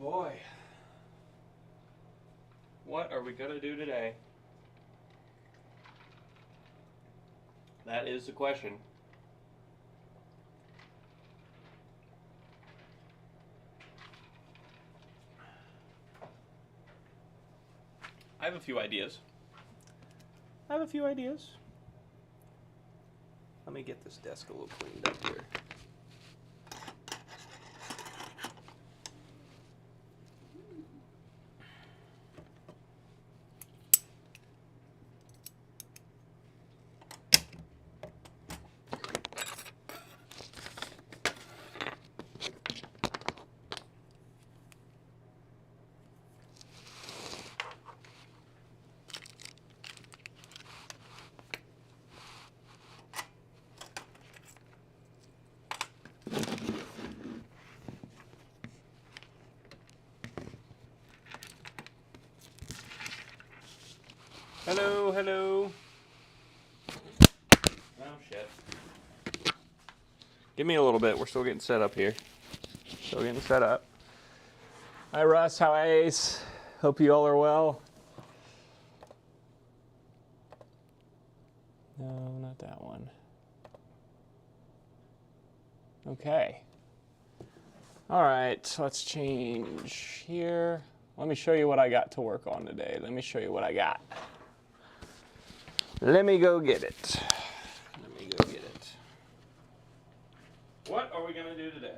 boy. What are we going to do today? That is the question. I have a few ideas. Let me get this desk a little cleaned up here. Hello, hello. Oh, shit. Give me a little bit. We're still getting set up here. Hi, Russ. How are you? Hope you all are well. No, not that one. Okay. All right, let's change here. Let me show you what I got to work on today. Let me show you what I got. Let me go get it. What are we going to do today?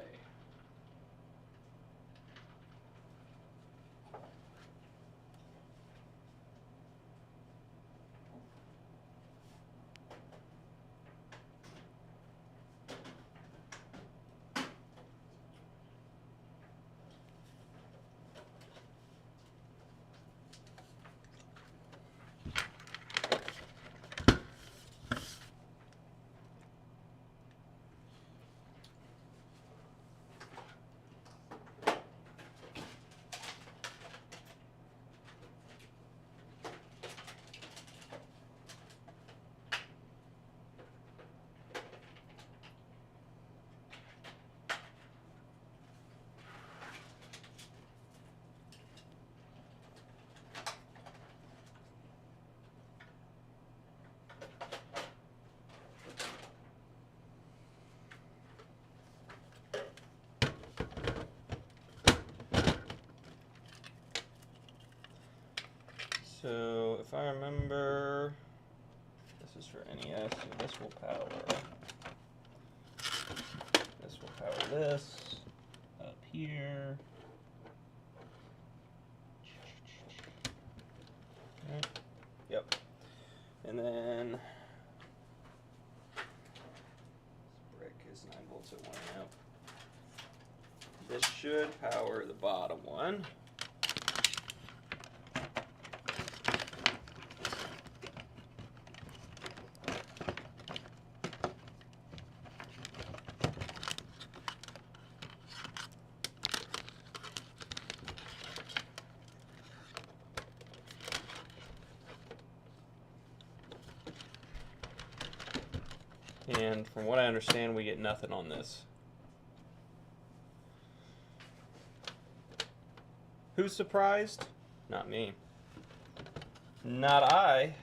So, if I remember, this is for NES, so this will power this up here. Right. Yep. And then this brick is 9 volts at 1 amp. This should power the bottom one. And from what I understand, we get nothing on this. Who's surprised? Not me. Not I,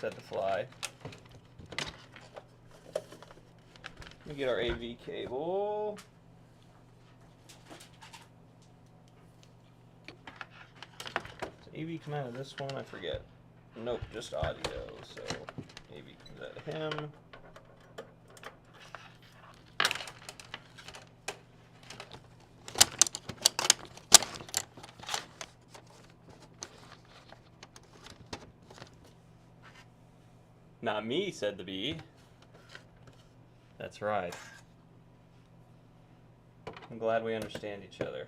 said the fly. Let me get our AV cable. Does AV come out of this one? I forget. Nope, just audio, so AV comes out of him. Not me, said the bee. That's right. I'm glad we understand each other.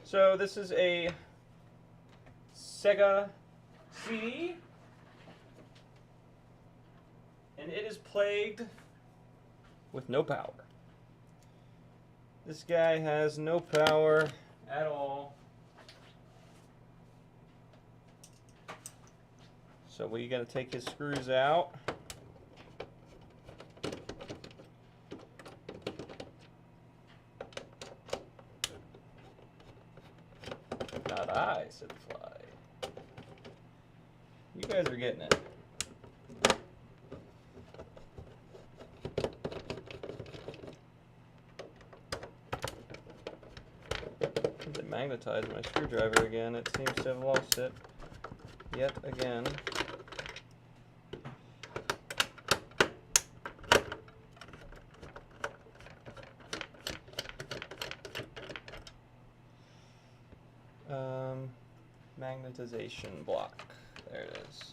So this is a Sega CD. And it is plagued with no power. This guy has no power at all. So we got to take his screws out. Not I, said the fly. You guys are getting it. They magnetized my screwdriver again. It seems to have lost it yet again. Magnetization block. There it is.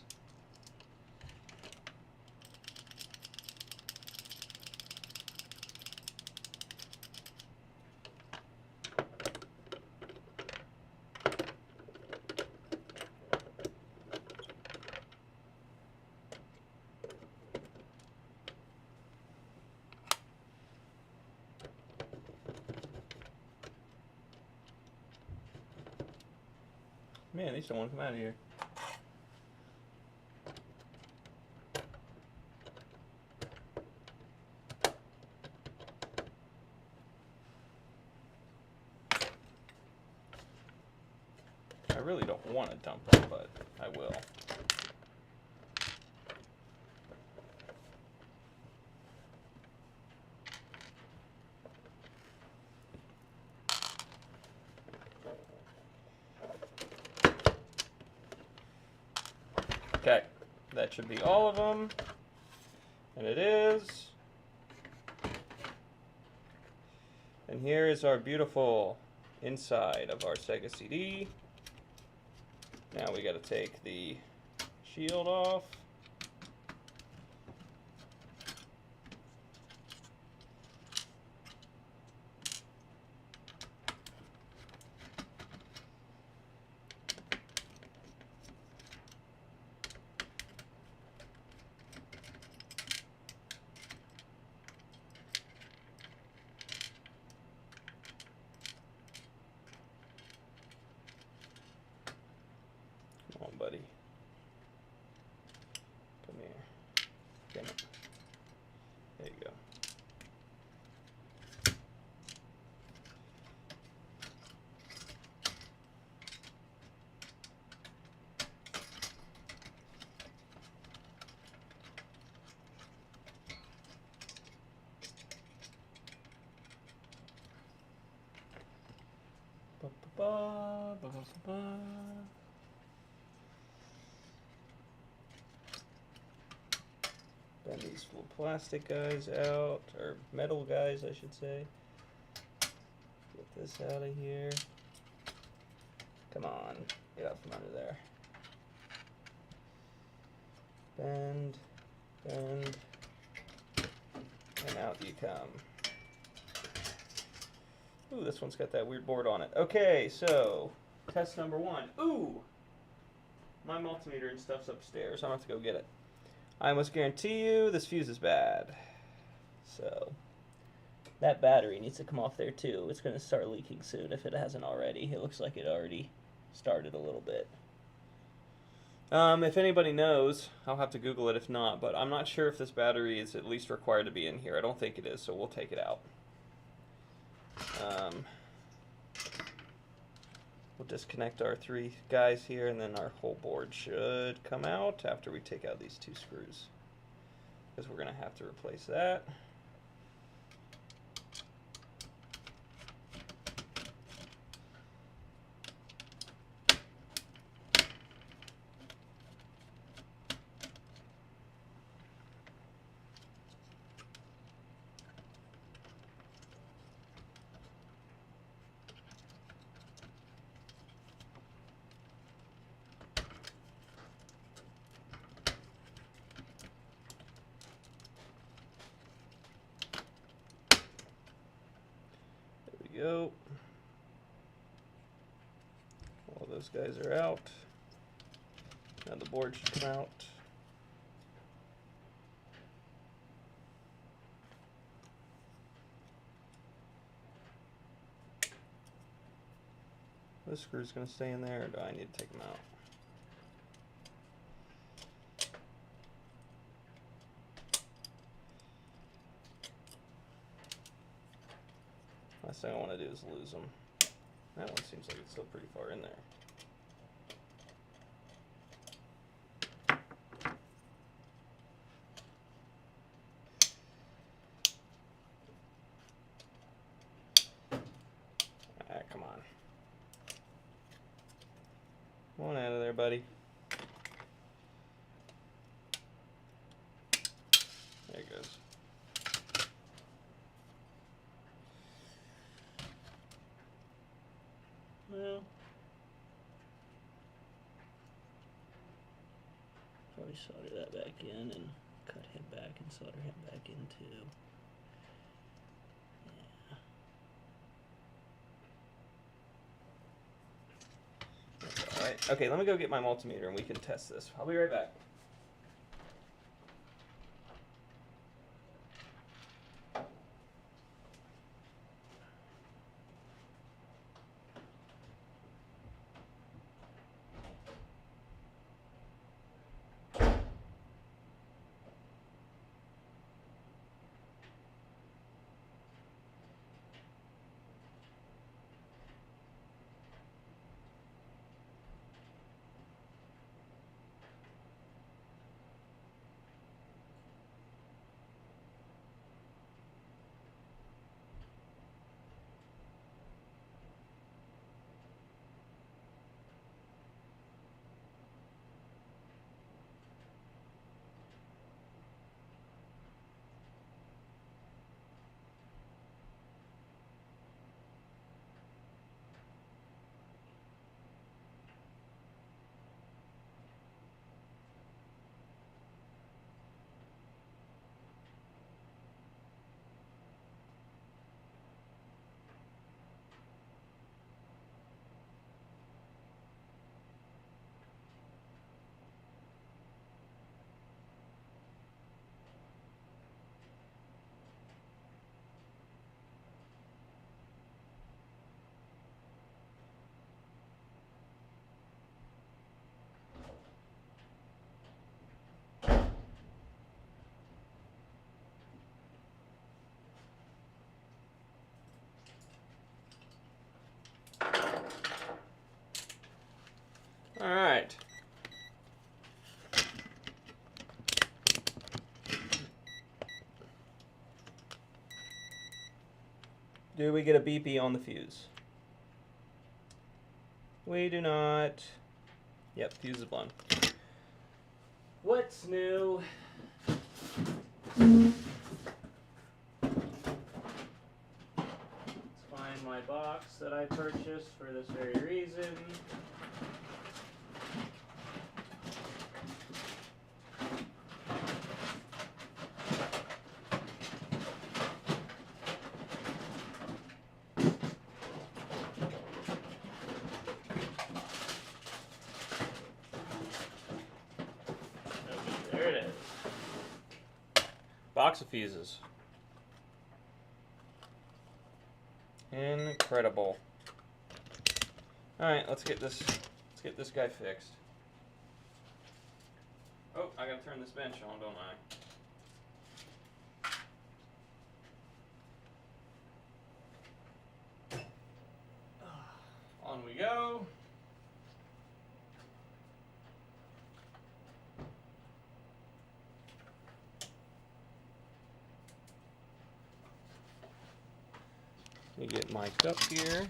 Man, these don't want to come out of here. I really don't want to dump them, but I will. Okay, that should be all of them, and it is. And here is our beautiful inside of our Sega CD. Now we got to take the shield off. Come on, buddy. Come here. Damn it. There you go. Ba, ba, ba, ba, ba, ba. Bend these little plastic guys out, or metal guys, I should say. Get this out of here. Come on, get out from under there. Bend, bend, and out you come. Ooh, this one's got that weird board on it. Okay, so test number 1. Ooh, my multimeter and stuff's upstairs. I'm gonna have to go get it. I must guarantee you this fuse is bad. So that battery needs to come off there too. It's going to start leaking soon if it hasn't already. It looks like it already started a little bit. If anybody knows, I'll have to Google it if not, but I'm not sure if this battery is at least required to be in here. I don't think it is, so we'll take it out. We'll disconnect our 3 guys here, and then our whole board should come out after we take out these 2 screws, because we're going to have to replace that. Go. All those guys are out. Now the board should come out. This screw's going to stay in there, or do I need to take them out? Last thing I want to do is lose them. That one seems like it's still pretty far in there. Come on. Come on out of there, buddy. There it goes. Well, probably solder that back in and cut him back and solder him back in too. Alright, okay, let me go get my multimeter and we can test this. I'll be right back. All right. Do we get a BP on the fuse? We do not. Yep, fuse is blown. What's new? Let's find my box that I purchased for this very reason. There it is. Box of fuses. Incredible. Alright, let's get this guy fixed. Oh, I gotta turn this bench on, don't I? On we go. Let me get mic'd up here.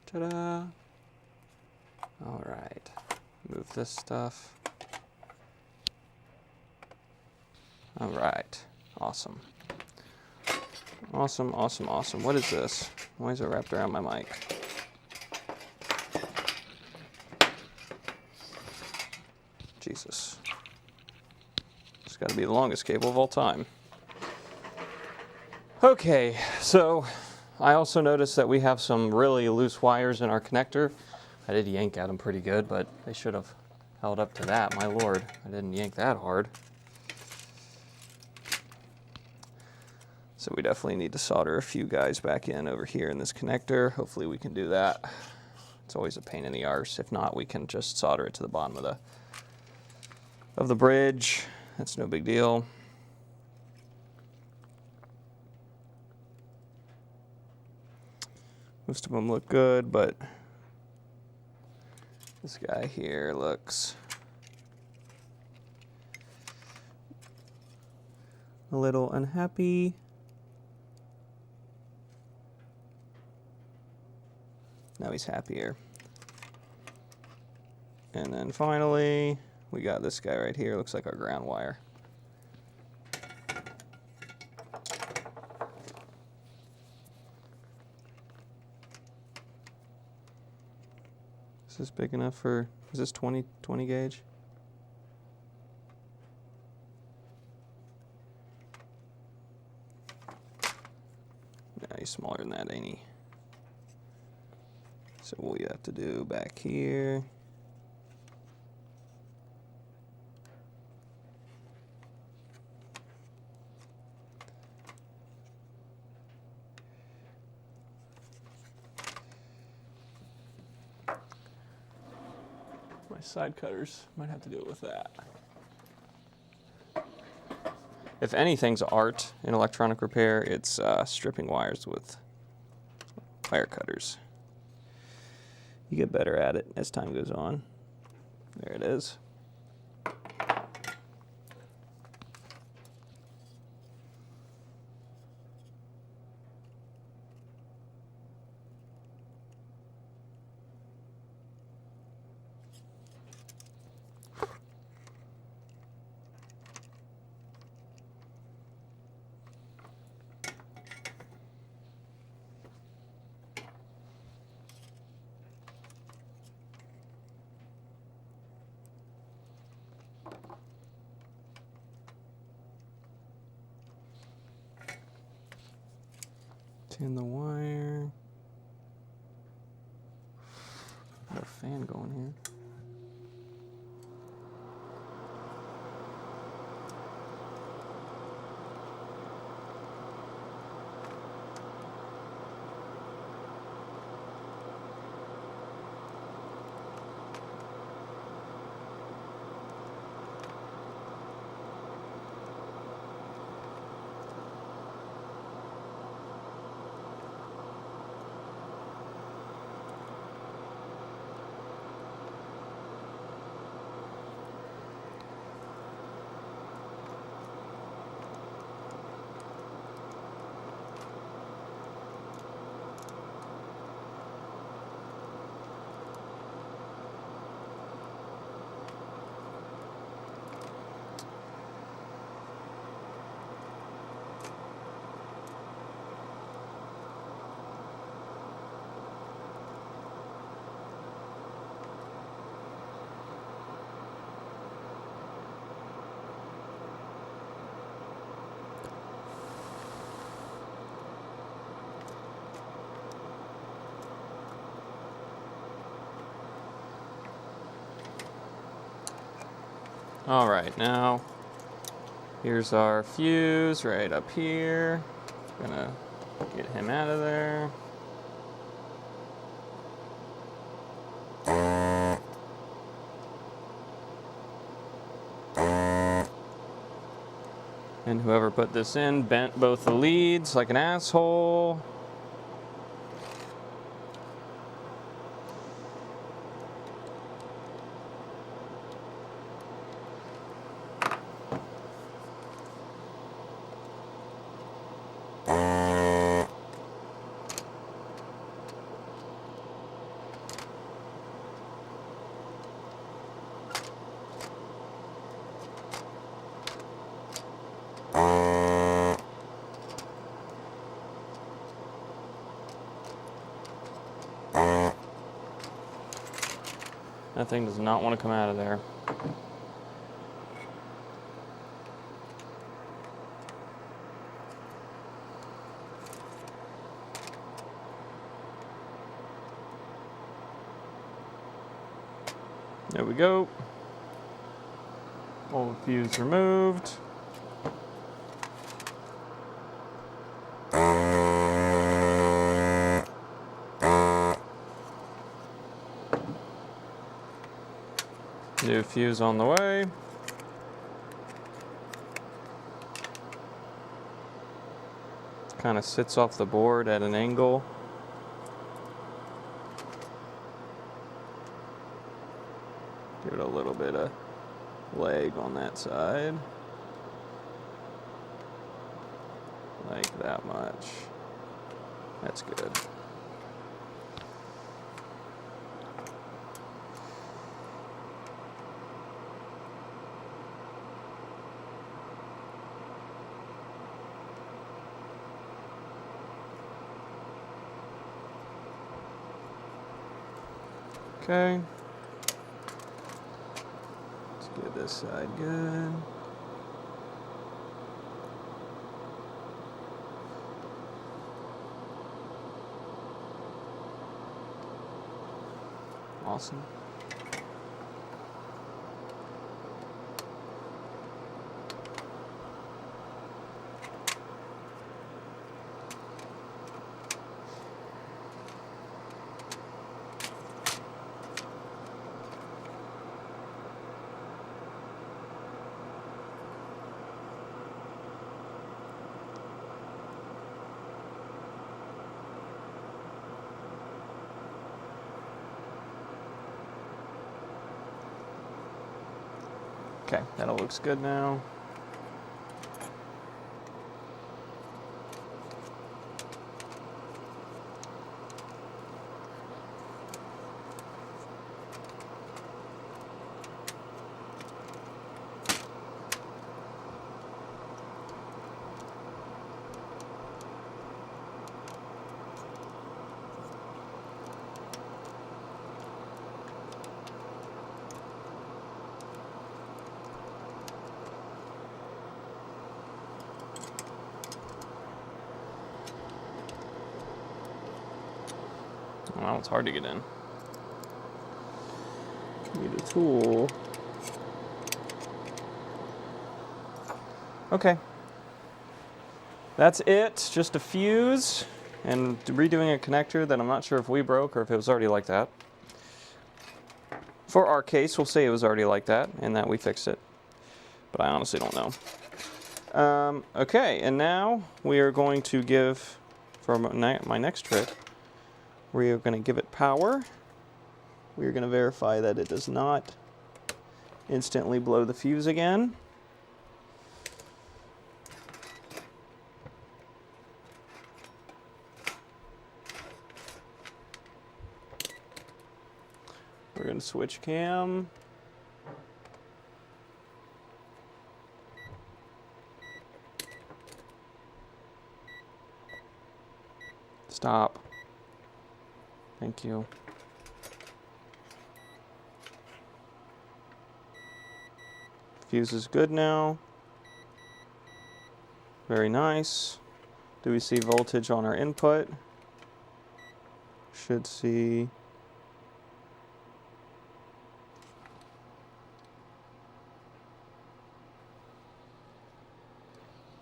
Ta-da! All right, move this stuff. All right, awesome. Awesome, awesome, awesome. What is this? Why is it wrapped around my mic? Jesus. It's got to be the longest cable of all time. Okay, so I also noticed that we have some really loose wires in our connector. I did yank at them pretty good, but they should have held up to that. My lord, I didn't yank that hard. So we definitely need to solder a few guys back in over here in this connector. Hopefully we can do that. It's always a pain in the arse. If not, we can just solder it to the bottom of the bridge. That's no big deal. Most of them look good, but this guy here looks a little unhappy. Now he's happier. And then finally, we got this guy right here. Looks like our ground wire. Is this big enough for, is this 20 gauge? No, he's smaller than that, ain't he? So what we have to do back here. My side cutters might have to do it with that. If anything's art in electronic repair, it's stripping wires with wire cutters. You get better at it as time goes on. There it is. Tin the wire. Got a fan going here. All right, now here's our fuse right up here. Gonna get him out of there. And whoever put this in bent both the leads like an asshole. That thing does not want to come out of there. There we go. All the fuse removed. New fuse on the way. Kind of sits off the board at an angle. Give it a little bit of leg on that side. Like that much. That's good. Okay. Let's get this side good. Awesome. Okay, that all looks good now. Well, it's hard to get in. Need a tool. Okay. That's it. Just a fuse and redoing a connector that I'm not sure if we broke or if it was already like that. For our case, we'll say it was already like that and that we fixed it. But I honestly don't know. Okay, and now we are going to give, for my next trick, we are going to give it power. We are going to verify that it does not instantly blow the fuse again. We're going to switch cam. Stop. Thank you. Fuse is good now. Very nice. Do we see voltage on our input? Should see.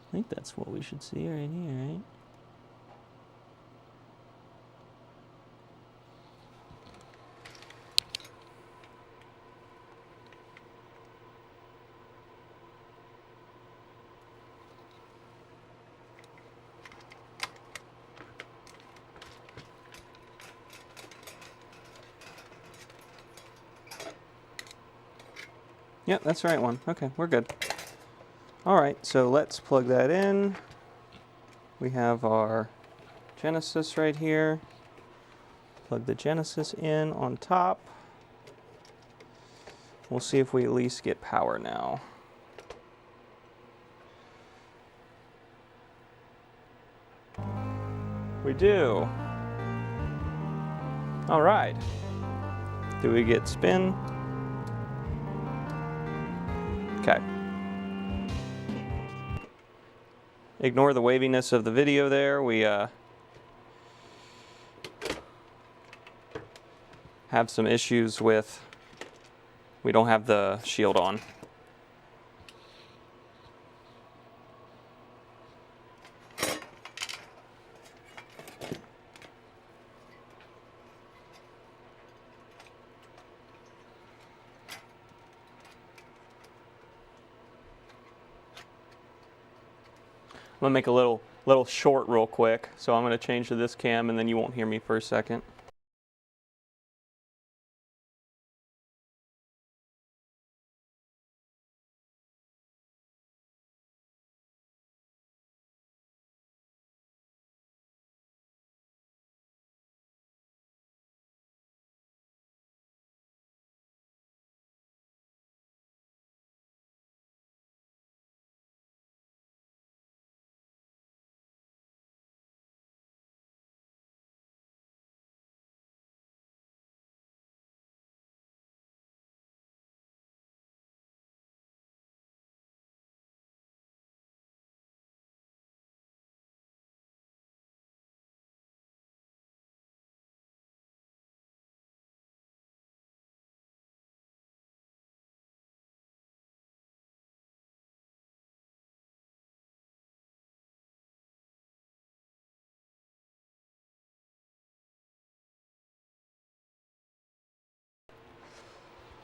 I think that's what we should see right here, right? Yep, that's the right one. Okay, we're good. Alright, so let's plug that in. We have our Genesis right here. Plug the Genesis in on top. We'll see if we at least get power now. We do. Alright. Do we get spin? Okay. Ignore the waviness of the video there. We have some issues with, we don't have the shield on. I'm gonna make a little short real quick. So I'm gonna change to this cam, and then you won't hear me for a second.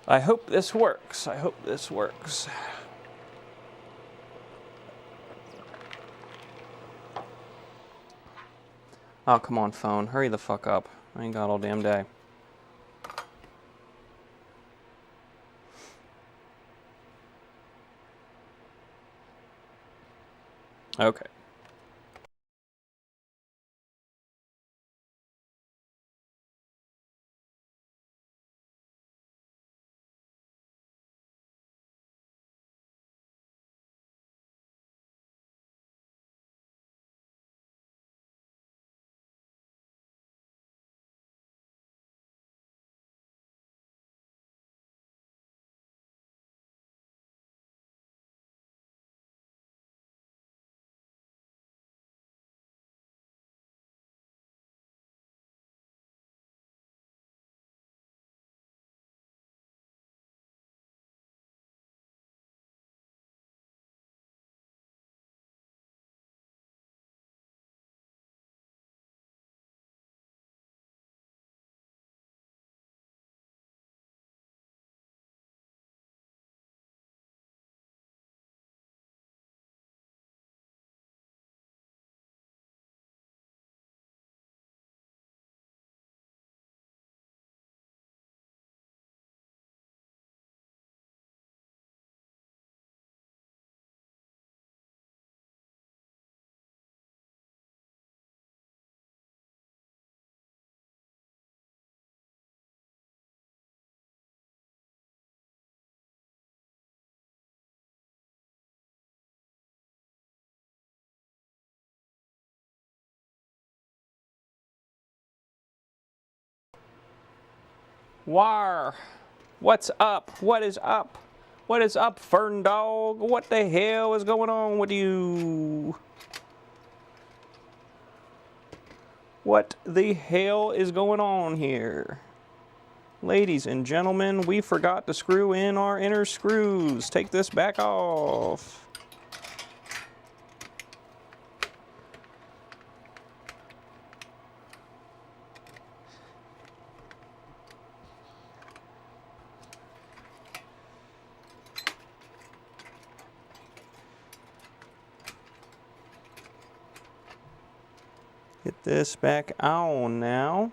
I hope this works. I hope this works. Oh, come on, phone. Hurry the fuck up. I ain't got all damn day. Okay. War. What's up? What is up? What is up, Fern Dog? What the hell is going on with you? What the hell is going on here? Ladies and gentlemen, we forgot to screw in our inner screws. Take this back off. Get this back on now.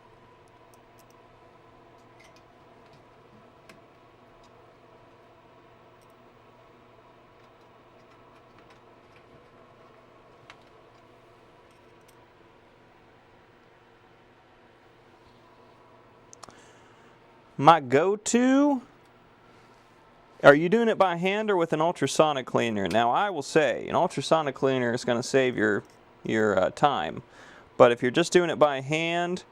My go-to, are you doing it by hand or with an ultrasonic cleaner? Now I will say, an ultrasonic cleaner is going to save your time. But if you're just doing it by hand,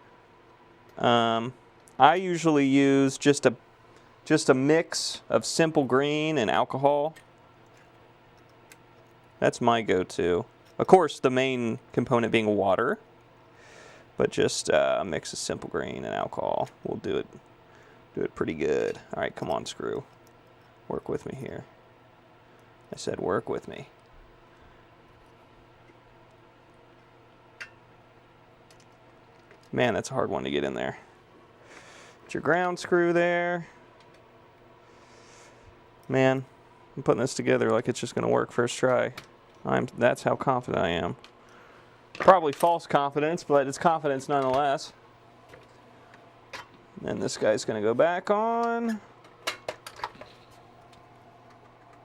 I usually use just a mix of Simple Green and alcohol. That's my go-to. Of course, the main component being water, but just a mix of Simple Green and alcohol will do it pretty good. All right, come on, screw. Work with me here. I said work with me. Man, that's a hard one to get in there. Get your ground screw there. Man, I'm putting this together like it's just going to work first try. That's how confident I am. Probably false confidence, but it's confidence nonetheless. And this guy's going to go back on.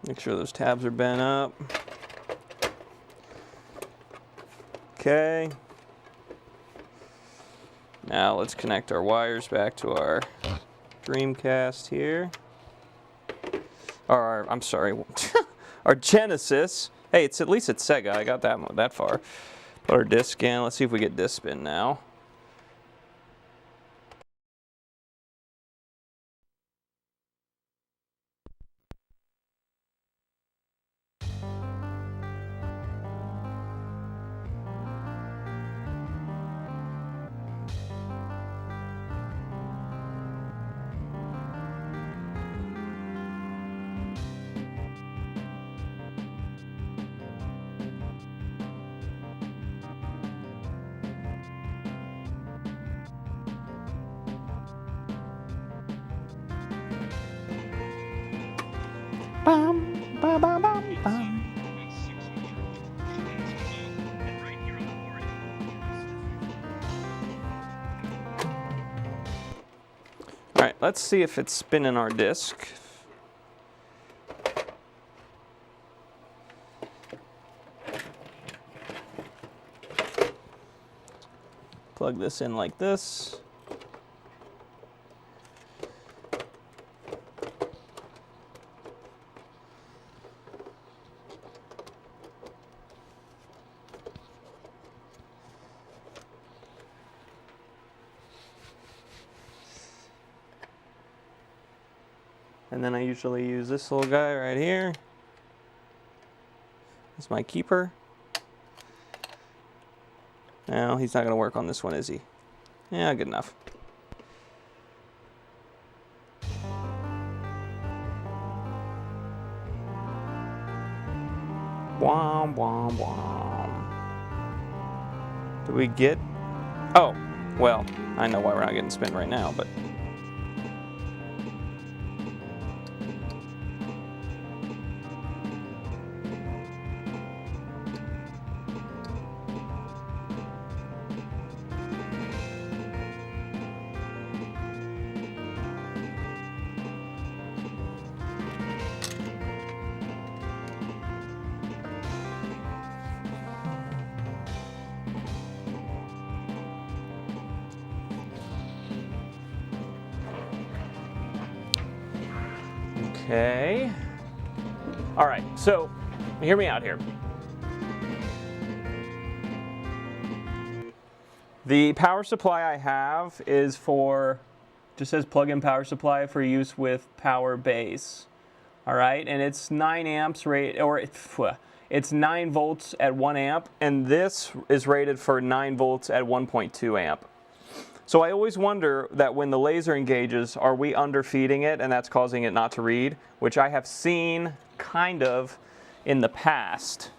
Make sure those tabs are bent up. Okay. Now let's connect our wires back to our Dreamcast here. Or I'm sorry, our Genesis. Hey, at least it's Sega. I got that far. Put our disc in. Let's see if we get disc spin now. Bum, ba, ba, bum, bum. All right, let's see if it's spinning our disc. Plug this in like this. And then I usually use this little guy right here. It's my keeper. No, he's not going to work on this one, is he? Yeah, good enough. Wom, wom, wom. Do we get... Oh, well, I know why we're not getting spin right now, but... Okay. All right, so hear me out here. The power supply I have is for, just says plug-in power supply for use with power base. All right, and it's 9 amps rate, or it's 9 volts at 1 amp, and this is rated for 9 volts at 1.2 amp. So I always wonder that when the laser engages, are we underfeeding it and that's causing it not to read, which I have seen kind of in the past.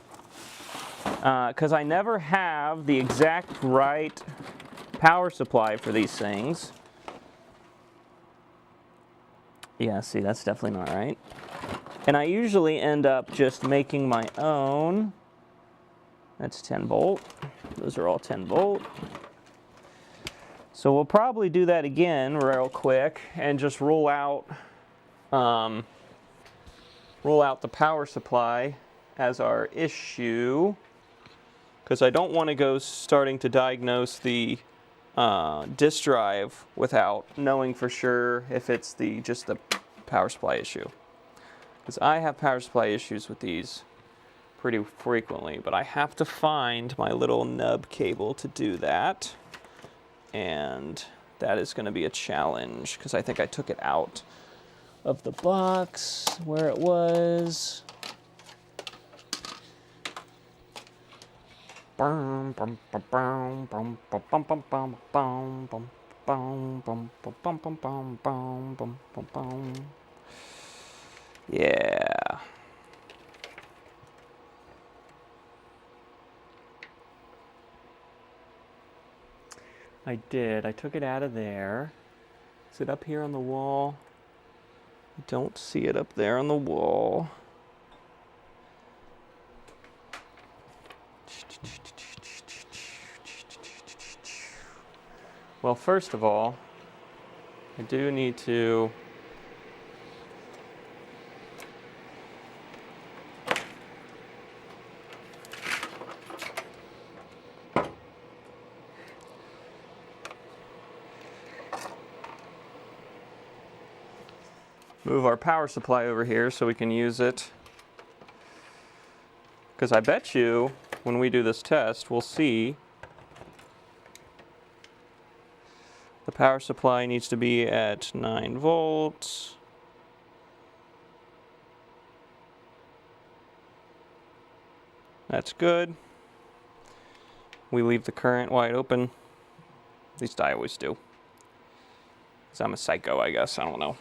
Because I never have the exact right power supply for these things. Yeah, see, that's definitely not right. And I usually end up just making my own. That's 10 volt. Those are all 10 volt. So we'll probably do that again real quick and just roll out the power supply as our issue, because I don't want to go starting to diagnose the disk drive without knowing for sure if it's just the power supply issue. Because I have power supply issues with these pretty frequently, but I have to find my little nub cable to do that. And that is going to be a challenge because I think I took it out of the box where it was. Yeah. I did. I took it out of there. Is it up here on the wall? I don't see it up there on the wall. Well, first of all, I do need to move our power supply over here so we can use it. Because I bet you when we do this test, we'll see the power supply needs to be at 9 volts. That's good. We leave the current wide open. At least I always do. Because I'm a psycho, I guess. I don't know.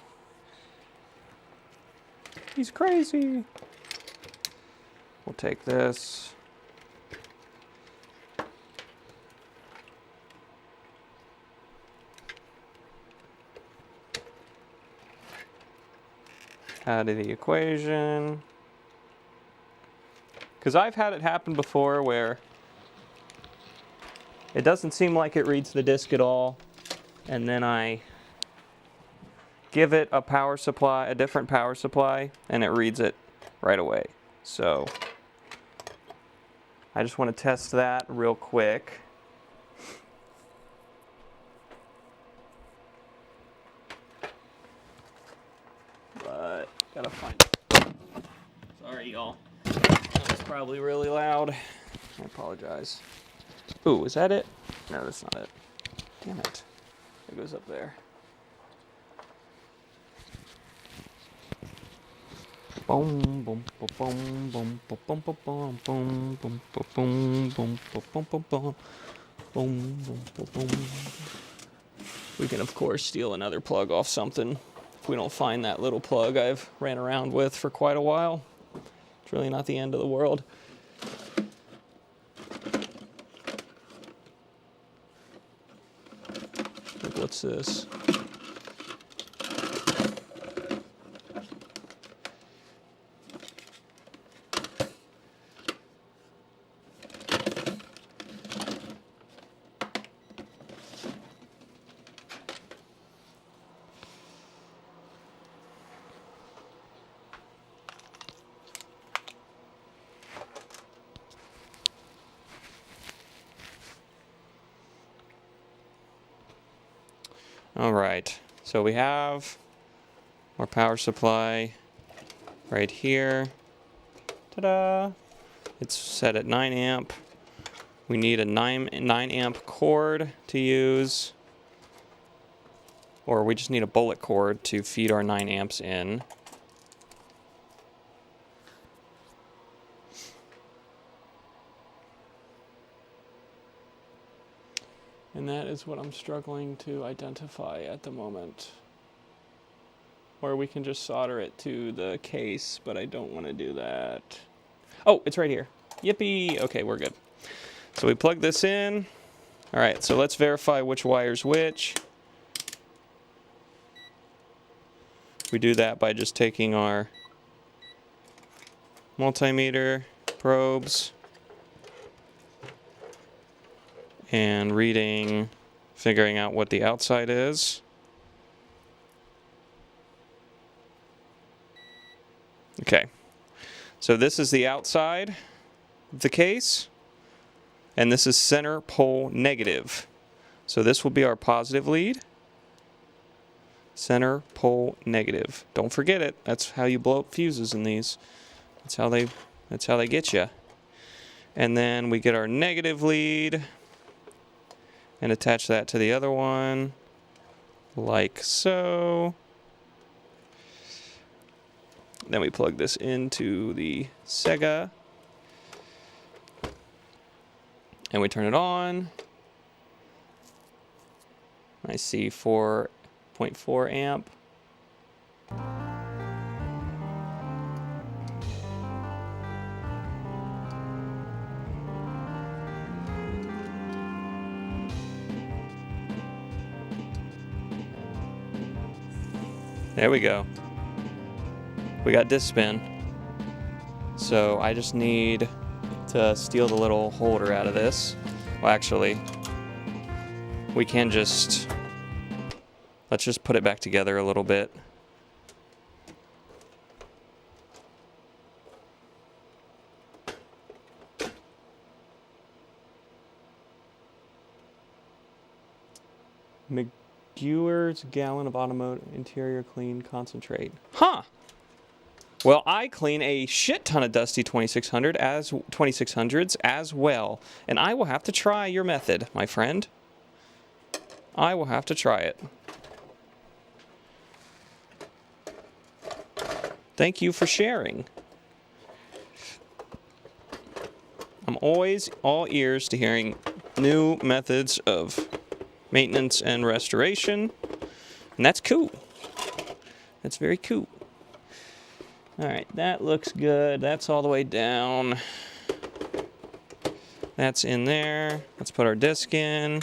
He's crazy. We'll take this. Out of the equation. Because I've had it happen before where it doesn't seem like it reads the disk at all, and then I give it a power supply, a different power supply, and it reads it right away. So I just want to test that real quick. But gotta find it. Sorry, y'all. That was probably really loud. I apologize. Ooh, is that it? No, that's not it. Damn it. It goes up there. Boom, boom, boom, boom, boom, boom, boom, boom, boom, boom, boom, boom, boom, boom, boom, boom, boom, boom, boom. We can, of course, steal another plug off something if we don't find that little plug I've ran around with for quite a while. It's really not the end of the world. Like, what's this? All right, so we have our power supply right here. Ta-da! It's set at 9 amp. We need a 9 amp cord to use, or we just need a bullet cord to feed our 9 amps in. And that is what I'm struggling to identify at the moment. Or we can just solder it to the case, but I don't want to do that. Oh, it's right here. Yippee! Okay, we're good. So we plug this in. All right, so let's verify which wire's which. We do that by just taking our multimeter probes and reading, figuring out what the outside is. Okay, so this is the outside of the case, and this is center pole negative. So this will be our positive lead. Center pole negative. Don't forget it. That's how you blow up fuses in these. That's how they get you. And then we get our negative lead and attach that to the other one, like so. Then we plug this into the Sega, and we turn it on. I see 4.4 amp. There we go. We got disc spin. So I just need to steal the little holder out of this. Well, actually, we can just... Let's just put it back together a little bit. McGewer's gallon of automotive interior clean concentrate. Huh. Well, I clean a shit ton of Dusty 2600s as well, and I will have to try your method, my friend. I will have to try it. Thank you for sharing. I'm always all ears to hearing new methods of maintenance and restoration, and that's cool. That's very cool. All right, that looks good. That's all the way down. That's in there. Let's put our disc in.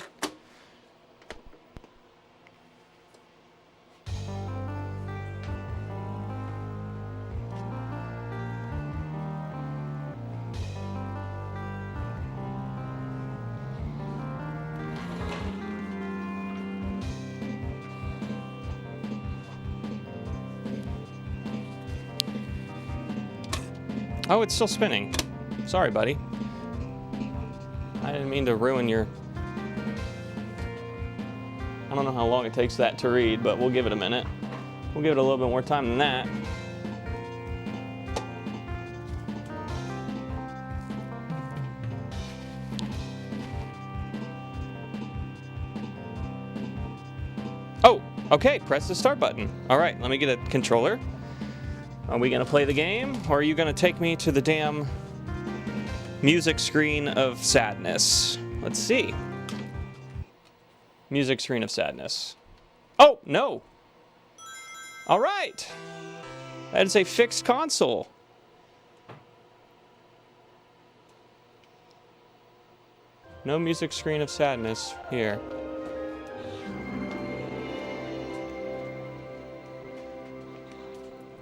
Oh, it's still spinning. Sorry, buddy. I didn't mean to ruin your... I don't know how long it takes that to read, but we'll give it a minute. We'll give it a little bit more time than that. Oh, okay, press the start button. All right, let me get a controller. Are we gonna play the game, or are you gonna take me to the damn music screen of sadness? Let's see. Music screen of sadness. Oh, no. All right. That is a fixed console. No music screen of sadness here.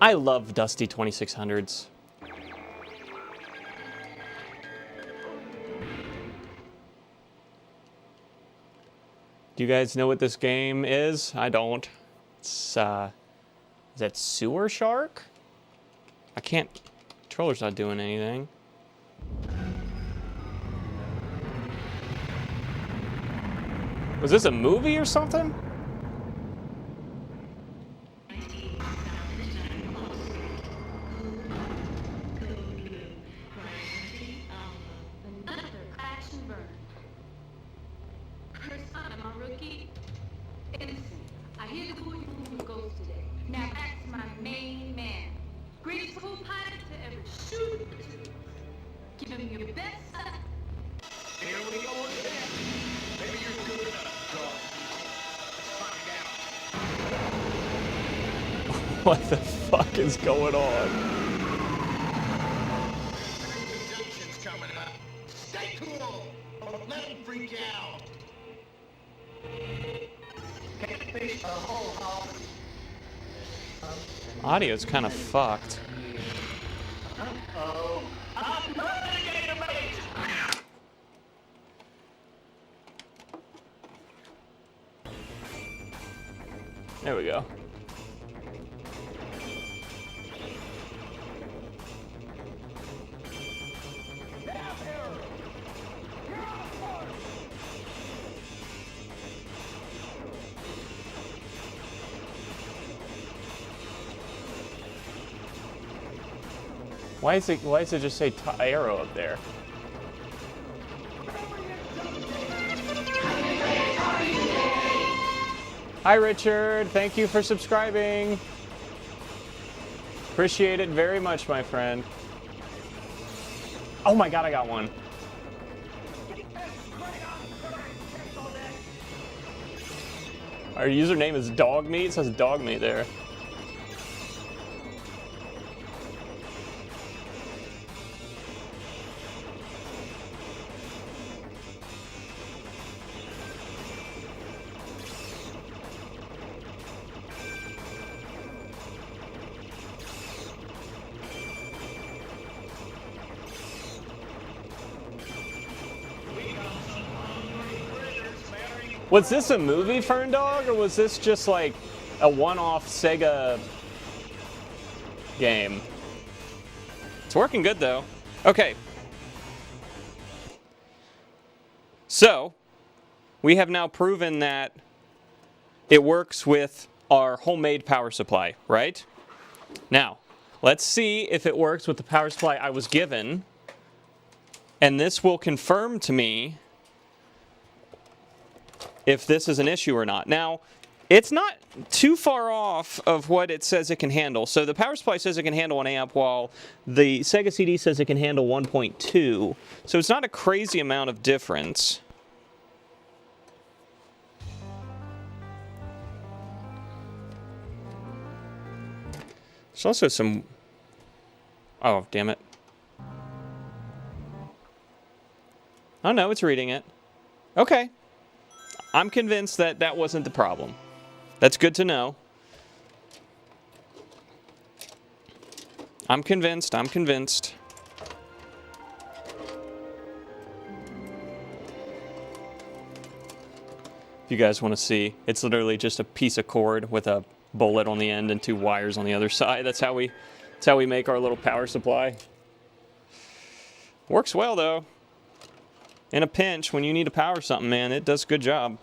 I love Dusty 2600s. Do you guys know what this game is? I don't. It's, is that Sewer Shark? I can't... Controller's not doing anything. Was this a movie or something? What the fuck is going on? Coming up. Stay cool. Don't let them freak out. Audio's kind of fucked. Uh-oh. I'm renegade amazing. There we go. Why does it just say arrow up there? Hi Richard, thank you for subscribing. Appreciate it very much, my friend. Oh my god, I got one. Our username is Dogmeat. It says Dogmeat there. Was this a movie, Fern Dog, or was this just like a one-off Sega game? It's working good though. Okay. So, we have now proven that it works with our homemade power supply, right? Now, let's see if it works with the power supply I was given. And this will confirm to me if this is an issue or not. Now, it's not too far off of what it says it can handle. So the power supply says it can handle 1 amp, while the Sega CD says it can handle 1.2. So it's not a crazy amount of difference. There's also some... Oh, damn it. Oh no, it's reading it. Okay. I'm convinced that that wasn't the problem. That's good to know. I'm convinced. If you guys want to see, it's literally just a piece of cord with a bullet on the end and 2 wires on the other side. That's how we make our little power supply. Works well though. In a pinch, when you need to power something, man, it does a good job.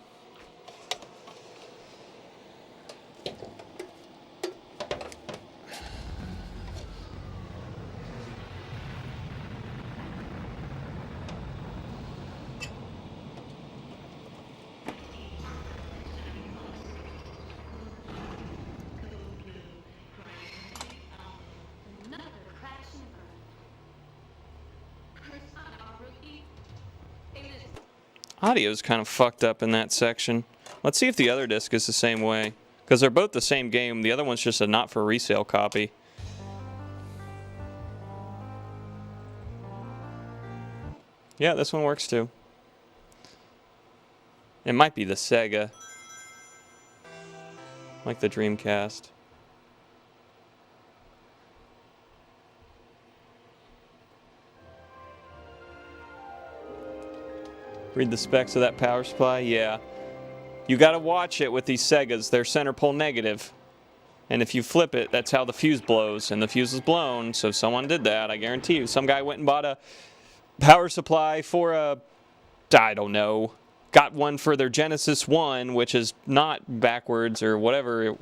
Audio's kind of fucked up in that section. Let's see if the other disc is the same way. Because they're both the same game. The other one's just a not for resale copy. Yeah, this one works too. It might be the Sega. Like the Dreamcast. Read the specs of that power supply? Yeah. You gotta watch it with these Segas. They're center pole negative. And if you flip it, that's how the fuse blows. And the fuse is blown, so someone did that, I guarantee you. Some guy went and bought a power supply for a... I don't know. Got one for their Genesis 1, which is not backwards or whatever.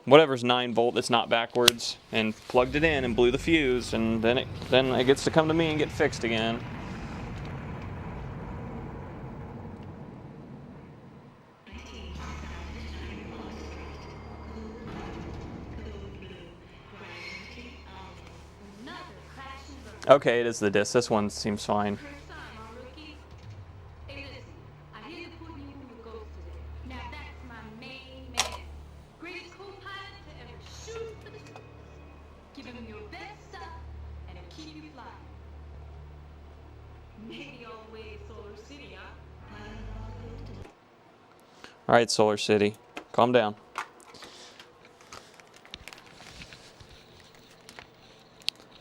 Whatever's 9 volt that's not backwards. And plugged it in and blew the fuse. And then it gets to come to me and get fixed again. Okay, it is the disc. This one seems fine. All right, Solar City, calm down.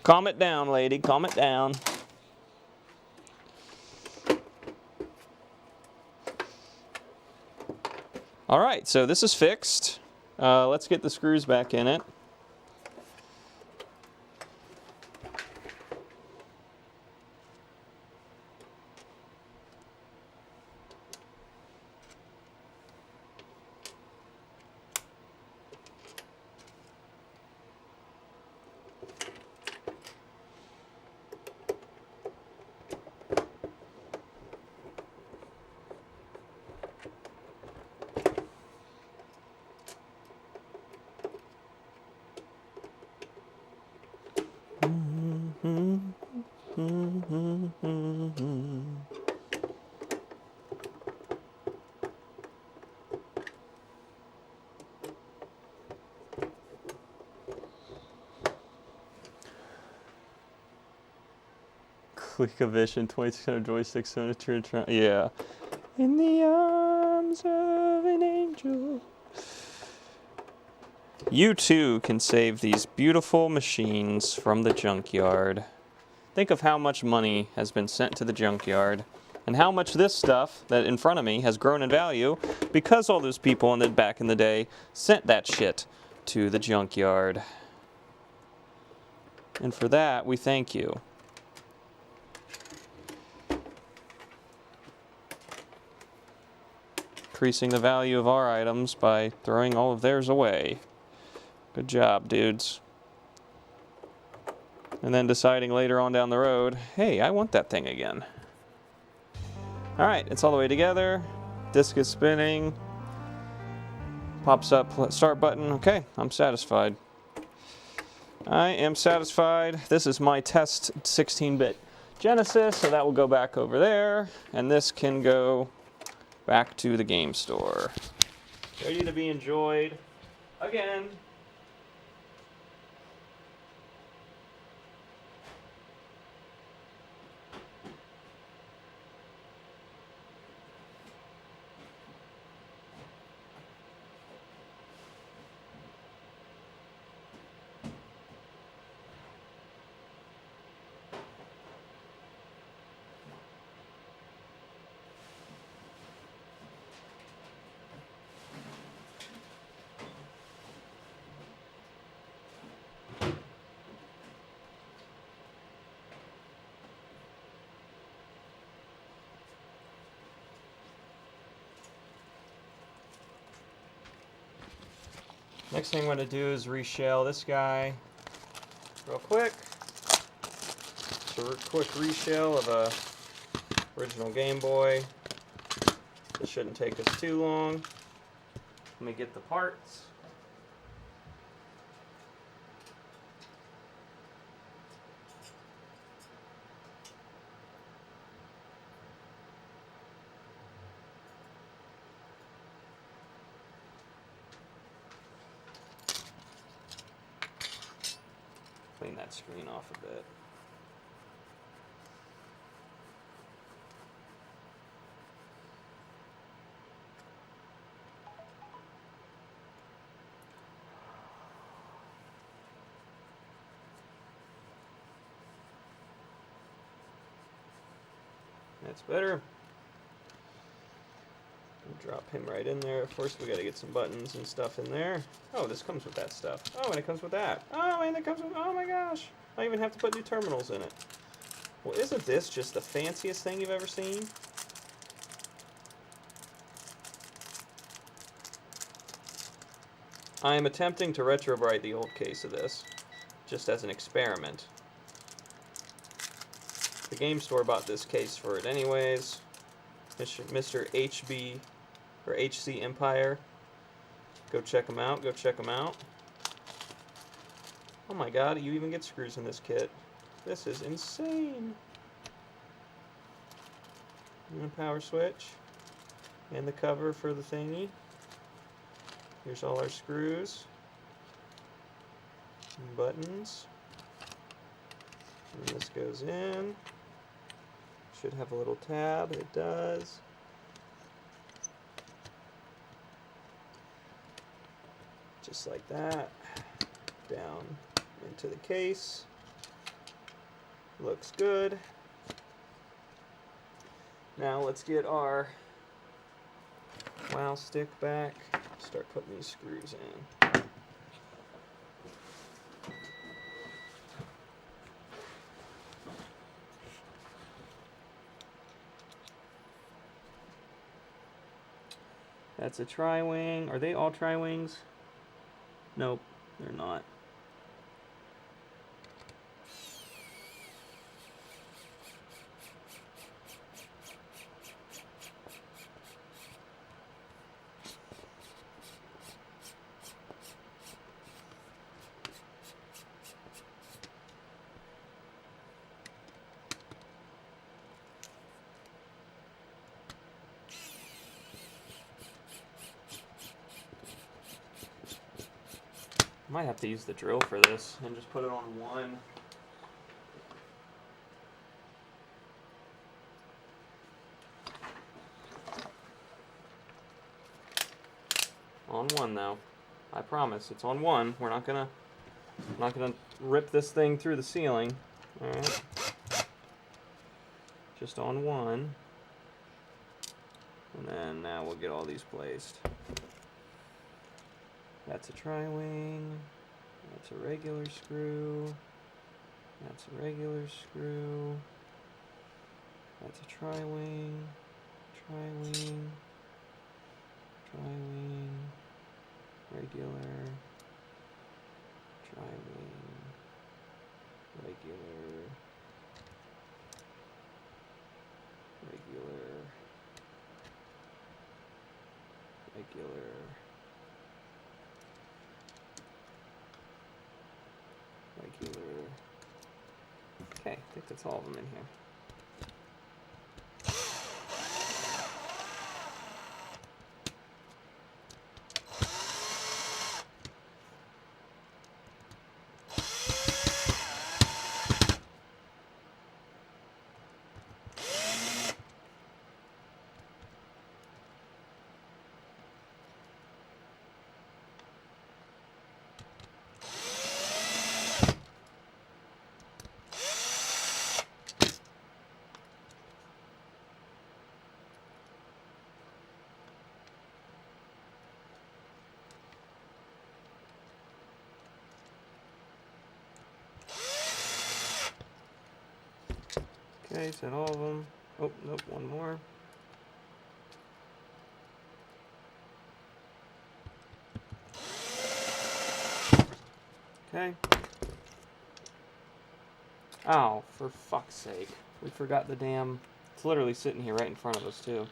Calm it down, lady. Calm it down. All right, so this is fixed. Let's get the screws back in it. ColecoVision 2600 joystick, Sony. Yeah. In the arms of an angel. You too can save these beautiful machines from the junkyard. Think of how much money has been sent to the junkyard and how much this stuff that in front of me has grown in value because all those people back in the day sent that shit to the junkyard. And for that, we thank you. Increasing the value of our items by throwing all of theirs away. Good job, dudes. And then deciding later on down the road, hey, I want that thing again. Alright, it's all the way together. Disc is spinning. Pops up start button. Okay, I'm satisfied. I am satisfied. This is my test 16-bit Genesis, so that will go back over there. And this can go back to the game store. Ready to be enjoyed again. Next thing I'm going to do is reshell this guy real quick. So a quick reshell of a original Game Boy. This shouldn't take us too long. Let me get the parts. Clean that screen off a bit. That's better. Drop him right in there. Of course, we gotta get some buttons and stuff in there. Oh, this comes with that stuff. Oh, and it comes with that. Oh, and it comes with, oh my gosh. I even have to put new terminals in it. Well, isn't this just the fanciest thing you've ever seen? I am attempting to retrobrite the old case of this, just as an experiment. The game store bought this case for it anyways. Mr. HB or HC Empire. Go check them out. Go check them out. Oh my god, you even get screws in this kit. This is insane. And a power switch. And the cover for the thingy. Here's all our screws. And buttons. And this goes in. Should have a little tab. It does. Just like that. Down into the case. Looks good. Now let's get our WOW stick back. Start putting these screws in. That's a tri-wing. Are they all tri-wings? Nope, they're not. I might have to use the drill for this and just put it on one. On one though. I promise, it's on one. I'm not gonna rip this thing through the ceiling. Alright. Just on one. And then now we'll get all these placed. That's a tri-wing. That's a regular screw. That's a regular screw. That's a tri-wing. Tri-wing. Tri-wing. Regular. Tri-wing. Regular. Regular. Regular. Regular. Okay, I think that's all of them in here. Okay, is that all of them? Oh, nope, one more. Okay. Oh, for fuck's sake. We forgot the damn... It's literally sitting here right in front of us, too.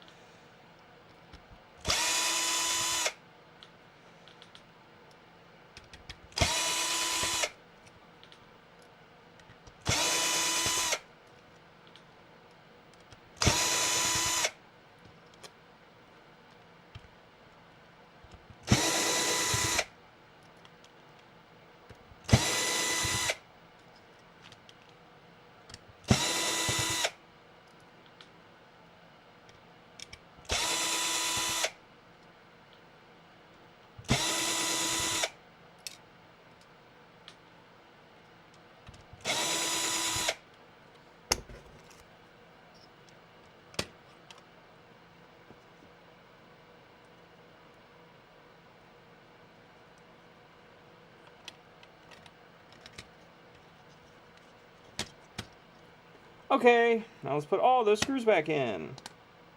Okay, now let's put all those screws back in.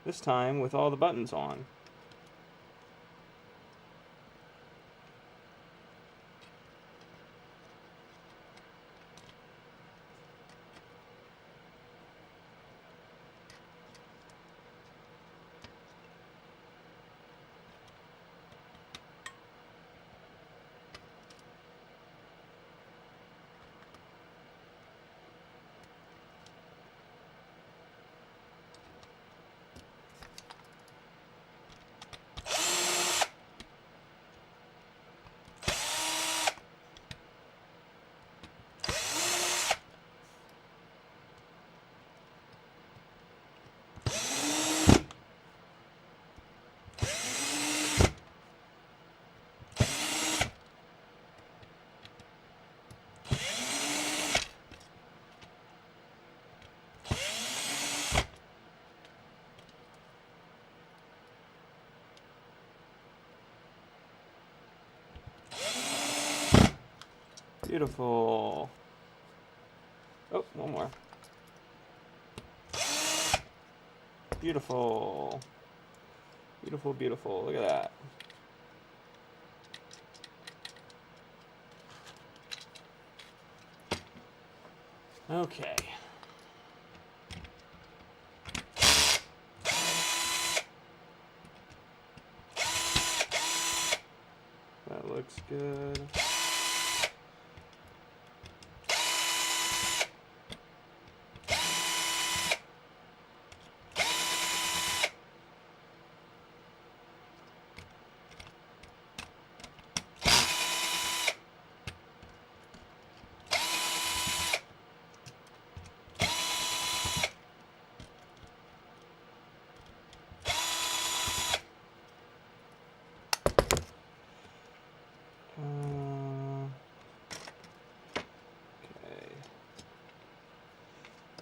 This time with all the buttons on. Beautiful. Oh, one more. Beautiful. Beautiful, beautiful. Look at that. Okay. That looks good.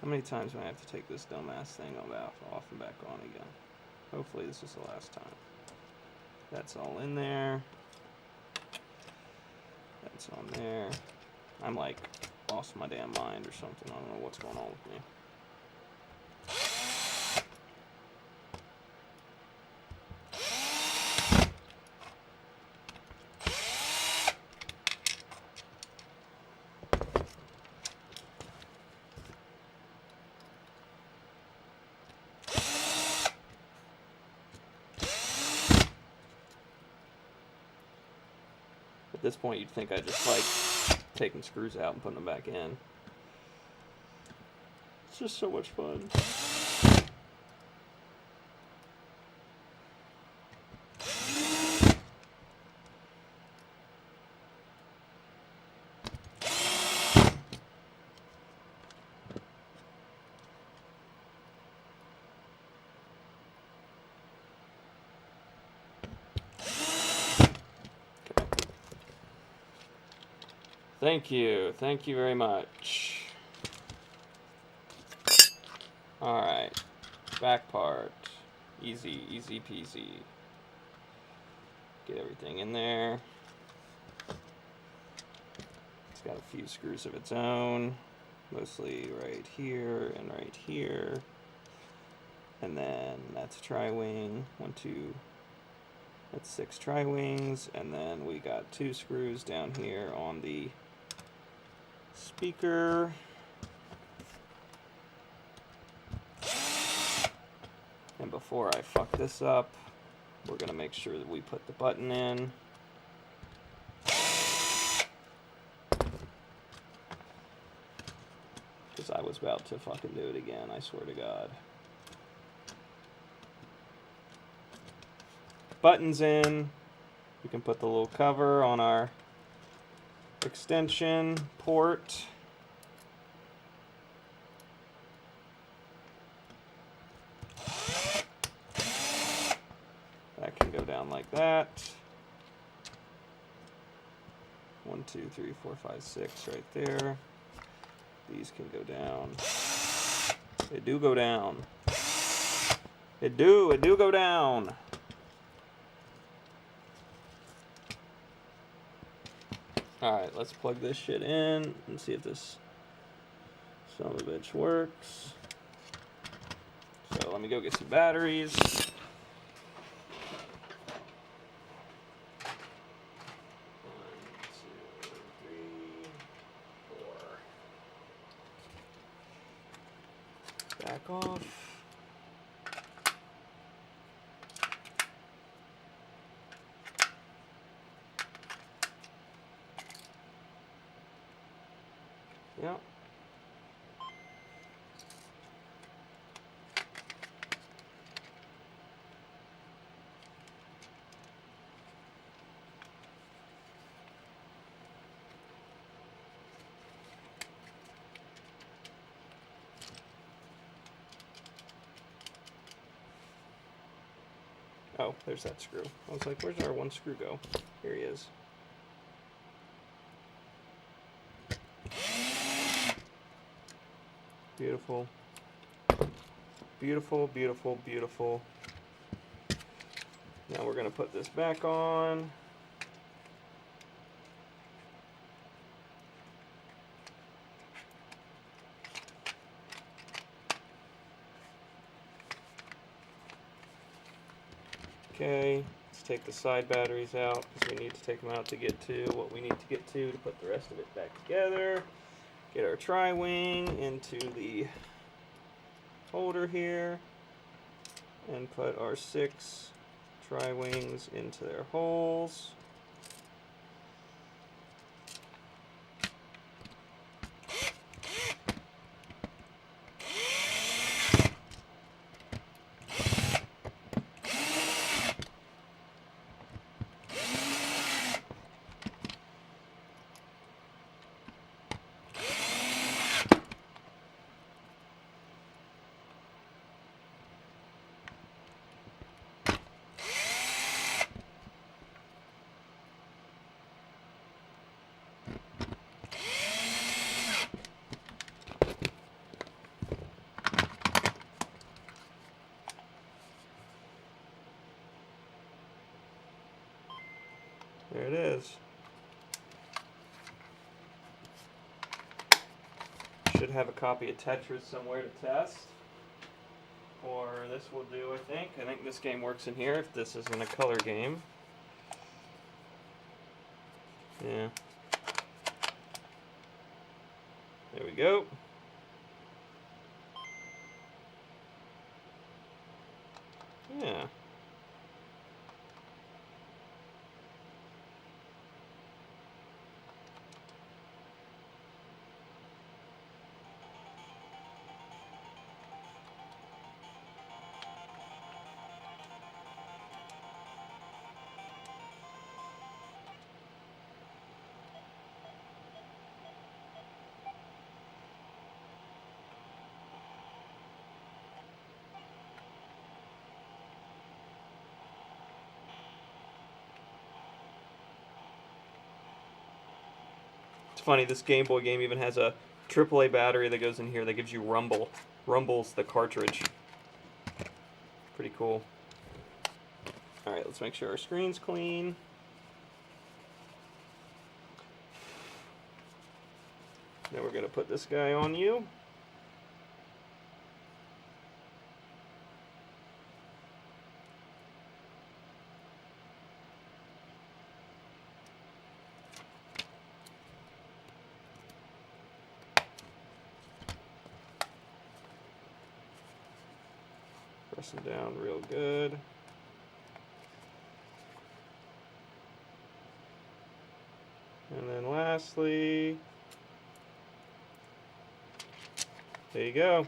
How many times do I have to take this dumbass thing off and back on again? Hopefully this is the last time. That's all in there. That's on there. I'm like lost my damn mind or something. I don't know what's going on with me. At this point, you'd think I just like taking screws out and putting them back in. It's just so much fun. Thank you very much. Alright, back part, easy peasy. Get everything in there. It's got a few screws of its own, mostly right here and right here. And then that's a tri-wing, 1, 2, that's 6 tri-wings, and then we got 2 screws down here on the speaker. And before I fuck this up, we're gonna make sure that we put the button in. Because I was about to fucking do it again, I swear to God. Buttons in. We can put the little cover on our extension port. That can go down like that. 1, 2, 3, 4, 5, 6 right there. These can go down. They do go down. It do go down. Alright, let's plug this shit in and see if this son of a bitch works. So let me go get some batteries. 1, 2, 3, 4. Back off. Yep. Oh, there's that screw. I was like, where's our one screw go? Here he is. Beautiful. Beautiful, beautiful, beautiful. Now we're going to put this back on. Okay, let's take the side batteries out because we need to take them out to get to what we need to get to put the rest of it back together. Get our tri-wing into the holder here and put our 6 tri-wings into their holes. should have a copy of Tetris somewhere to test. Or this will do, I think. I think this game works in here if this isn't a color game. Yeah. There we go. Yeah. It's funny, this Game Boy game even has a AAA battery that goes in here that gives you Rumble. Rumble's the cartridge. Pretty cool. Alright, let's make sure our screen's clean. Now we're going to put this guy on you. Press them down real good. And then lastly, there you go.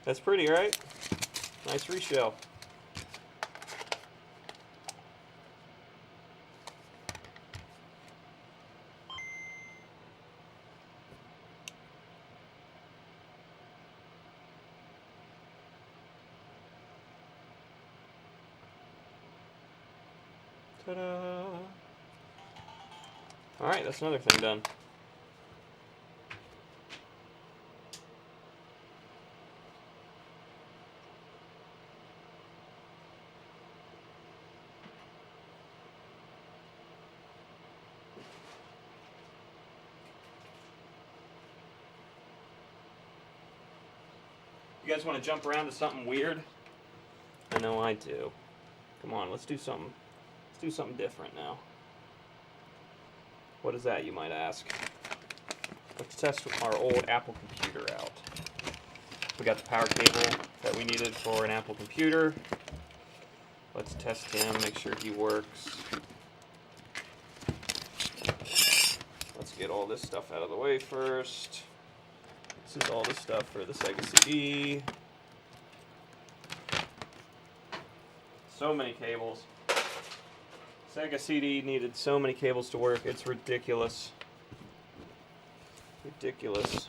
That's pretty, right? Nice reshell. Ta-da! Alright, that's another thing done. You guys want to jump around to something weird? I know I do. Come on, let's do something. Let's do something different now. What is that, you might ask? Let's test our old Apple computer out. We got the power cable that we needed for an Apple computer. Let's test him, make sure he works. Let's get all this stuff out of the way first. This is all the stuff for the Sega CD. So many cables. Sega CD needed so many cables to work. It's ridiculous. Ridiculous.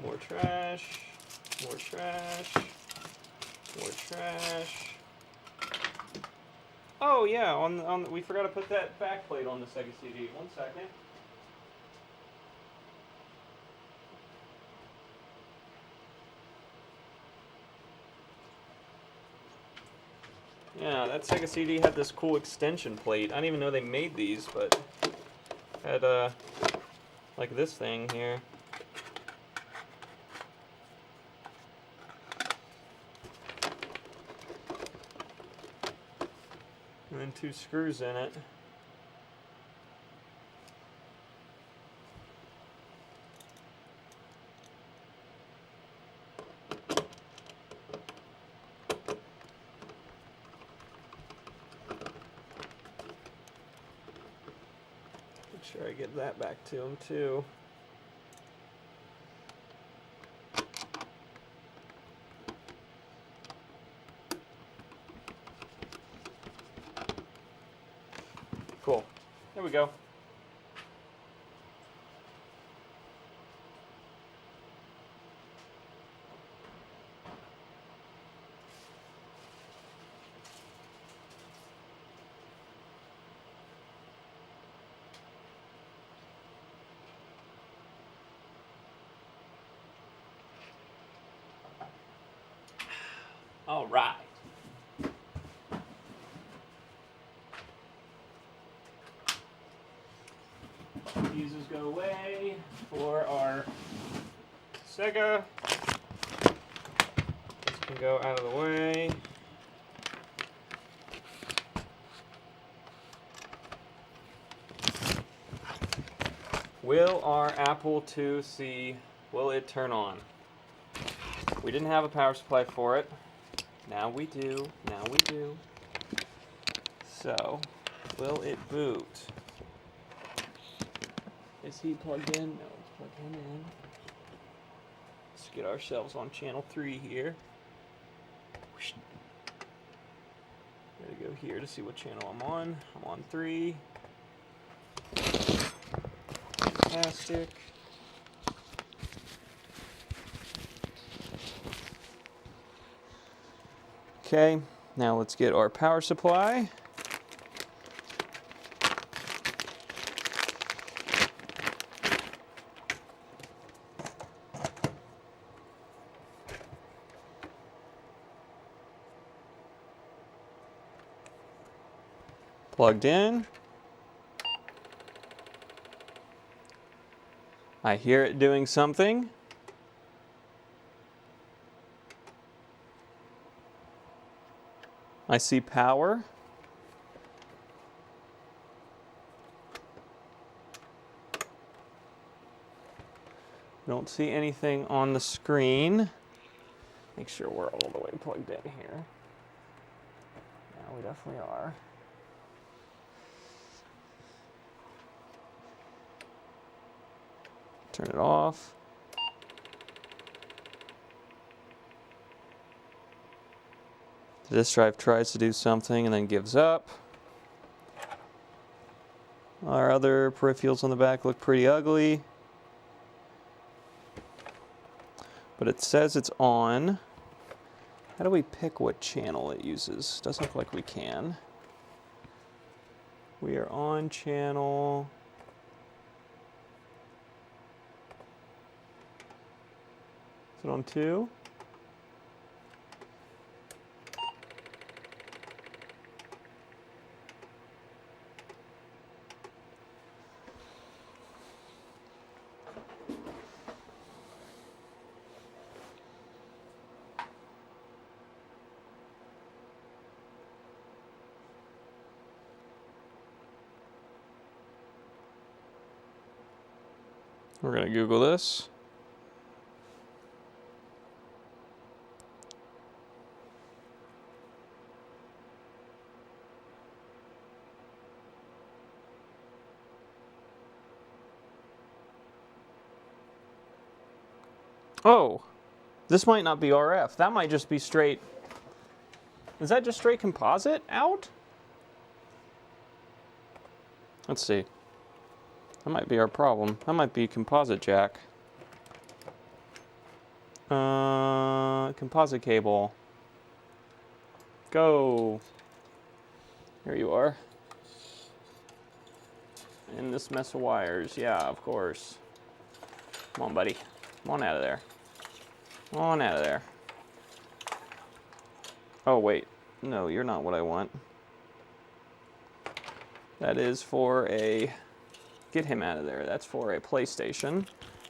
More trash. More trash. More trash. Oh yeah, we forgot to put that backplate on the Sega CD. 1 second. Yeah, that Sega CD had this cool extension plate. I didn't even know they made these, but had like this thing here. And then 2 screws in it. Make sure I get that back to him too. Cool. There we go. All right. Fuses go away for our Sega. This can go out of the way. Will our Apple IIc, will it turn on? We didn't have a power supply for it. Now we do. Now we do. So, will it boot? Is he plugged in? No, let's plug him in. Let's get ourselves on channel 3 here. Gotta go here to see what channel I'm on. I'm on 3. Fantastic. Okay, now let's get our power supply. Plugged in. I hear it doing something. I see power. Don't see anything on the screen. Make sure we're all the way plugged in here. Yeah, we definitely are. Turn it off. The disk drive tries to do something and then gives up. Our other peripherals on the back look pretty ugly. But it says it's on. How do we pick what channel it uses? Doesn't look like we can. We are on channel... Is it on 2? We're going to Google this. Oh, this might not be RF. That might just be straight. Is that just straight composite out? Let's see. That might be our problem. That might be composite jack. Composite cable. Go. Here you are. In this mess of wires. Yeah, of course. Come on, buddy. Come on out of there. Come on out of there. Oh, wait. No, you're not what I want. That is for a... Get him out of there. That's for a PlayStation.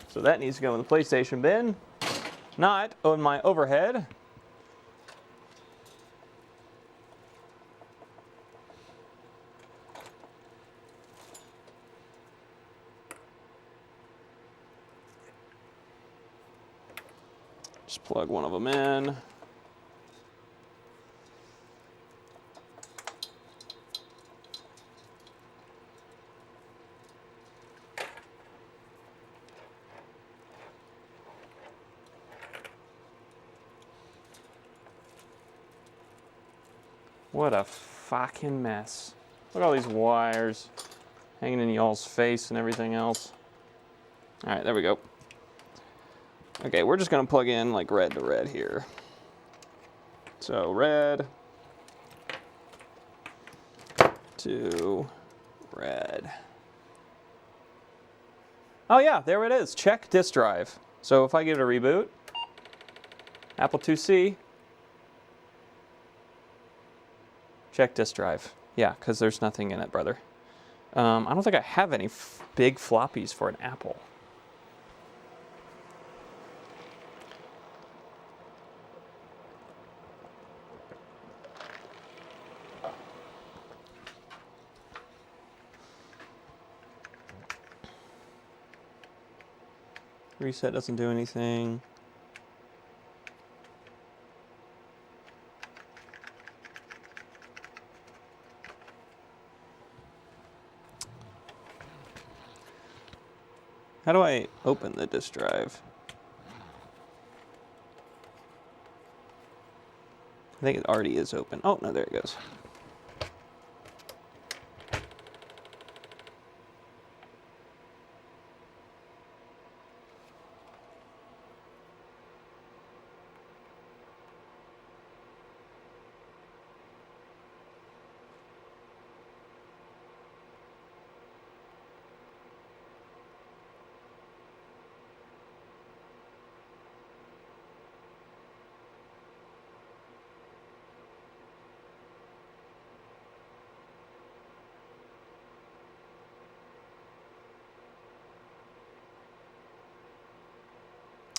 So that needs to go in the PlayStation bin. Not on my overhead. Just plug one of them in. What a fucking mess. Look at all these wires hanging in y'all's face and everything else. All right, there we go. Okay, we're just gonna plug in like red to red here. So red to red. Oh yeah, there it is. Check disk drive. So if I give it a reboot, Apple IIc, Check disk drive. Yeah, because there's nothing in it, brother. I don't think I have any big floppies for an Apple. Reset doesn't do anything. How do I open the disk drive? I think it already is open. Oh, no, there it goes.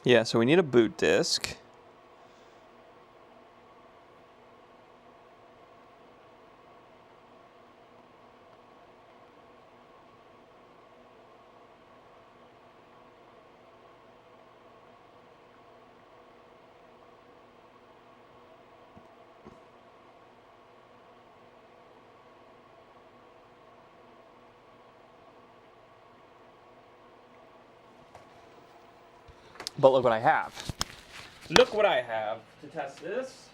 Yeah, so we need a boot disk. But look what I have. Look what I have to test this.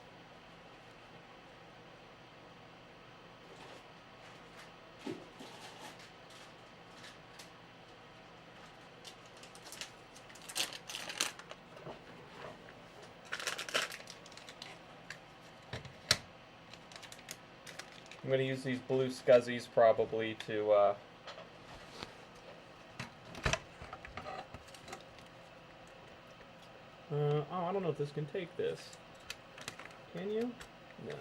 I'm going to use these blue scuzzies probably to oh, I don't know if this can take this. Can you? No.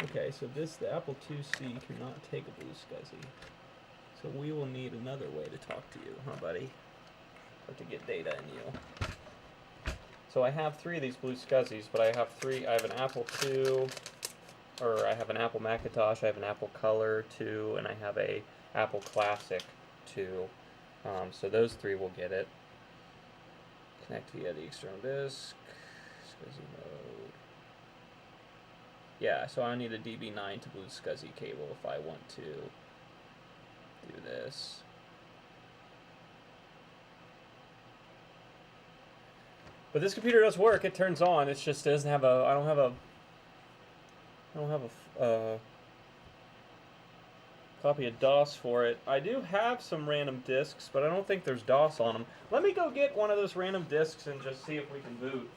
Okay, so the Apple IIc cannot take a blue scuzzy. So we will need another way to talk to you, huh, buddy? Or to get data in you. So I have 3 of these blue scuzzies, but I have an Apple II, or I have an Apple Macintosh, I have an Apple Color 2, and I have a Apple Classic 2. So those 3 will get it. Connect via the external disk. SCSI mode. Yeah, so I need a DB9 to Blue SCSI cable if I want to do this. But this computer does work. It turns on. It just doesn't have a. I don't have a copy of DOS for it. I do have some random disks, but I don't think there's DOS on them. Let me go get one of those random disks and just see if we can boot.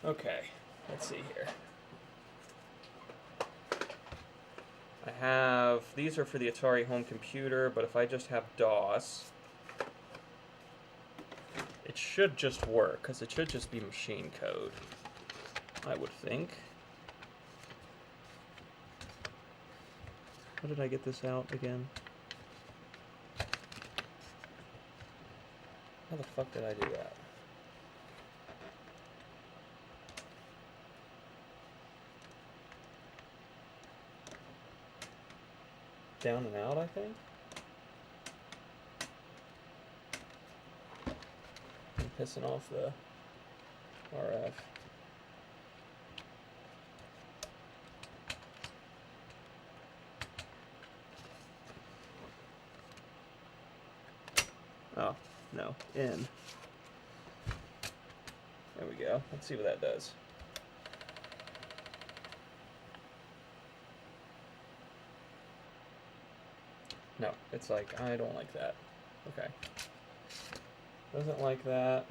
Okay, let's see here. I have, these are for the Atari home computer, but if I just have DOS, it should just work, because it should just be machine code, I would think. How did I get this out again? How the fuck did I do that? Down and out, I think? pissing off the RF. Oh, no, in. There we go. Let's see what that does. No, it's like, I don't like that. Okay. Doesn't like that.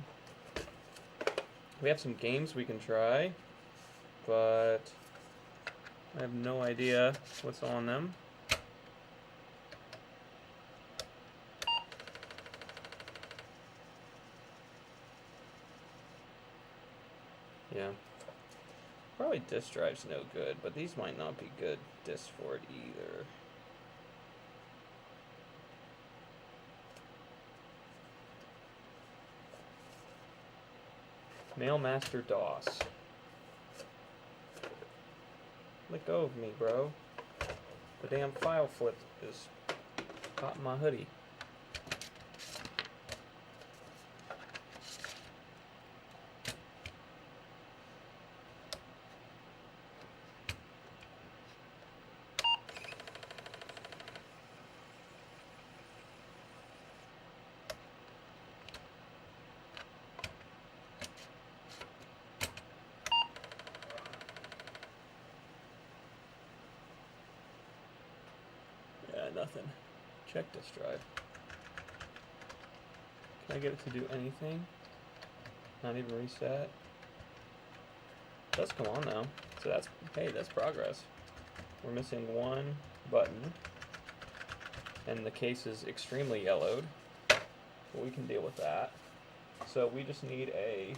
We have some games we can try, but I have no idea what's on them. Yeah. Probably disk drive's no good, but these might not be good discs for it either. Mailmaster DOS. Let go of me, bro. The damn file flip is caught in my hoodie. Nothing. Check disk drive. Can I get it to do anything? Not even reset. It does come on now. So that's, hey, that's progress. We're missing one button. And the case is extremely yellowed. But we can deal with that. So we just need a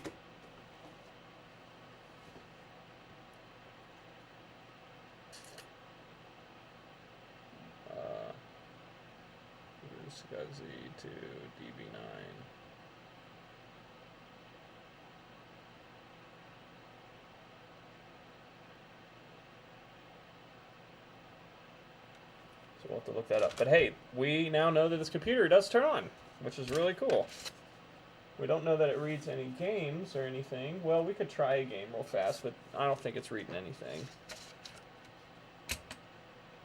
SCSI to DB9. So we'll have to look that up. But hey, we now know that this computer does turn on, which is really cool. We don't know that it reads any games or anything. Well, we could try a game real fast, but I don't think it's reading anything.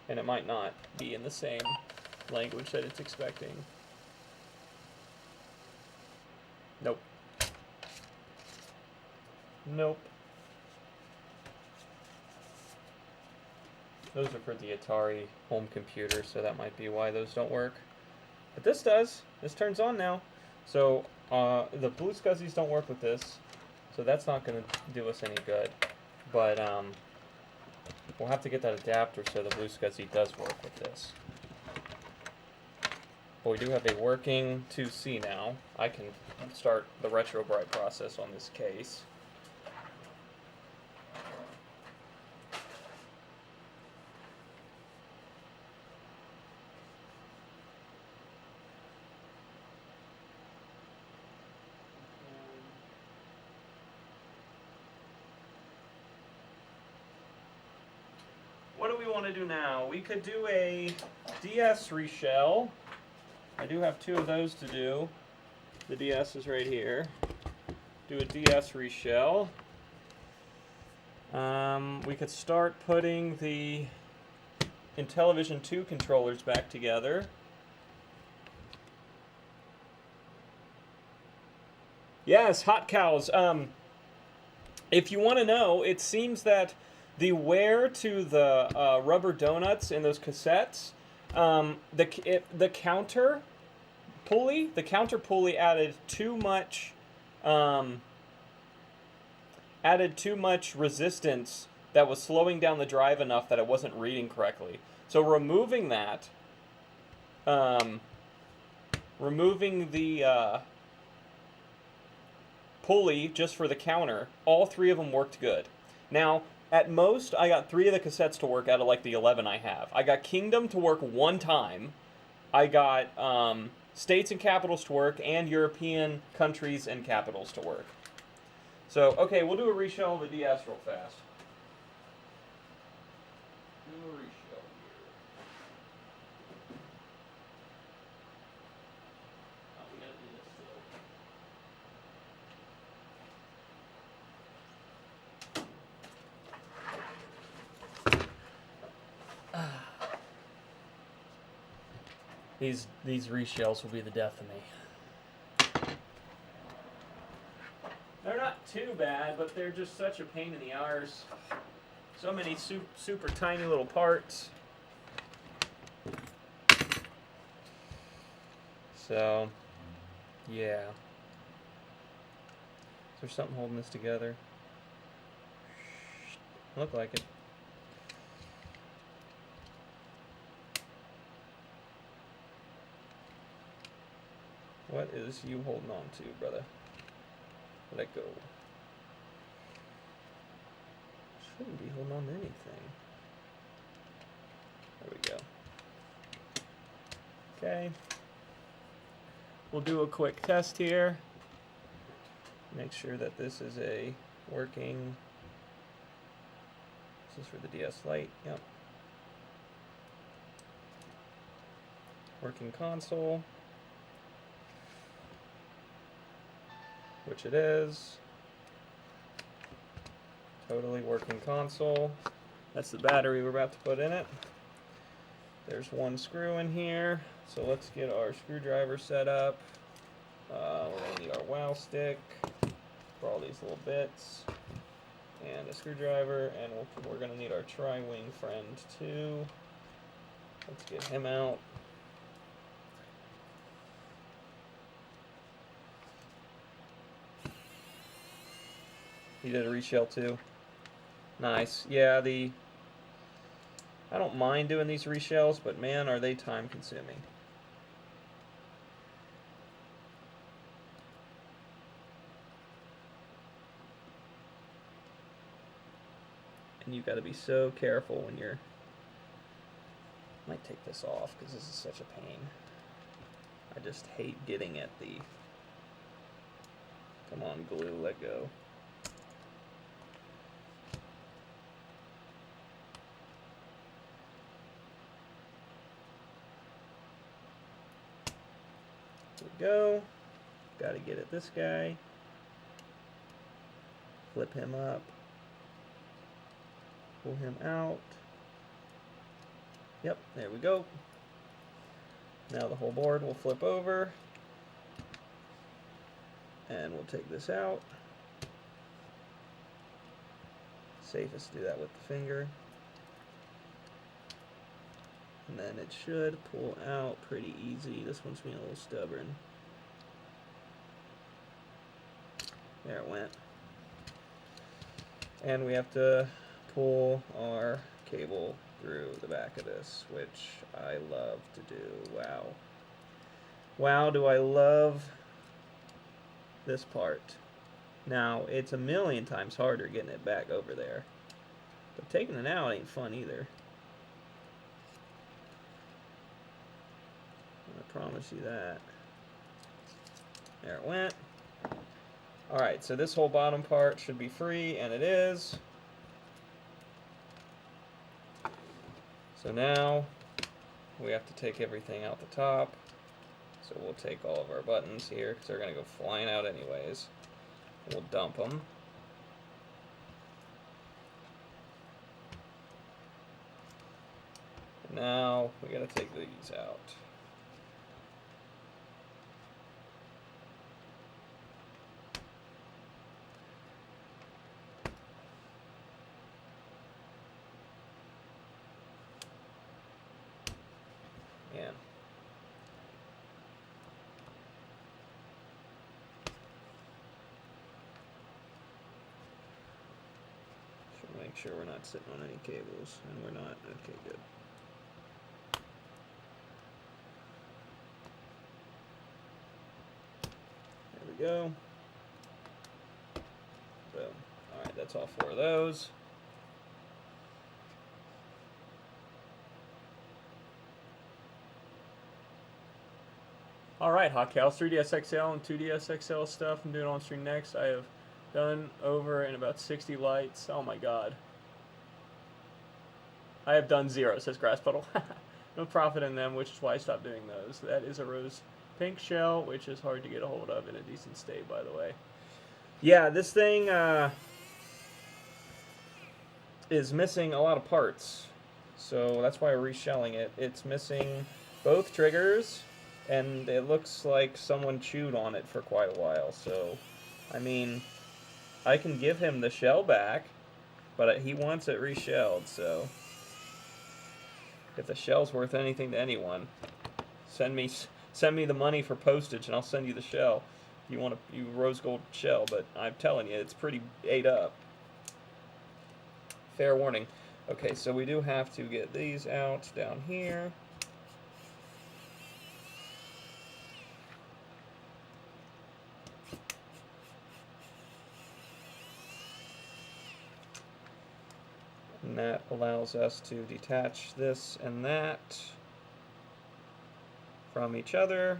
And it might not be in the same language that it's expecting. Nope. Nope. Those are for the Atari home computer, so that might be why those don't work. But this does. This turns on now. So the blue SCSIs don't work with this, so that's not going to do us any good. But we'll have to get that adapter so the blue SCSI does work with this. But we do have a working 2C now. I can start the RetroBrite process on this case. What do we want to do now? We could do a DS reshell. I do have two of those to do. The DS is right here. Do a DS reshell. We could start putting the Intellivision 2 controllers back together. Yes, hot cows. If you want to know, it seems that the wear to the rubber donuts in those cassettes, the counter pulley added too much resistance that was slowing down the drive enough that it wasn't reading correctly. So removing that, removing the pulley just for the counter, all three of them worked good. Now, at most, I got 3 of the cassettes to work out of like the 11 I have. I got Kingdom to work 1 time. I got states and capitals to work, and European countries and capitals to work. So, okay, we'll do a reshell of the DS real fast. Do a reshell here. Oh, we gotta do this still. These reshells will be the death of me. They're not too bad, but they're just such a pain in the arse. So many super tiny little parts. So, yeah. Is there something holding this together? Look like it. What is you holding on to, brother? Let go. Shouldn't be holding on to anything. There we go. Okay. We'll do a quick test here. Make sure that this is a working. This is for the DS Lite. Yep. Working console. Which it is. Totally working console. That's the battery we're about to put in it. There's one screw in here. So let's get our screwdriver set up. We're going to need our wow stick for all these little bits. And a screwdriver. And we're going to need our tri-wing friend too. Let's get him out. You did a reshell too. Nice. Yeah, I don't mind doing these reshells, but man, are they time consuming. And you've got to be so careful when you're... I might take this off because this is such a pain. I just hate getting at the... Come on, glue, let go. Go. Got to get at this guy. Flip him up. Pull him out. Yep, there we go. Now the whole board will flip over. And we'll take this out. Safest to do that with the finger. And then it should pull out pretty easy. This one's being a little stubborn. There it went. And we have to pull our cable through the back of this, which I love to do. Wow. Wow, do I love this part. Now, it's a million times harder getting it back over there. But taking it out ain't fun either. I promise you that. There it went. Alright, so this whole bottom part should be free, and it is. So now we have to take everything out the top. So we'll take all of our buttons here because they're going to go flying out anyways. We'll dump them. And now we got to take these out. Yeah. Should make sure we're not sitting on any cables, and we're not. Okay, good. There we go. Boom. Alright, that's all 4 of those. Alright, Hawkhouse, 3DS XL and 2DS XL stuff I'm doing on stream next. I have done over in about 60 lights. Oh my god. I have done 0, says Grass Puddle. No profit in them, which is why I stopped doing those. That is a rose pink shell, which is hard to get a hold of in a decent state, by the way. Yeah, this thing is missing a lot of parts. So that's why we're reshelling it. It's missing both triggers, and it looks like someone chewed on it for quite a while. So, I mean, I can give him the shell back, but he wants it reshelled. So, if the shell's worth anything to anyone, send me the money for postage, and I'll send you the shell. You want a rose gold shell, but I'm telling you, it's pretty ate up. Fair warning. Okay, so we do have to get these out down here. And that allows us to detach this and that from each other.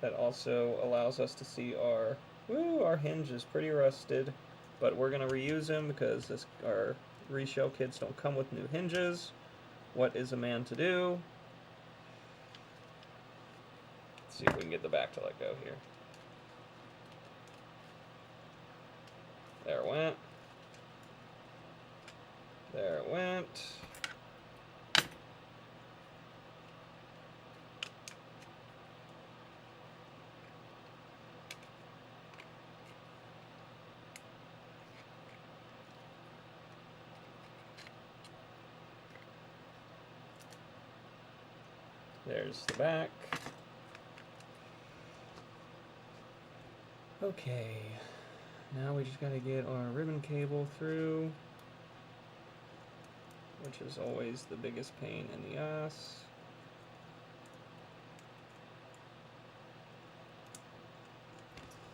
That also allows us to see our hinge is pretty rusted, but we're going to reuse them because our reshell kits don't come with new hinges. What is a man to do? Let's see if we can get the back to let go here. There it went. There it went. There's the back. Okay, now we just gotta get our ribbon cable through, which is always the biggest pain in the ass.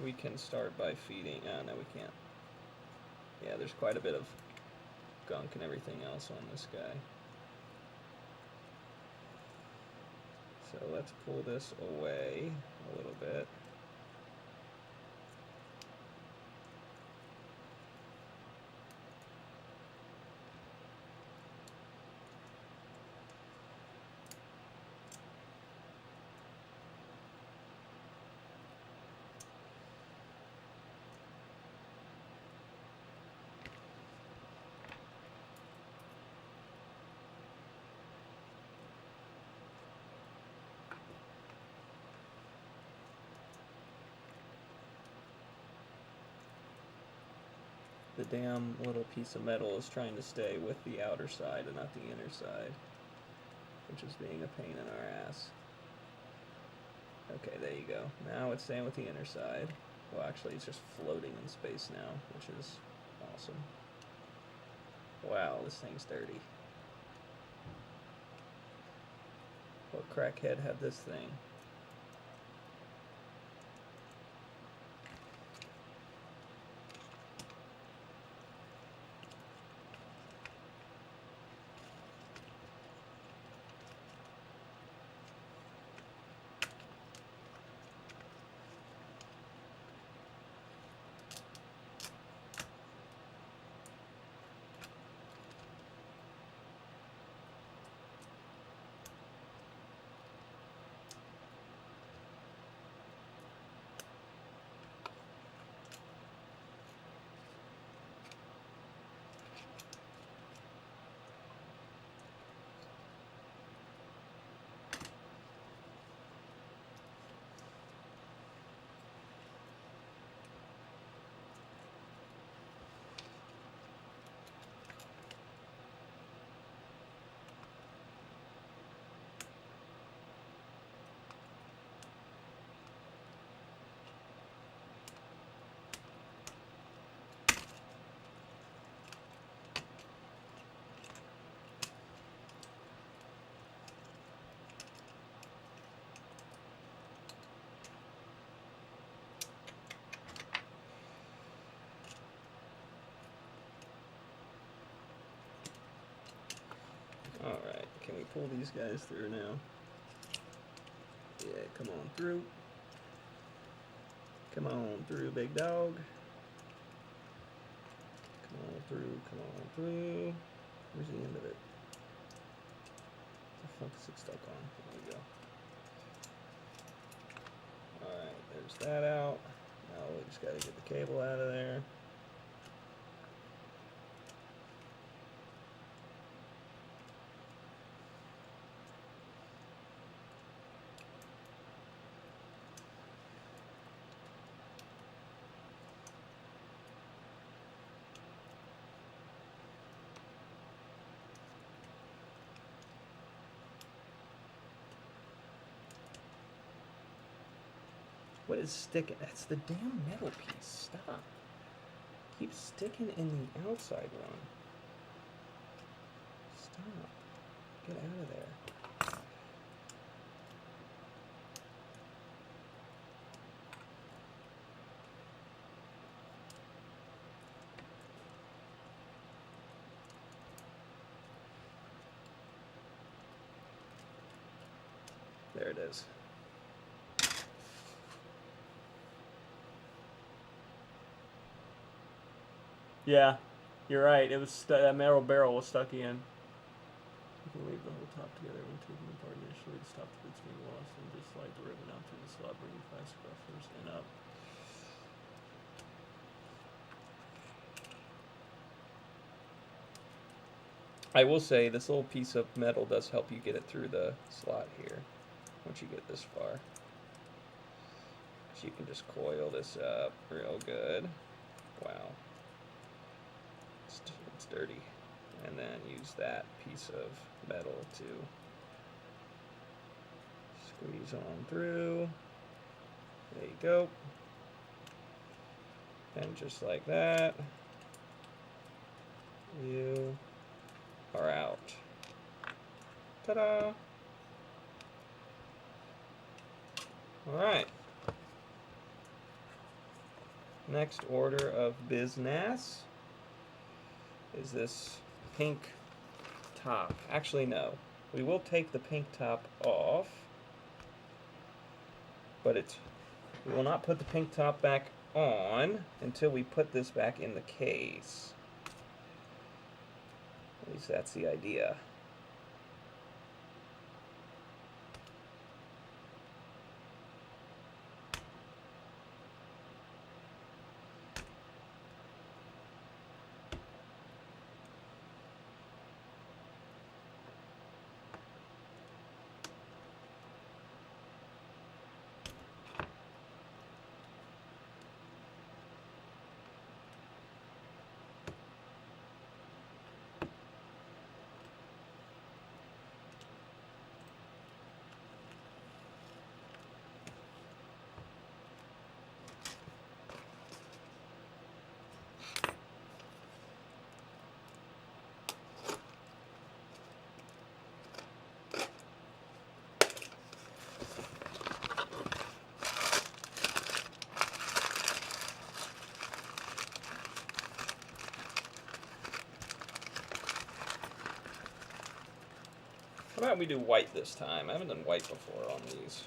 We can start by feeding, no we can't. Yeah, there's quite a bit of gunk and everything else on this guy. So let's pull this away a little bit. The damn little piece of metal is trying to stay with the outer side and not the inner side, which is being a pain in our ass. Okay, there you go. Now it's staying with the inner side. Well, actually, it's just floating in space now, which is awesome. Wow, this thing's dirty. What crackhead had this thing? Alright, can we pull these guys through now? Yeah, come on through. Come on through, big dog. Come on through, come on through. Where's the end of it? What the fuck is it stuck on? There we go. Alright, there's that out. Now we just gotta get the cable out of there. What is sticking? That's the damn metal piece. Stop. Keep sticking in the outside one. Stop. Get out of there. There it is. Yeah, you're right. It was that metal barrel was stuck in. You can leave the whole top together when taking it apart initially to stop the bits being lost, and just slide the ribbon out through the slot, bringing 5 scruffers and up. I will say this little piece of metal does help you get it through the slot here once you get this far. So you can just coil this up real good. Wow. It's dirty. And then use that piece of metal to squeeze on through. There you go. And just like that, you are out. Ta-da! Alright. Next order of business is this pink top. Actually, no. We will take the pink top off, but we will not put the pink top back on until we put this back in the case. At least that's the idea. How about we do white this time? I haven't done white before on these.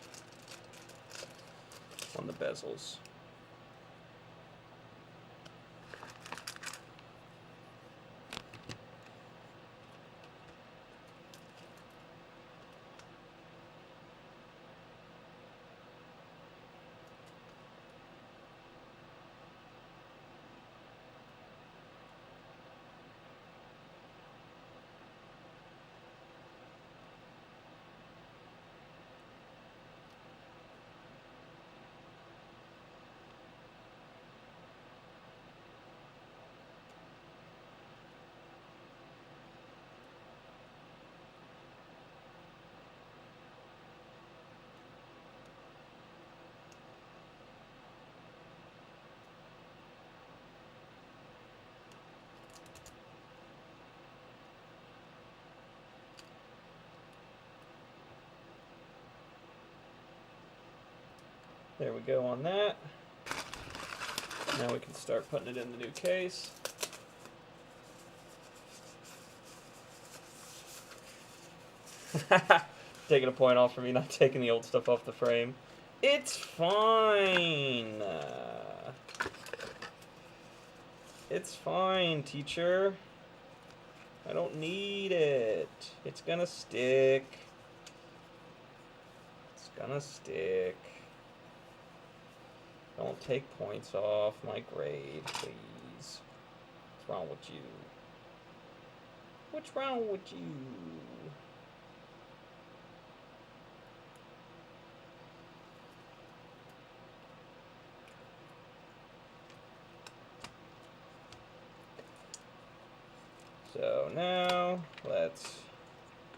On the bezels. There we go on that. Now we can start putting it in the new case. Taking a point off for me not taking the old stuff off the frame. It's fine. It's fine, teacher. I don't need it. It's gonna stick. It's gonna stick. Don't take points off my grade, please. What's wrong with you? What's wrong with you? So now, let's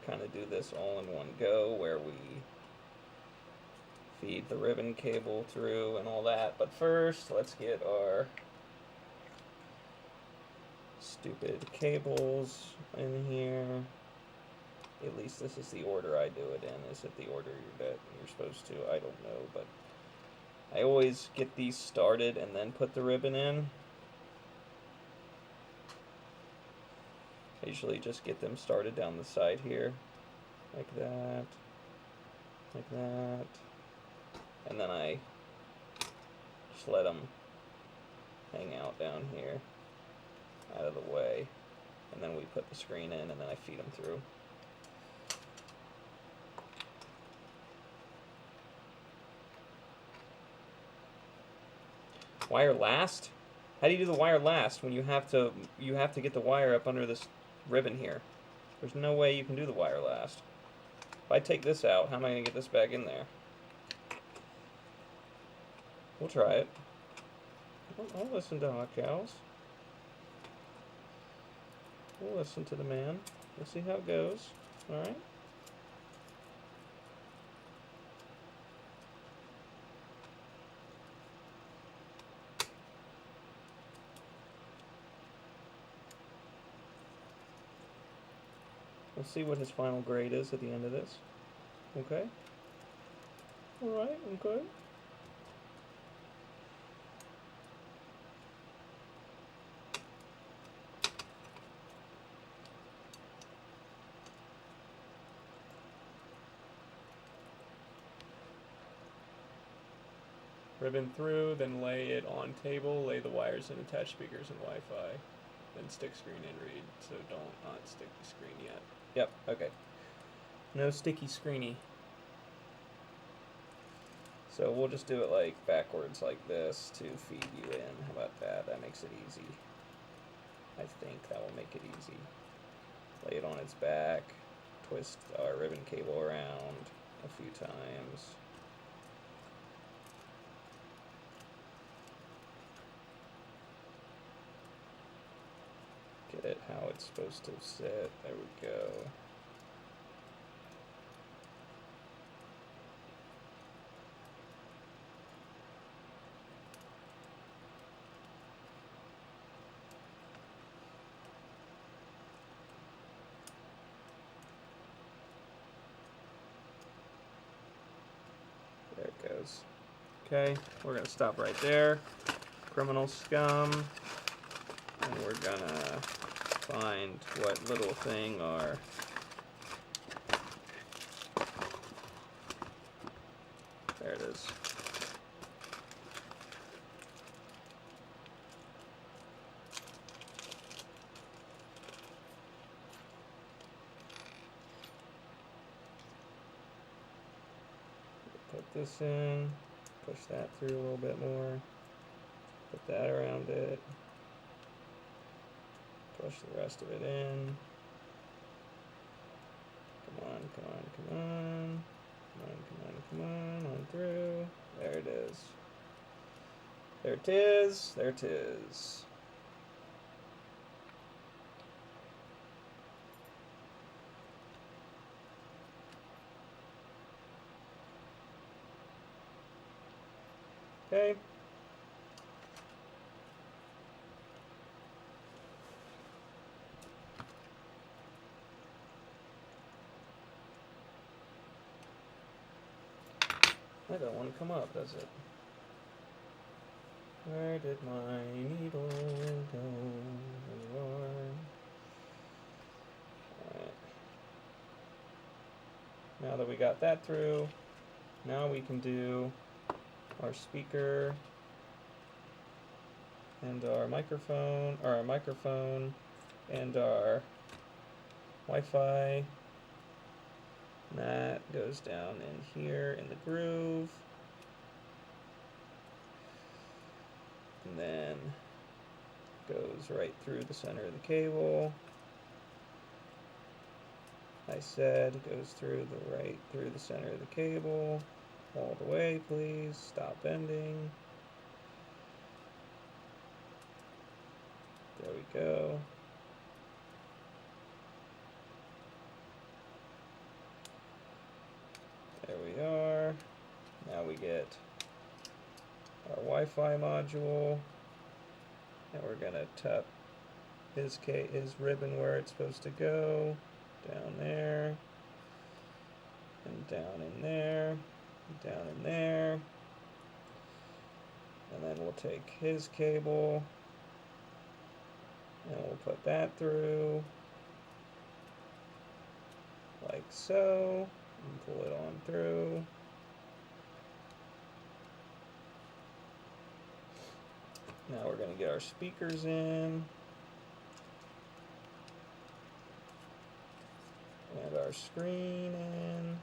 kind of do this all in one go where we feed the ribbon cable through and all that. But first, let's get our stupid cables in here. At least this is the order I do it in. Is it the order that you're supposed to? I don't know, but I always get these started and then put the ribbon in. I usually just get them started down the side here, like that, and then I just let them hang out down here, out of the way, and then we put the screen in, and then I feed them through. Wire last? How do you do the wire last when you have to get the wire up under this ribbon here? There's no way you can do the wire last. If I take this out, how am I going to get this back in there? We'll try it. I'll listen to Hot Cows. We'll listen to the man. We'll see how it goes. Alright? We'll see what his final grade is at the end of this. Okay? Alright, okay. Ribbon through, then lay it on table, lay the wires in attached speakers and Wi-Fi, then stick screen and read. So don't not stick the screen yet. Yep, okay. No sticky screeny. So we'll just do it like backwards like this to feed you in. How about that? That makes it easy. I think that will make it easy. Lay it on its back. Twist our ribbon cable around a few times. Get it how it's supposed to sit. There we go. There it goes. Okay, we're gonna stop right there. Criminal scum. And we're gonna find what little thing our there it is. Put this in, push that through a little bit more, put that around it. Push the rest of it in. Come on, come on, come on. Come on, come on, come on. On through. There it is. There it is. There it is. Okay. That don't want to come up, does it? Where did my needle go? There you are. Alright. Now that we got that through, now we can do our speaker and our microphone, and our Wi-Fi. And that goes down in here in the groove. And then goes right through the center of the cable. I said goes through the center of the cable. All the way, please. Stop bending. There we go. There we are. Now now we get our Wi-Fi module, and we're gonna tap his ribbon where it's supposed to go, down there, and down in there, down in there, and then we'll take his cable, and we'll put that through, like so, and pull it on through. Now we're going to get our speakers in, and our screen in.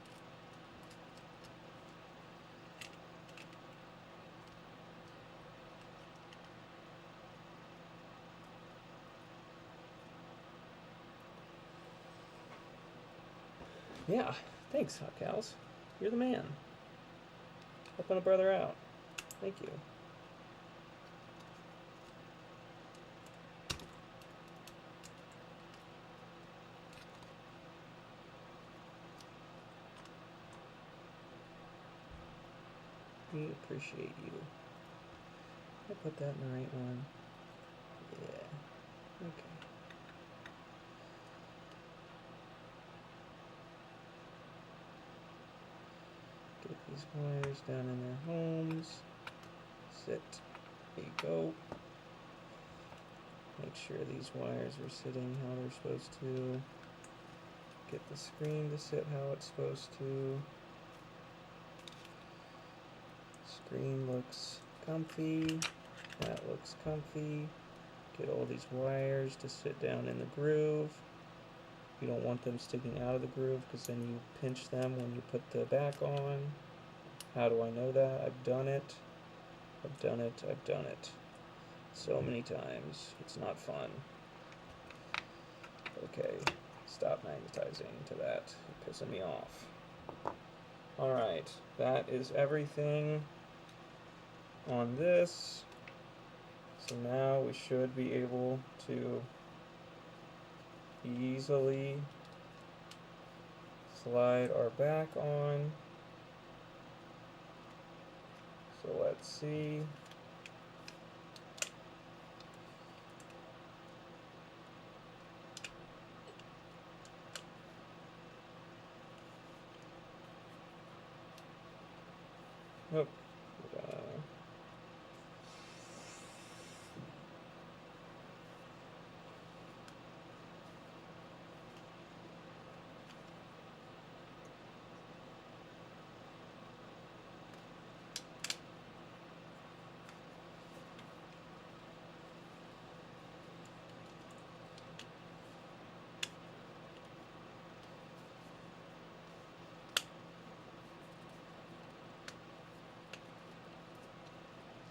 Yeah, thanks, Hot Cows. You're the man. Helping a brother out. Thank you. We appreciate you. I put that in the right one. Yeah. Okay. Get these wires down in their homes. Sit. There you go. Make sure these wires are sitting how they're supposed to. Get the screen to sit how it's supposed to. Screen looks comfy. That looks comfy. Get all these wires to sit down in the groove. You don't want them sticking out of the groove because then you pinch them when you put the back on. How do I know that? I've done it. I've done it. I've done it. So many times. It's not fun. Okay. Stop magnetizing to that. You're pissing me off. Alright. That is everything on this. So now we should be able to easily slide our back on. So let's see. Oh,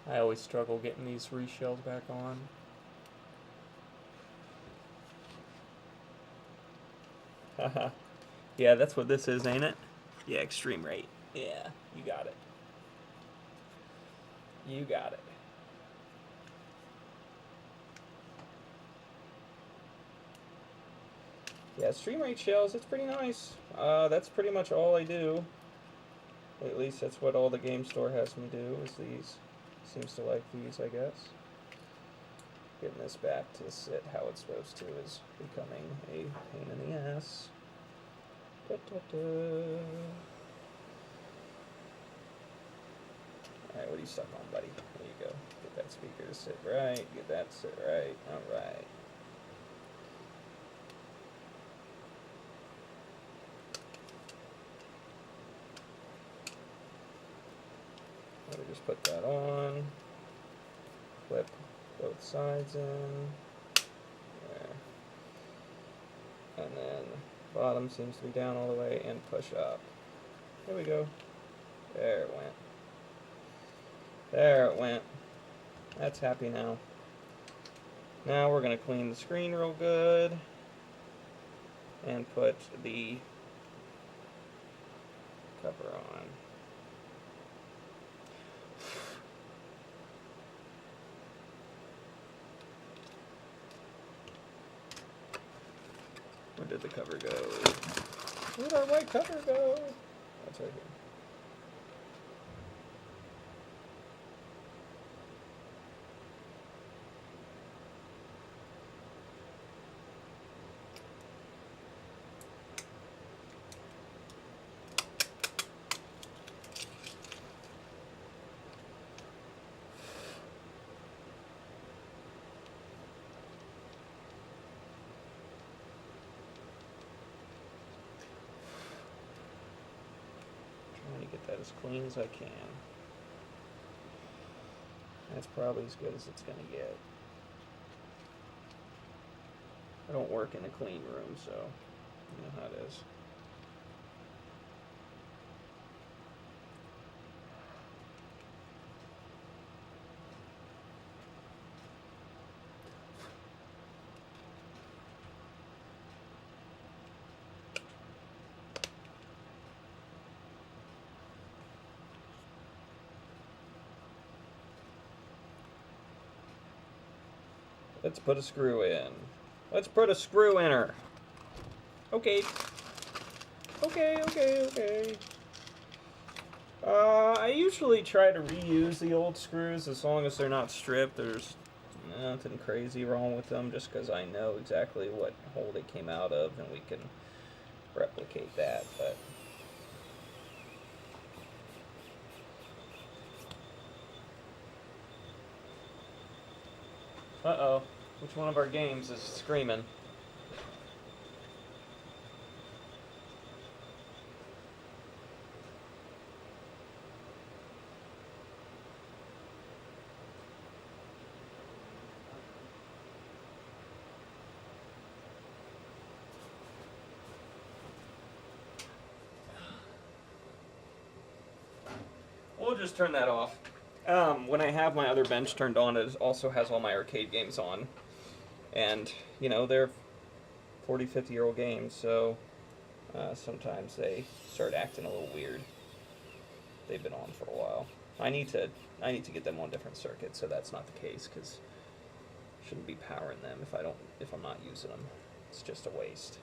I always struggle getting these reshells back on. Haha. Yeah, that's what this is, ain't it? Yeah, extreme rate. Yeah, you got it. You got it. Yeah, stream rate shells, it's pretty nice. That's pretty much all I do. At least that's what all the game store has me do, is these. Seems to like these, I guess. Getting this back to sit how it's supposed to is becoming a pain in the ass. Alright, what are you stuck on, buddy? There you go. Get that speaker to sit right. Get that to sit right. Alright. Let me just put that on. Clip both sides in. There. And then bottom seems to be down all the way and push up. There we go. There it went. There it went. That's happy now. Now we're going to clean the screen real good and put the cover on. Where did the cover go? Where did our white cover go? That's right here. as clean as I can. That's probably as good as it's going to get. I don't work in a clean room, so you know how it is. Let's put a screw in. Let's put a screw in her. Okay. Okay. I usually try to reuse the old screws as long as they're not stripped. There's nothing crazy wrong with them, just because I know exactly what hole they came out of and we can replicate that. But uh-oh. Which one of our games is screaming? We'll just turn that off. When I have my other bench turned on, it also has all my arcade games on. And, you know, they're 40, 50-year-old games, so sometimes they start acting a little weird. They've been on for a while. I need to get them on different circuits, so that's not the case, because I shouldn't be powering them if I'm not using them. It's just a waste.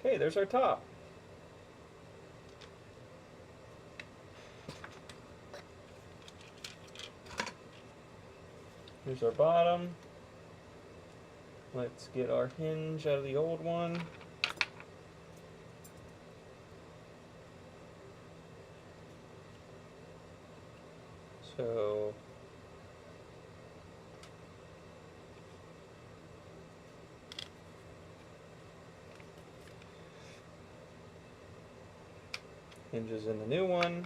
Okay, there's our top. Here's our bottom. Let's get our hinge out of the old one. So hinges in the new one.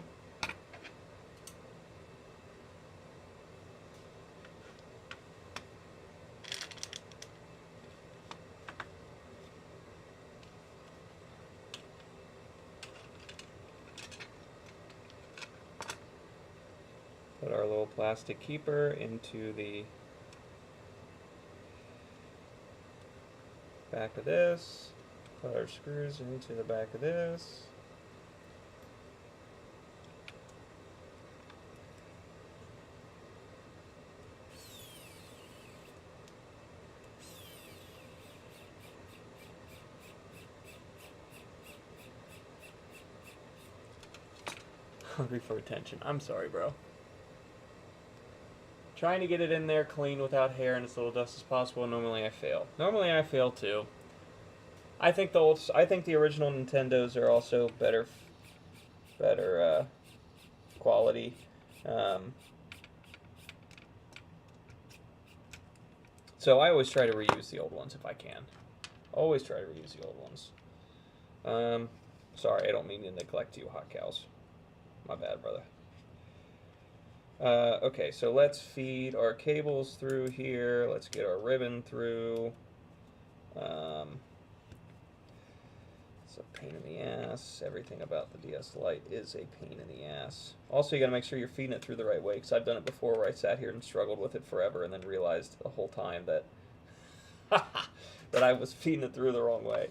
Put our little plastic keeper into the back of this. Put our screws into the back of this. Hungry for attention. I'm sorry, bro. Trying to get it in there clean without hair and as little dust as possible. Normally I fail. Normally I fail too. I think the original Nintendos are also better quality. So I always try to reuse the old ones if I can. Always try to reuse the old ones. Sorry, I don't mean to neglect you, hot cows. My bad, brother. Okay, so let's feed our cables through here. Let's get our ribbon through. It's a pain in the ass. Everything about the DS Lite is a pain in the ass. Also, you gotta make sure you're feeding it through the right way, because I've done it before where I sat here and struggled with it forever and then realized the whole time that that I was feeding it through the wrong way.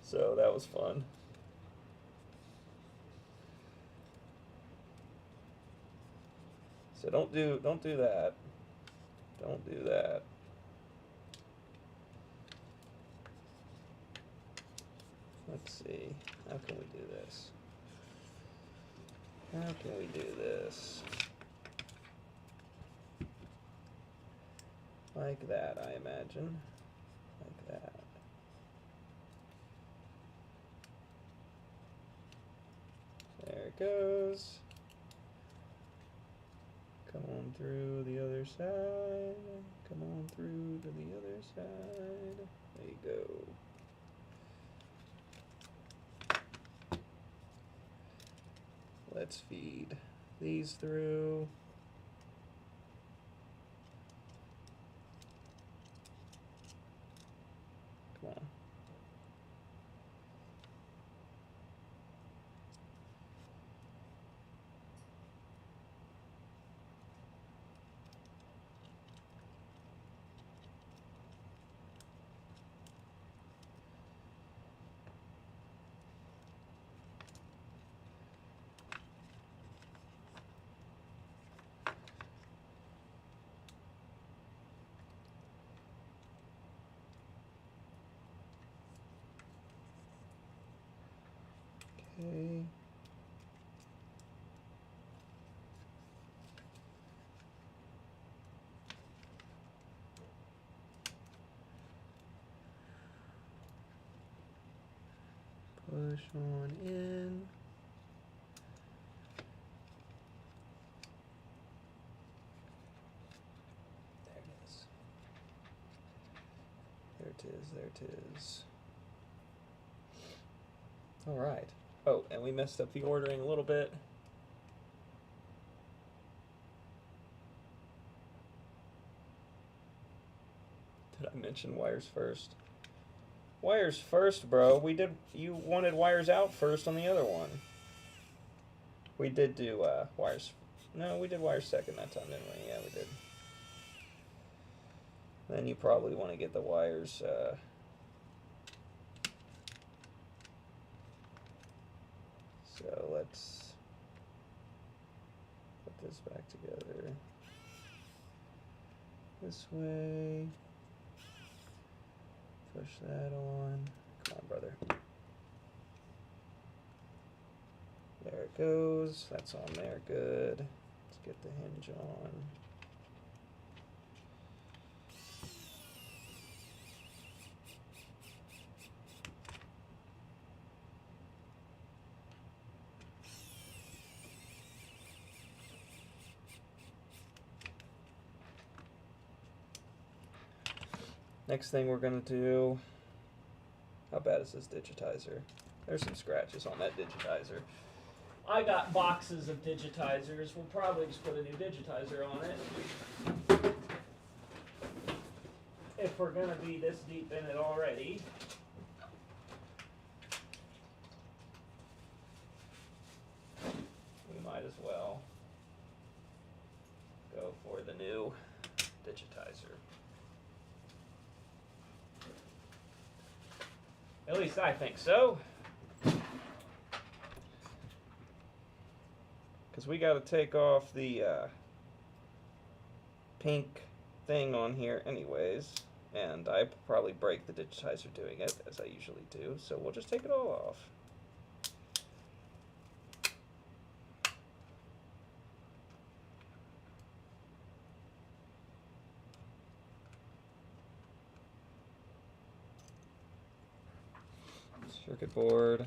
So that was fun. So don't do that. Don't do that. Let's see. How can we do this? How can we do this? Like that, I imagine. Like that. goes. Come on through the other side. Come on through to the other side. There you go. Let's feed these through. Come on. Okay. Push on in. There it is. There it is, there it is. All right. Oh, and we messed up the ordering a little bit. Did I mention wires first? Wires first, bro. You wanted wires out first on the other one. We did do wires. No, we did wires second that time, didn't we? Yeah, we did. Then you probably want to get the wires. So let's put this back together. This way. Push that on. Come on, brother. There it goes. That's on there. Good. Let's get the hinge on. Next thing we're going to do, how bad is this digitizer? There's some scratches on that digitizer. I got boxes of digitizers. We'll probably just put a new digitizer on it. If we're going to be this deep in it already. We might as well go for the new digitizer. At least I think so. Because we got to take off the pink thing on here anyways. And I probably break the digitizer doing it, as I usually do. So we'll just take it all off. Circuit board.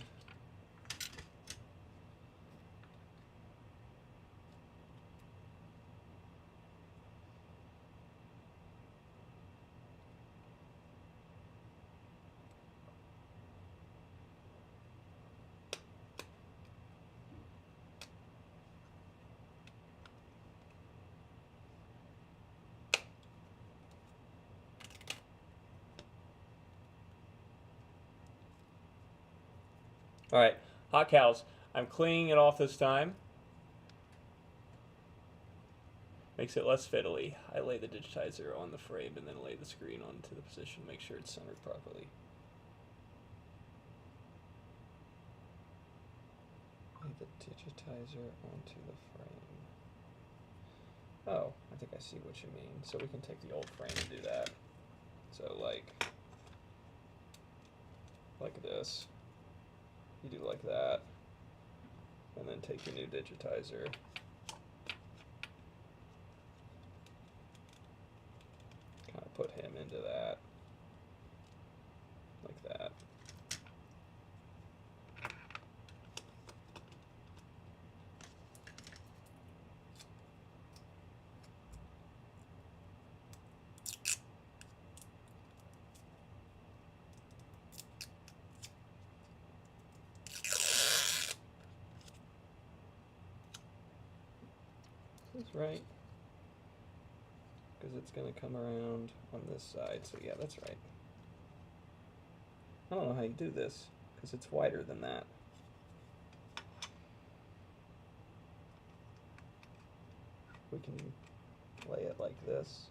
All right, hot cows. I'm cleaning it off this time. Makes it less fiddly. I lay the digitizer on the frame and then lay the screen onto the position, make sure it's centered properly. Lay the digitizer onto the frame. Oh, I think I see what you mean. So we can take the old frame and do that. So like this. You do like that, and then take your new digitizer. Kind of put him into that, like that. right? Because it's going to come around on this side, so yeah, that's right. I don't know how you do this, because it's wider than that. We can lay it like this.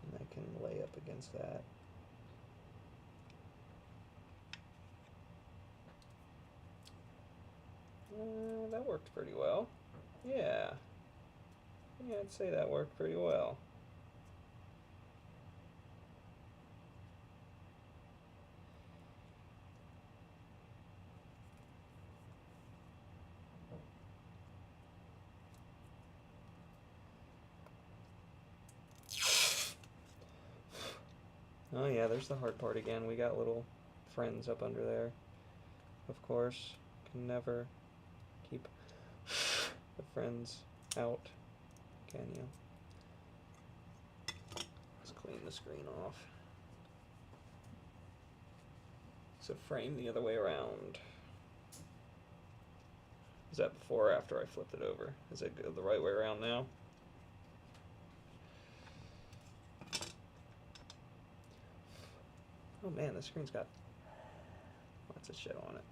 And I can lay up against that. That worked pretty well. Yeah. Yeah, I'd say that worked pretty well. Oh yeah, there's the hard part again. We got little friends up under there. Of course, can never keep the friends out, can you? Let's clean the screen off. So frame the other way around. Is that before or after I flipped it over? Is it the right way around now? Oh man, the screen's got lots of shit on it.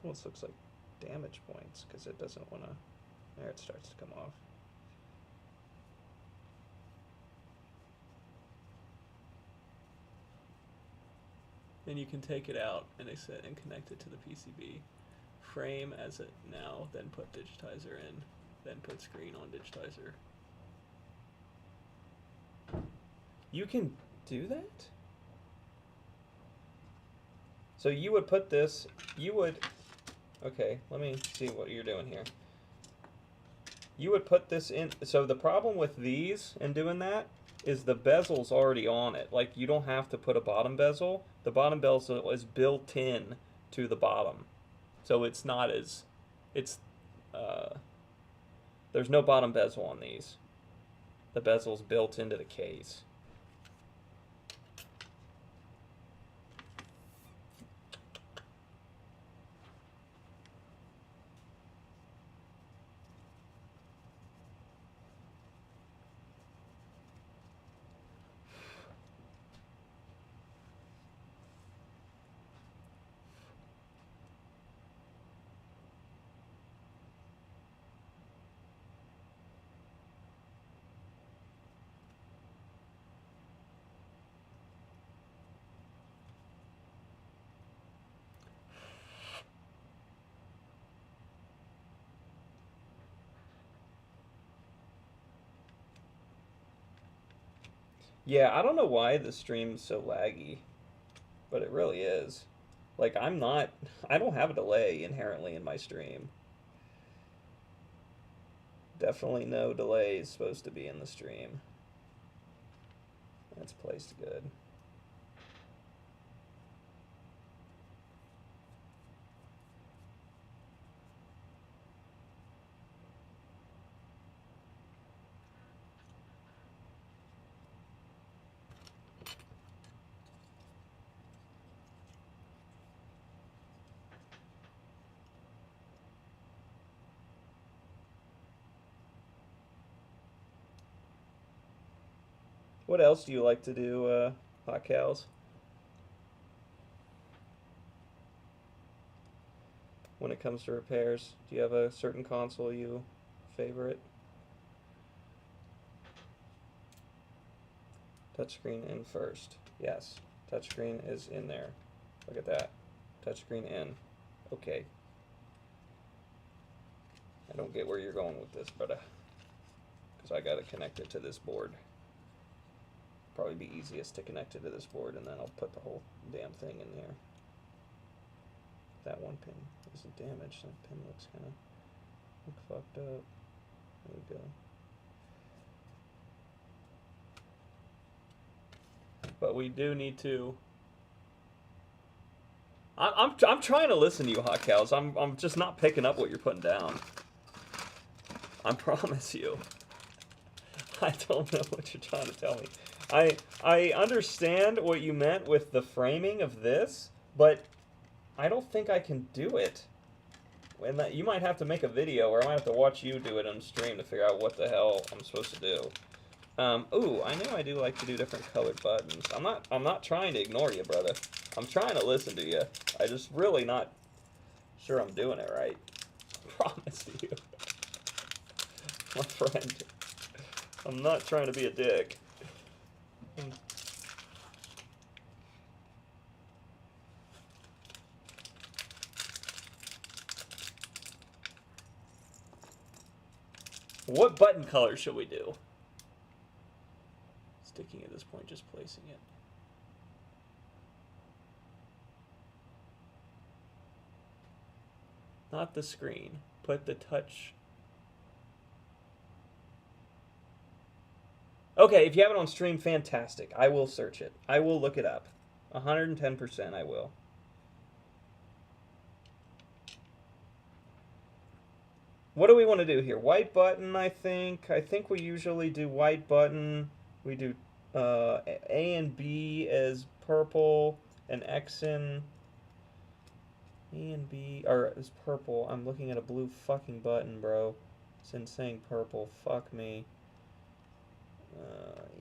Well, this looks like damage points because it doesn't want to. There, it starts to come off. Then you can take it out and connect it to the PCB. Frame as it now, then put digitizer in, then put screen on digitizer. You can do that? So you would put this, okay, let me see what you're doing here. You would put this in, so the problem with these and doing that is the bezel's already on it. Like, you don't have to put a bottom bezel. The bottom bezel is built in to the bottom. So it's not as, there's no bottom bezel on these. The bezel's built into the case. Yeah, I don't know why the stream's so laggy, but it really is. Like, I don't have a delay inherently in my stream. Definitely no delay is supposed to be in the stream. That's placed good. What else do you like to do, Hot Cows? When it comes to repairs, do you have a certain console you favorite? Touchscreen in first. Yes, touchscreen is in there. Look at that. Touchscreen in. Okay. I don't get where you're going with this, but because I gotta connect it to this board. Probably be easiest to connect it to this board, and then I'll put the whole damn thing in there. That one pin isn't damaged. That pin looks kind of fucked up. There we go. But we do need to. I'm trying to listen to you, Hot Cows. I'm just not picking up what you're putting down. I promise you. I don't know what you're trying to tell me. I understand what you meant with the framing of this, but I don't think I can do it. And that, you might have to make a video, or I might have to watch you do it on stream to figure out what the hell I'm supposed to do. Ooh, I know I do like to do different colored buttons. I'm not trying to ignore you, brother. I'm trying to listen to you. I just really not sure I'm doing it right. Promise to you. My friend. I'm not trying to be a dick. What button color should we do? Sticking at this point, just placing it. Not the screen. Put the touch. Okay, if you have it on stream, fantastic. I will search it. I will look it up. 110% I will. What do we want to do here? White button, I think. I think we usually do white button. We do A and B as purple and X in A and B are as purple. I'm looking at a blue fucking button, bro. Since saying purple, fuck me.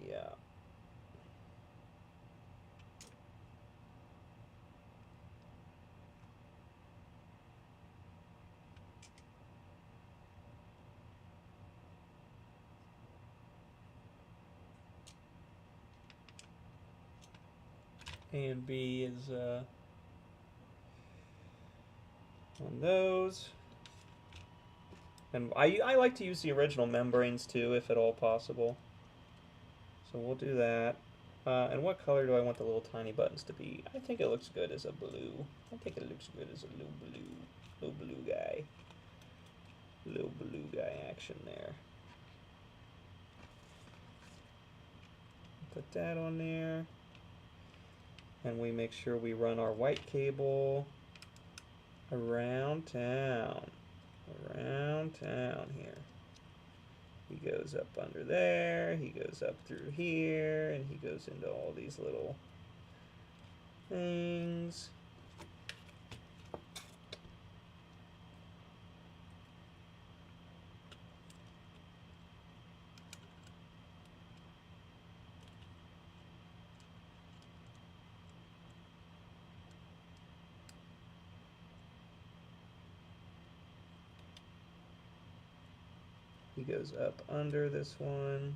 Yeah. A and B is on those. And I like to use the original membranes too, if at all possible. So we'll do that. And what color do I want the little tiny buttons to be? I think it looks good as a blue. I think it looks good as a little blue. Little blue guy. Little blue guy action there. Put that on there. And we make sure we run our white cable around town. Around town here. He goes up under there, he goes up through here, and he goes into all these little things. He goes up under this one,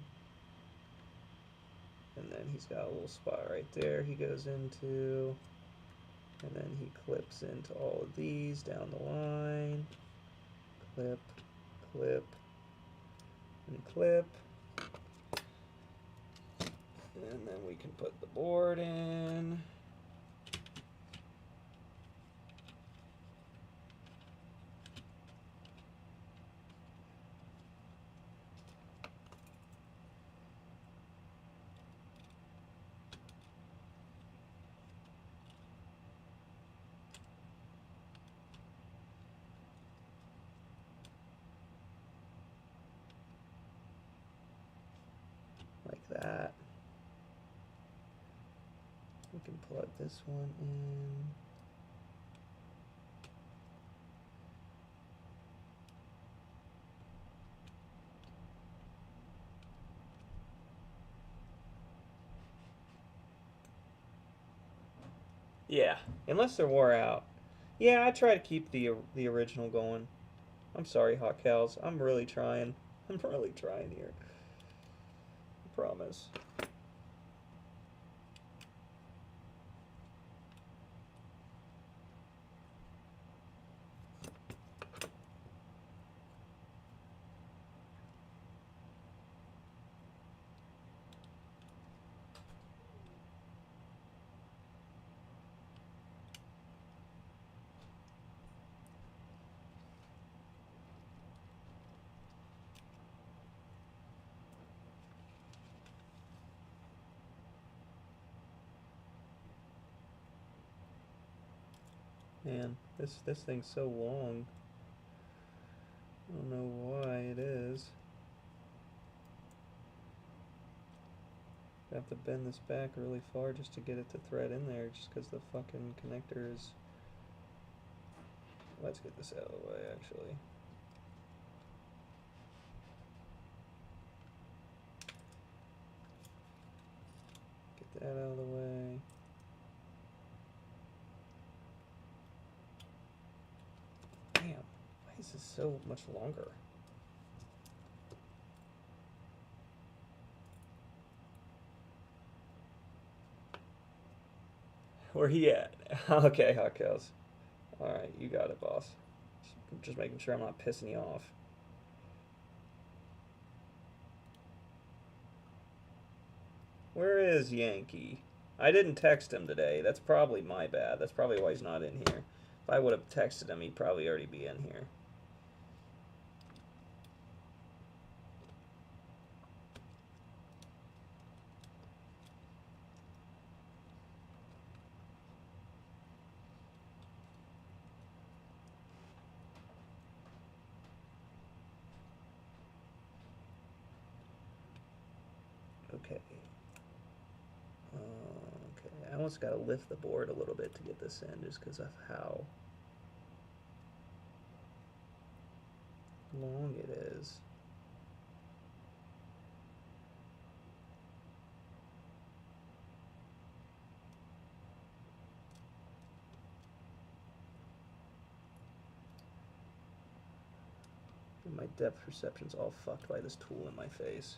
and then he's got a little spot right there he goes into, and then he clips into all of these down the line. Clip, clip, and clip. And then we can put the board in. Like that. We can plug this one in. Yeah, unless they're wore out. Yeah, I try to keep the original going. I'm sorry, Hot Cows. I'm really trying. I'm really trying here. I promise. Man, this thing's so long. I don't know why it is. I have to bend this back really far just to get it to thread in there, just because the fucking connector is... Let's get this out of the way, actually. Get that out of the way. Damn, why is this so much longer? Where he at? Okay, Hot Cows. Alright, you got it, boss. Just making sure I'm not pissing you off. Where is Yankee? I didn't text him today. That's probably my bad. That's probably why he's not in here. If I would have texted him, he'd probably already be in here. Okay. Okay, I almost got to lift the board a little bit to get this in, just because of how long it is. My depth perception's all fucked by this tool in my face.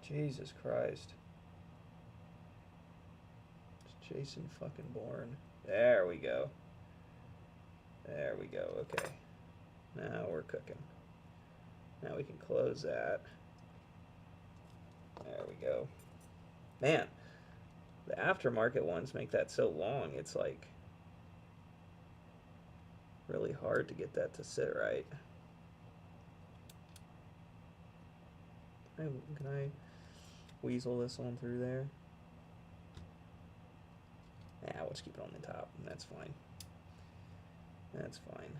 Jesus Christ. It's Jason fucking Bourne. There we go. There we go. Okay. Now we're cooking. Now we can close that. There we go. Man, the aftermarket ones make that so long, it's like really hard to get that to sit right. Can I weasel this on through there? Yeah, we'll just keep it on the top. That's fine. That's fine.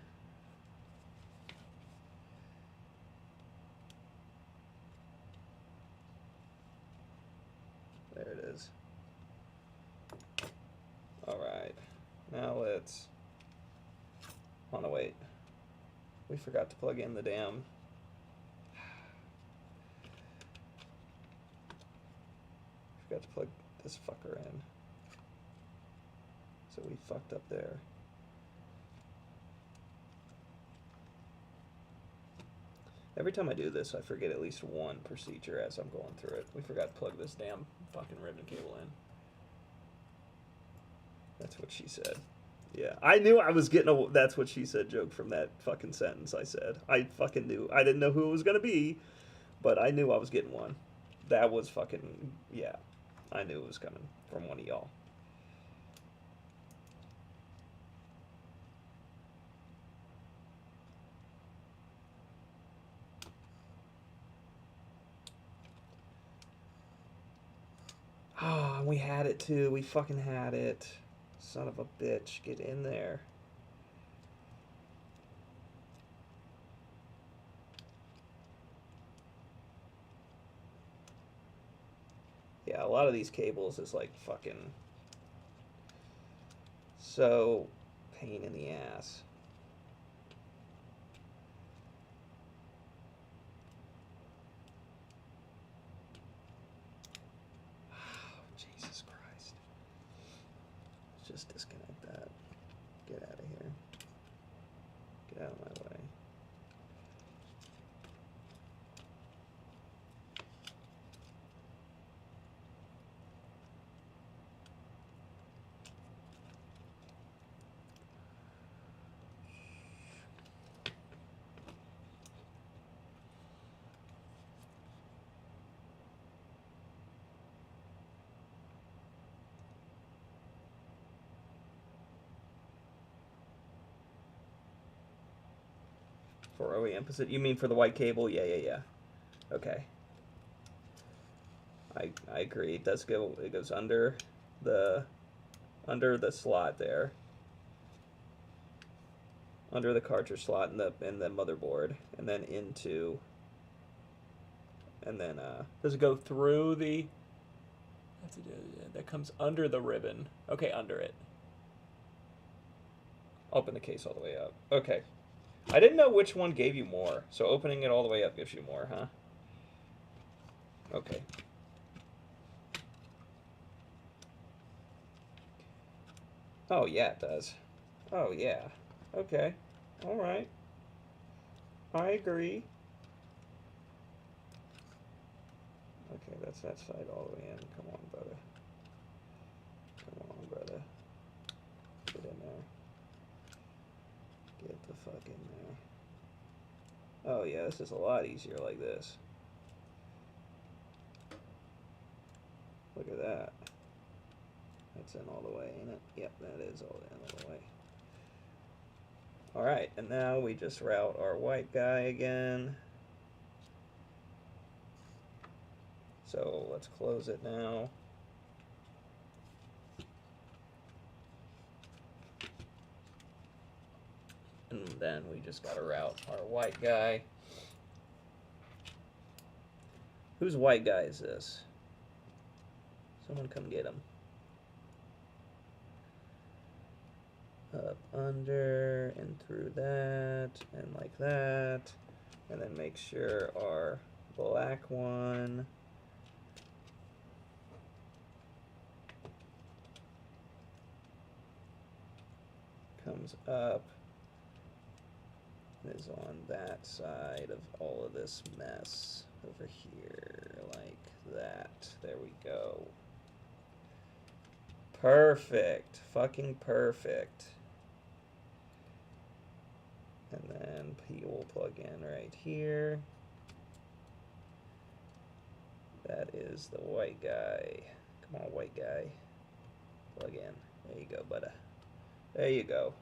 There it is. Alright. Now let's... Oh, no, wait. We forgot to plug in the damn... Forgot to plug this fucker in. So we fucked up there. Every time I do this, I forget at least one procedure as I'm going through it. We forgot to plug this damn fucking ribbon cable in. That's what she said. Yeah, I knew I was getting a that's what she said joke from that fucking sentence I said. I fucking knew. I didn't know who it was going to be, but I knew I was getting one. That was fucking, yeah. I knew it was coming from one of y'all. Ah, we had it too. We fucking had it. Son of a bitch. Get in there. Yeah, a lot of these cables is like fucking so pain in the ass. Jesus Christ. Let's just disconnect that. Get out of here. Get out of my way. For OEM position, you mean for the white cable? Yeah. Okay. I agree. It does go. It goes under the slot there. under the cartridge slot in the motherboard, and then into. And then does it go through the? That comes under the ribbon. Okay, under it. Open the case all the way up. Okay. I didn't know which one gave you more, so opening it all the way up gives you more, huh? Okay. Oh, yeah, it does. Oh, yeah. Okay. All right. I agree. Okay, that's that side all the way in. Come on, brother. Come on, brother. Get in there. Get the fuck in there. Oh, yeah, this is a lot easier like this. Look at that. That's in all the way, ain't it? Yep, that is all the way. Alright, and now we just route our white guy again. So let's close it now. And then we just gotta route our white guy. Whose white guy is this? Someone come get him. Up under and through that and like that, and then make sure our black one comes up, is on that side of all of this mess over here like that. There we go. Perfect. Fucking perfect. And then P will plug in right here. That is the white guy. Come on, white guy. Plug in. There you go, buddy. There you go.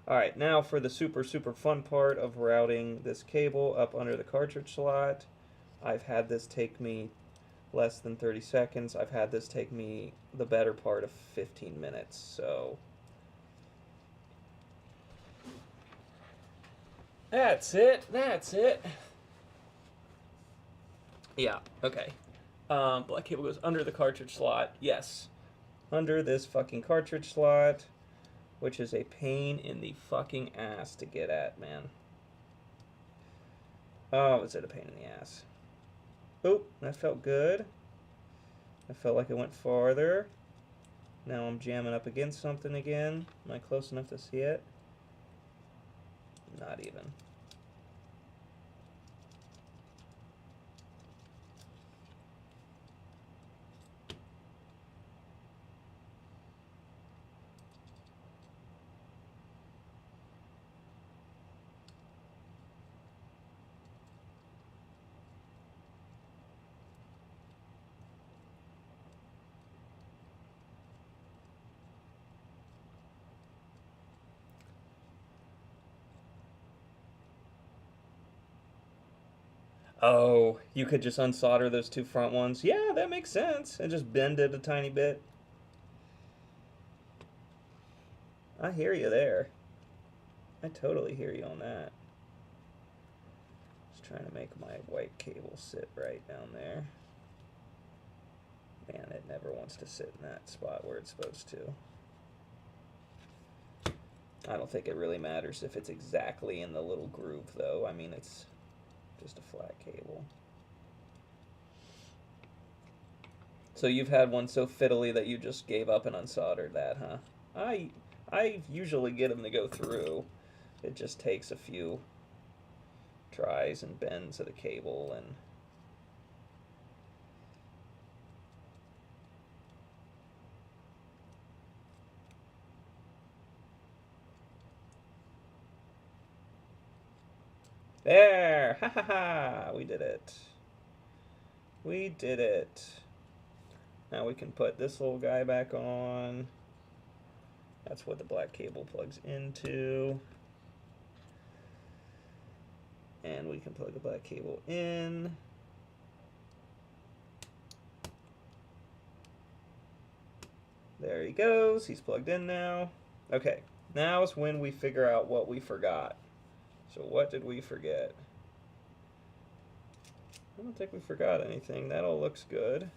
Alright, now for the super fun part of routing this cable up under the cartridge slot. I've had this take me less than 30 seconds. I've had this take me the better part of 15 minutes, so that's it. Yeah, okay. Black cable goes under the cartridge slot. Yes. Under this fucking cartridge slot, which is a pain in the fucking ass to get at, man. Oh, is it a pain in the ass? Oh, that felt good. I felt like it went farther. Now I'm jamming up against something again. Am I close enough to see it? Not even. Oh, you could just unsolder those two front ones. Yeah, that makes sense. And just bend it a tiny bit. I hear you there. I totally hear you on that. Just trying to make my white cable sit right down there. Man, it never wants to sit in that spot where it's supposed to. I don't think it really matters if it's exactly in the little groove, though. I mean, it's just a flat cable. So you've had one so fiddly that you just gave up and unsoldered that, huh? I usually get them to go through. It just takes a few tries and bends of the cable and... There! Ha ha ha! We did it. We did it. Now we can put this little guy back on. That's what the black cable plugs into. And we can plug the black cable in. There he goes. He's plugged in now. Okay. Now is when we figure out what we forgot. So what did we forget? I don't think we forgot anything. That all looks good.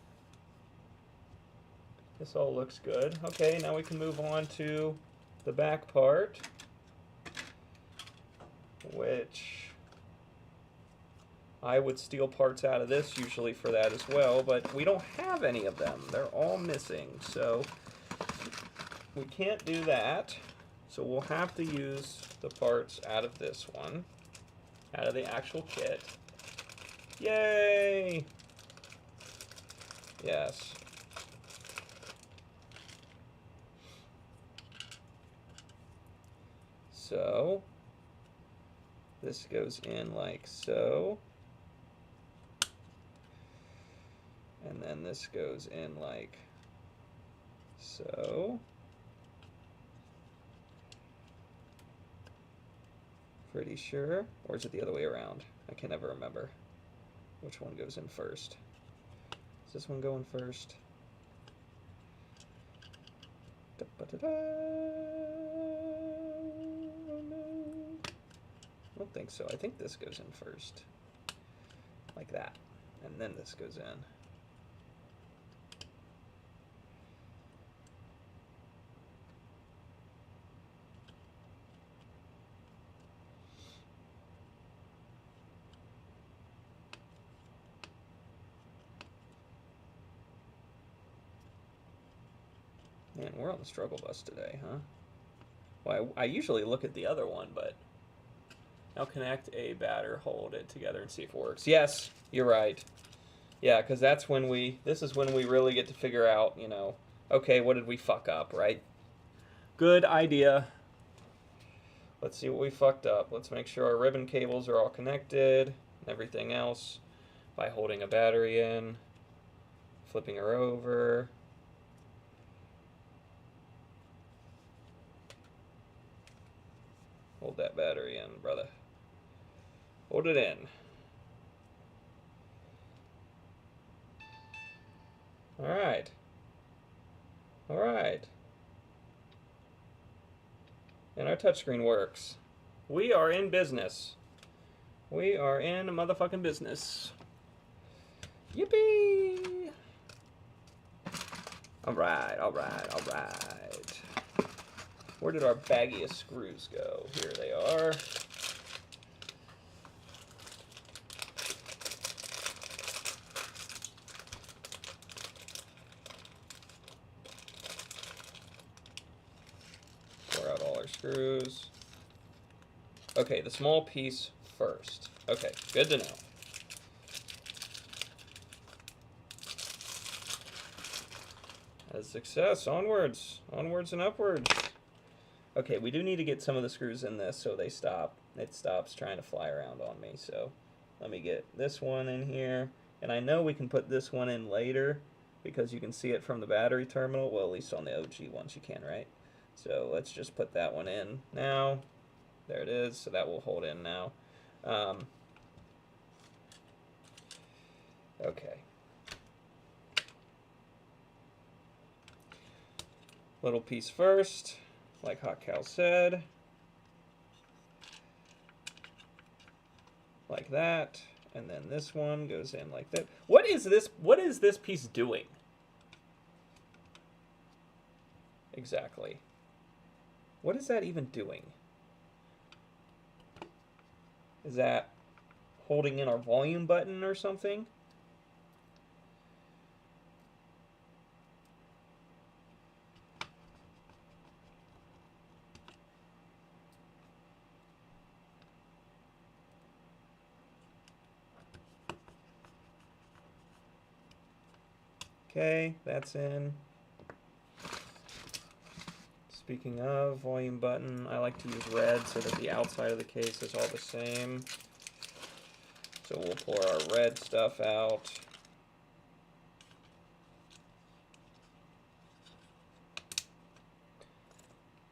This all looks good. Okay, now we can move on to the back part, which I would steal parts out of this usually for that as well, but we don't have any of them. They're all missing, so we can't do that. So we'll have to use the parts out of this one, out of the actual kit. Yay! Yes. So this goes in like so. And then this goes in like so. Pretty sure. Or is it the other way around? I can never remember which one goes in first. Is this one going first? Da-ba-da-da. Oh, no. I don't think so. I think this goes in first. Like that. And then this goes in. Man, we're on the struggle bus today, huh? Well, I usually look at the other one, but now connect a batter, hold it together, and see if it works. Yes, you're right. Yeah, because that's when this is when we really get to figure out, you know, okay, what did we fuck up, right? Good idea. Let's see what we fucked up. Let's make sure our ribbon cables are all connected and everything else by holding a battery in, flipping her over. Hold that battery in, brother. Hold it in. Alright. Alright. And our touchscreen works. We are in business. We are in a motherfucking business. Yippee! Alright, alright, alright. Where did our baggie of screws go? Here they are. Pour out all our screws. Okay, the small piece first. Okay, good to know. As success, onwards, onwards and upwards. Okay, we do need to get some of the screws in this so they stop. It stops trying to fly around on me. So let me get this one in here. And I know we can put this one in later because you can see it from the battery terminal. Well, at least on the OG ones you can, right? So let's just put that one in now. There it is. So that will hold in now. Okay. Little piece first. Like Hot Cow said. Like that. And then this one goes in like that. What is this piece doing? Exactly. What is that even doing? Is that holding in our volume button or something? Okay, that's in. Speaking of volume button, I like to use red so that the outside of the case is all the same. So we'll pour our red stuff out.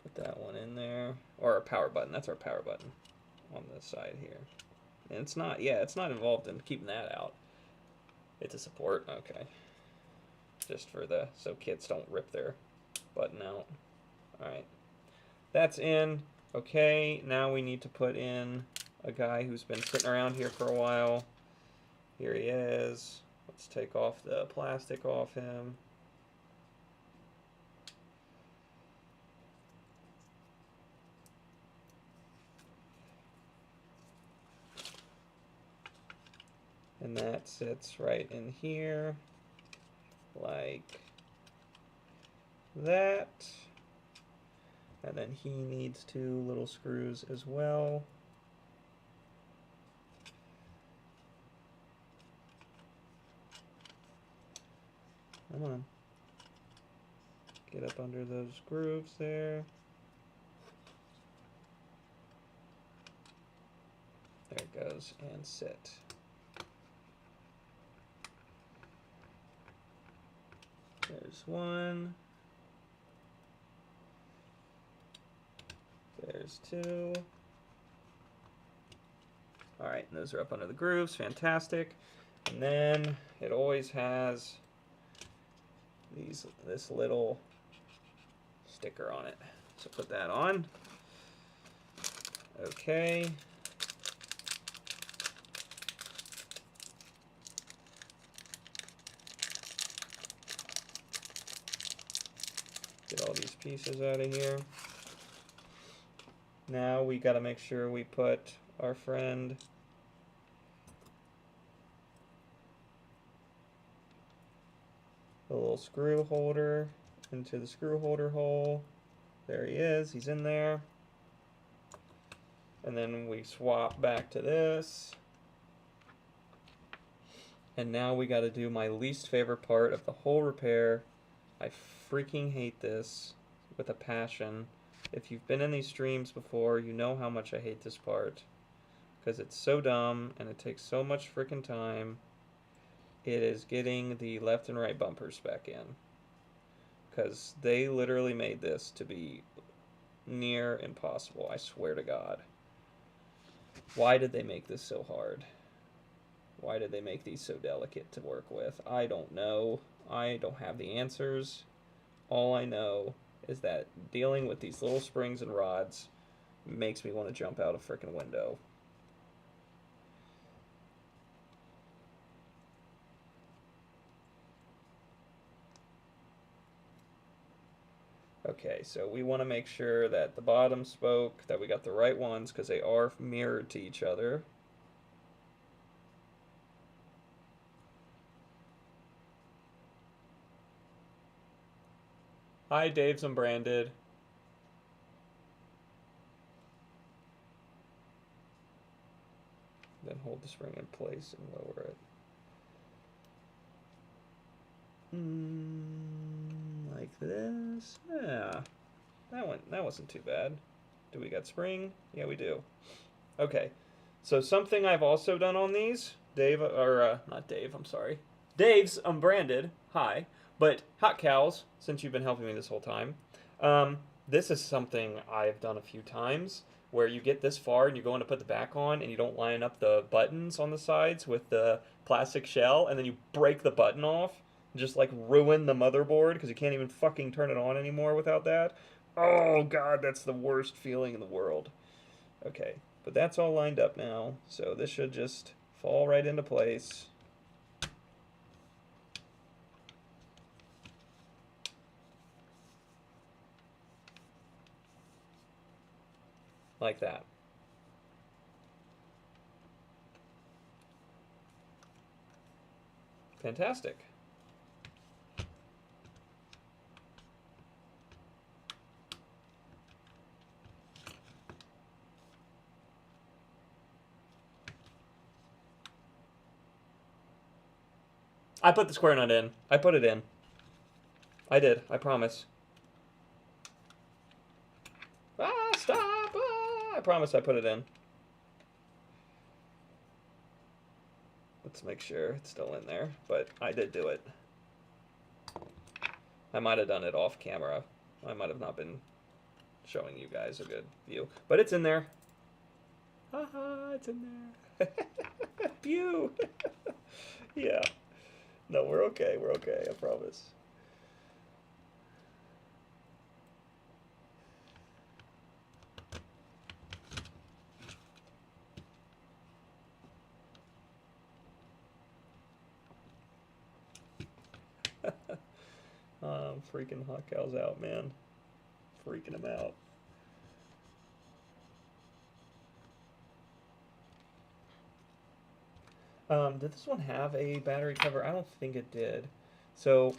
Put that one in there. Or our power button. That's our power button on this side here. And it's not, yeah, it's not involved in keeping that out. It's a support, okay. Just for so kids don't rip their button out. Alright. That's in. Okay, now we need to put in a guy who's been sitting around here for a while. Here he is. Let's take off the plastic off him. And that sits right in here, like that. And then he needs 2 little screws as well. Come on. Get up under those grooves there. There it goes, and sit. There's one. There's 2. Alright, and those are up under the grooves. Fantastic. And then it always has this little sticker on it. So put that on. Okay. Get all these pieces out of here. Now we got to make sure we put our friend the little screw holder into the screw holder hole. There he is. He's in there. And then we swap back to this. And now we got to do my least favorite part of the whole repair. I freaking hate this with a passion. If you've been in these streams before, you know how much I hate this part. Because it's so dumb and it takes so much freaking time. It is getting the left and right bumpers back in. Because they literally made this to be near impossible, I swear to God. Why did they make this so hard? Why did they make these so delicate to work with? I don't know. I don't have the answers. All I know is that dealing with these little springs and rods makes me want to jump out a freaking window. Okay, so we want to make sure that the bottom spoke, that we got the right ones, because they are mirrored to each other. Hi, Dave's Unbranded. Then hold the spring in place and lower it. Like this. Yeah, that wasn't too bad. Do we got spring? Yeah, we do. Okay, so something I've also done on these, Dave, or not Dave, I'm sorry. Dave's Unbranded, hi. But Hot Cows, since you've been helping me this whole time, this is something I've done a few times, where you get this far and you go in to put the back on and you don't line up the buttons on the sides with the plastic shell, and then you break the button off and just like ruin the motherboard because you can't even fucking turn it on anymore without that. Oh God, that's the worst feeling in the world. Okay, but that's all lined up now, so this should just fall right into place. Like that. Fantastic. I put the square nut in. I put it in. I did. I promise. Ah, stop! Ah, I promise I put it in. Let's make sure it's still in there, but I did do it. I might have done it off camera. I might have not been showing you guys a good view, but it's in there. Haha, it's in there. Pew! Yeah. No, we're okay. We're okay. I promise. I'm freaking Hot Cows out, man. Freaking him out. Did this one have a battery cover? I don't think it did. So,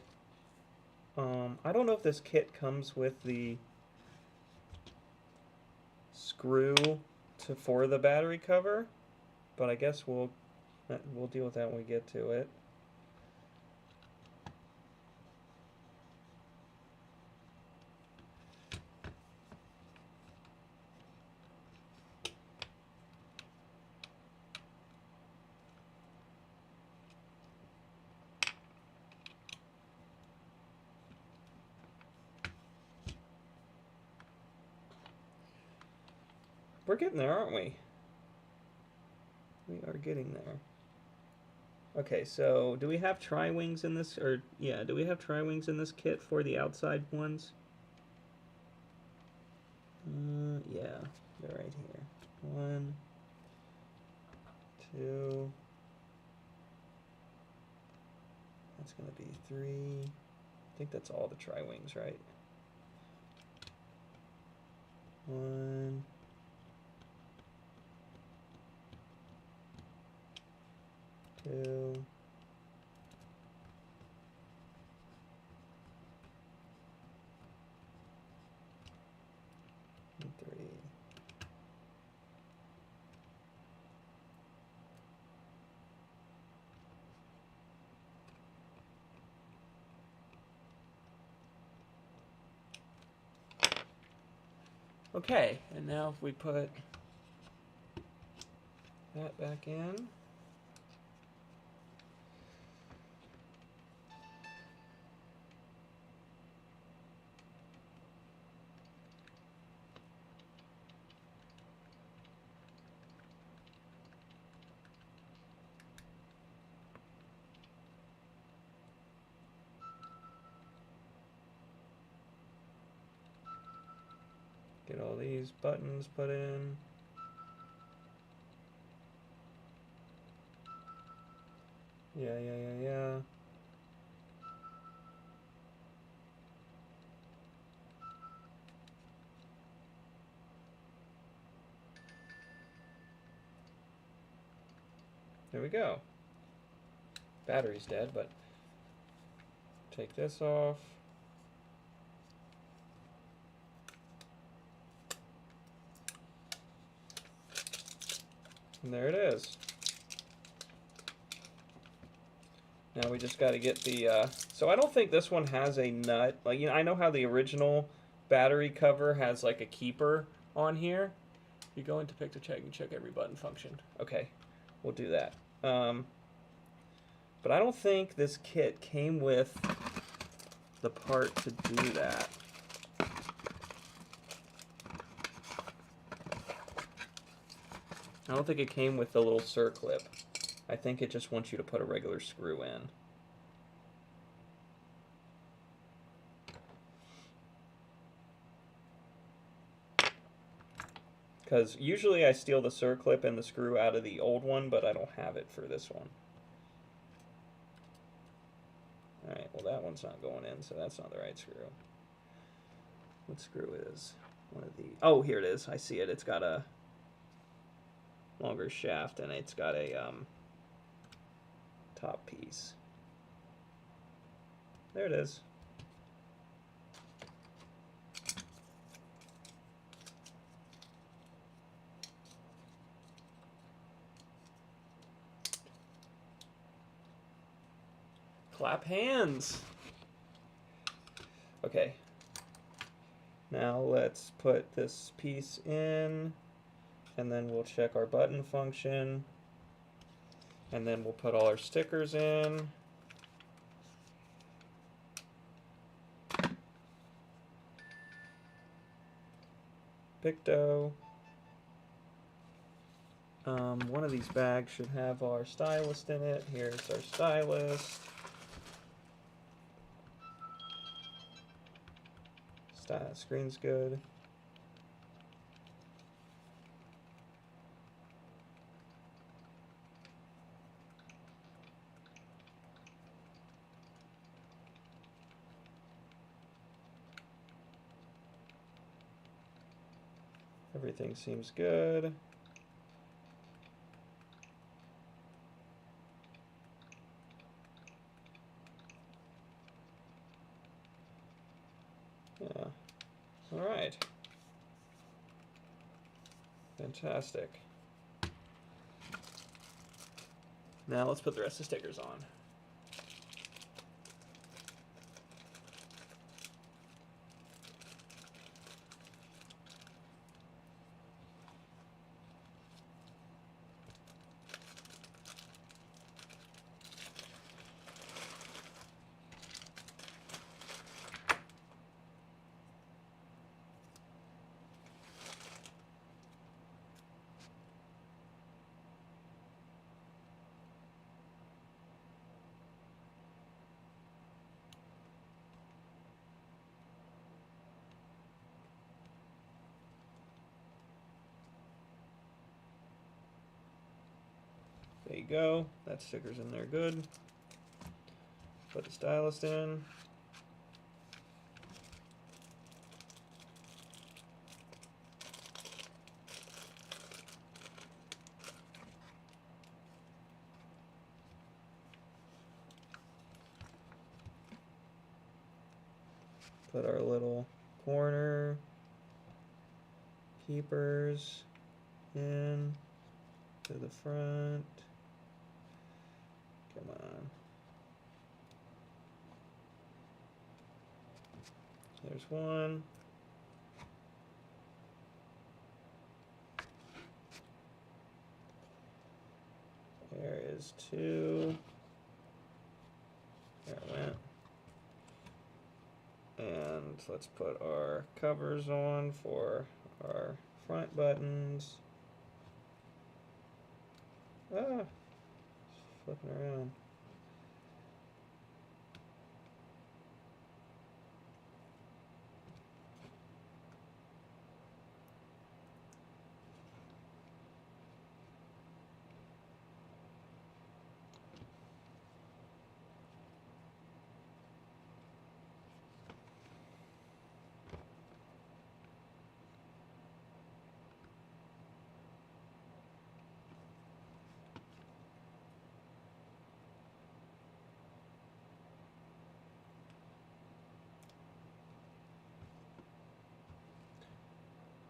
I don't know if this kit comes with the screw for the battery cover, but I guess we'll deal with that when we get to it. We're getting there, aren't we? We are getting there. Okay, so do we have tri-wings in this, or yeah, do we have tri-wings in this kit for the outside ones? Yeah, they're right here. 1, 2. That's gonna be 3. I think that's all the tri-wings, right? 1. 2. And 3. Okay, and now if we put that back in. Get all these buttons put in. Yeah. There we go. Battery's dead, but take this off. And there it is. Now we just got to get the, so I don't think this one has a nut. Like, you know, I know how the original battery cover has like a keeper on here. You go into Pick to Check and check every button function. Okay, we'll do that. But I don't think this kit came with the part to do that. I don't think it came with the little circlip. I think it just wants you to put a regular screw in. Because usually I steal the circlip and the screw out of the old one, but I don't have it for this one. Alright, well that one's not going in, so that's not the right screw. What screw is one of the... Oh, here it is. I see it. It's got a longer shaft and it's got a top piece. There it is. Clap hands. Okay. Now let's put this piece in, and then we'll check our button function, and then we'll put all our stickers in. Picto. One of these bags should have our stylus in it. Here's our stylus. Screen's good. Everything seems good. Yeah. All right. Fantastic. Now let's put the rest of the stickers on. There you go. That sticker's in there good. Put the stylus in. Put our little corner keepers in to the front. Come on. There's one. There is two. There it went. And let's put our covers on for our front buttons. Ah, flipping around.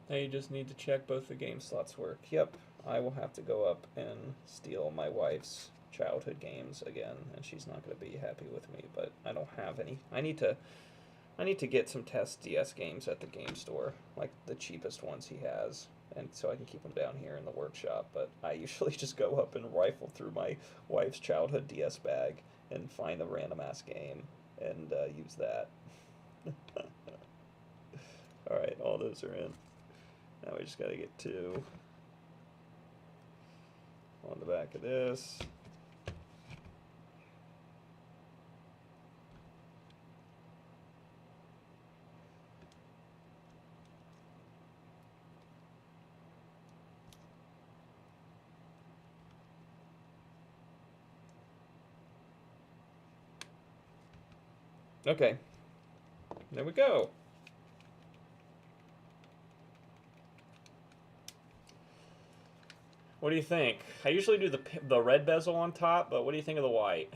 Now you just need to check both the game slots work. Yep, I will have to go up and steal my wife's childhood games again, and she's not going to be happy with me, but I don't have any. I need to get some test DS games at the game store, like the cheapest ones he has, and so I can keep them down here in the workshop, but I usually just go up and rifle through my wife's childhood DS bag and find a random ass game and use that. Alright, all those are in. Now we just gotta get two on the back of this. Okay, there we go. What do you think? I usually do the red bezel on top, but what do you think of the white?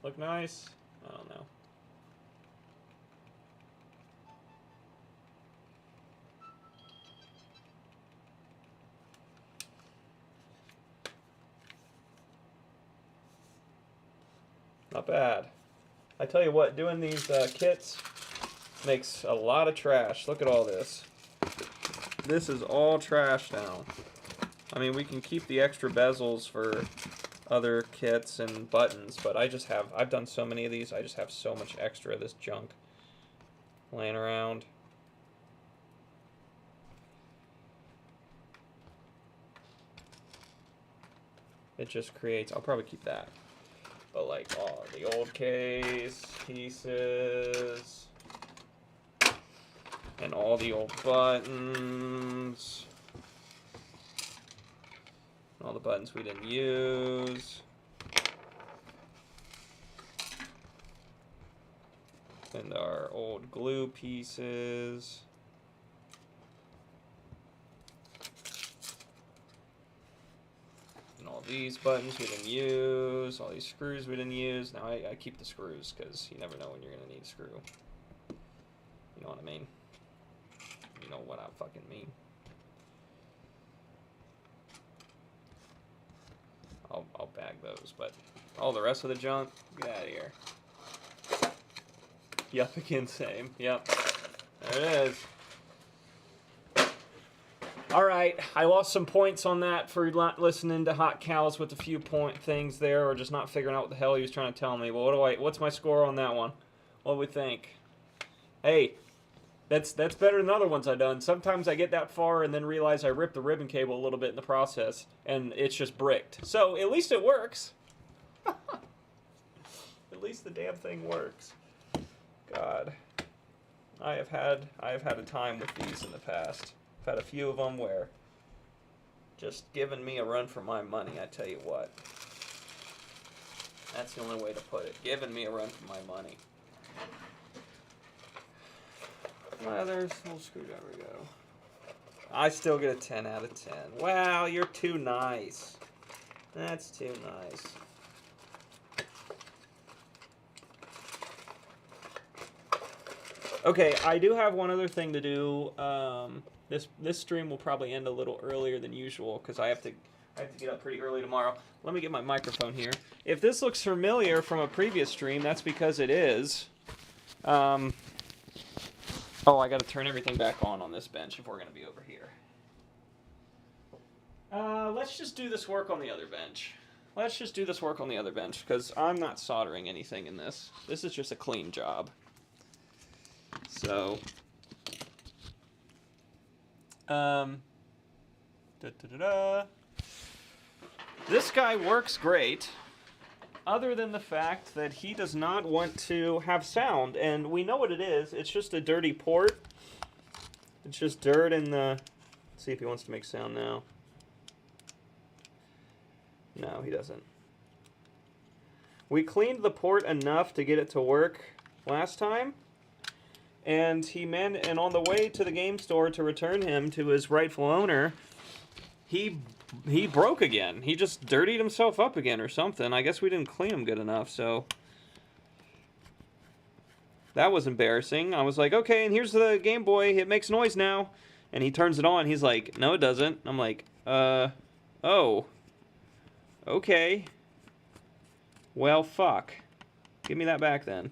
Look nice? I don't know. Not bad. I tell you what, doing these kits makes a lot of trash. Look at all this. This is all trash now. I mean, we can keep the extra bezels for other kits and buttons, but I've done so many of these, I just have so much extra of this junk laying around. It just creates, I'll probably keep that. But like, all the old case pieces, and all the old buttons. All the buttons we didn't use. And our old glue pieces. these buttons we didn't use, all these screws we didn't use. Now I keep the screws because you never know when you're going to need a screw. You know what I mean? You know what I fucking mean. I'll bag those, but all the rest of the junk, get out of here. Yep, again, same. Yep. There it is. All right, I lost some points on that for not listening to Hot Cows with a few point things there, or just not figuring out what the hell he was trying to tell me. Well, what's my score on that one? What do we think? Hey, that's better than other ones I've done. Sometimes I get that far and then realize I ripped the ribbon cable a little bit in the process, and it's just bricked. So at least it works. At least the damn thing works. God, I have had a time with these in the past. I've had a few of them where just giving me a run for my money, I tell you what. That's the only way to put it. Giving me a run for my money. My other little screwdriver go. I still get a 10 out of 10. Wow, you're too nice. That's too nice. Okay, I do have one other thing to do. This stream will probably end a little earlier than usual because I have to get up pretty early tomorrow. Let me get my microphone here. If this looks familiar from a previous stream, that's because it is. Oh, I got to turn everything back on this bench if we're going to be over here. Let's just do this work on the other bench. Let's just do this work on the other bench because I'm not soldering anything in this. This is just a clean job. So, this guy works great, other than the fact that he does not want to have sound, and we know what it is. It's just a dirty port. It's just dirt in the... Let's see if he wants to make sound now. No, he doesn't. We cleaned the port enough to get it to work last time. And and on the way to the game store to return him to his rightful owner, he broke again. He just dirtied himself up again or something. I guess we didn't clean him good enough, so that was embarrassing. I was like, okay, and here's the Game Boy. It makes noise now. And he turns it on. He's like, no, it doesn't. I'm like, oh, okay. Well, fuck. Give me that back then.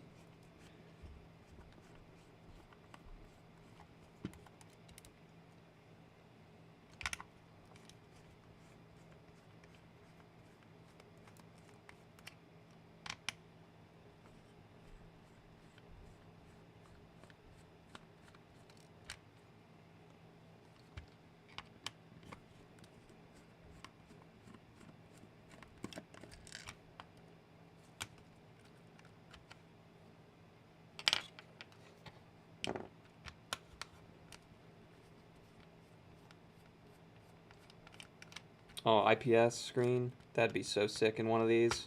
Oh, IPS screen. That'd be so sick in one of these.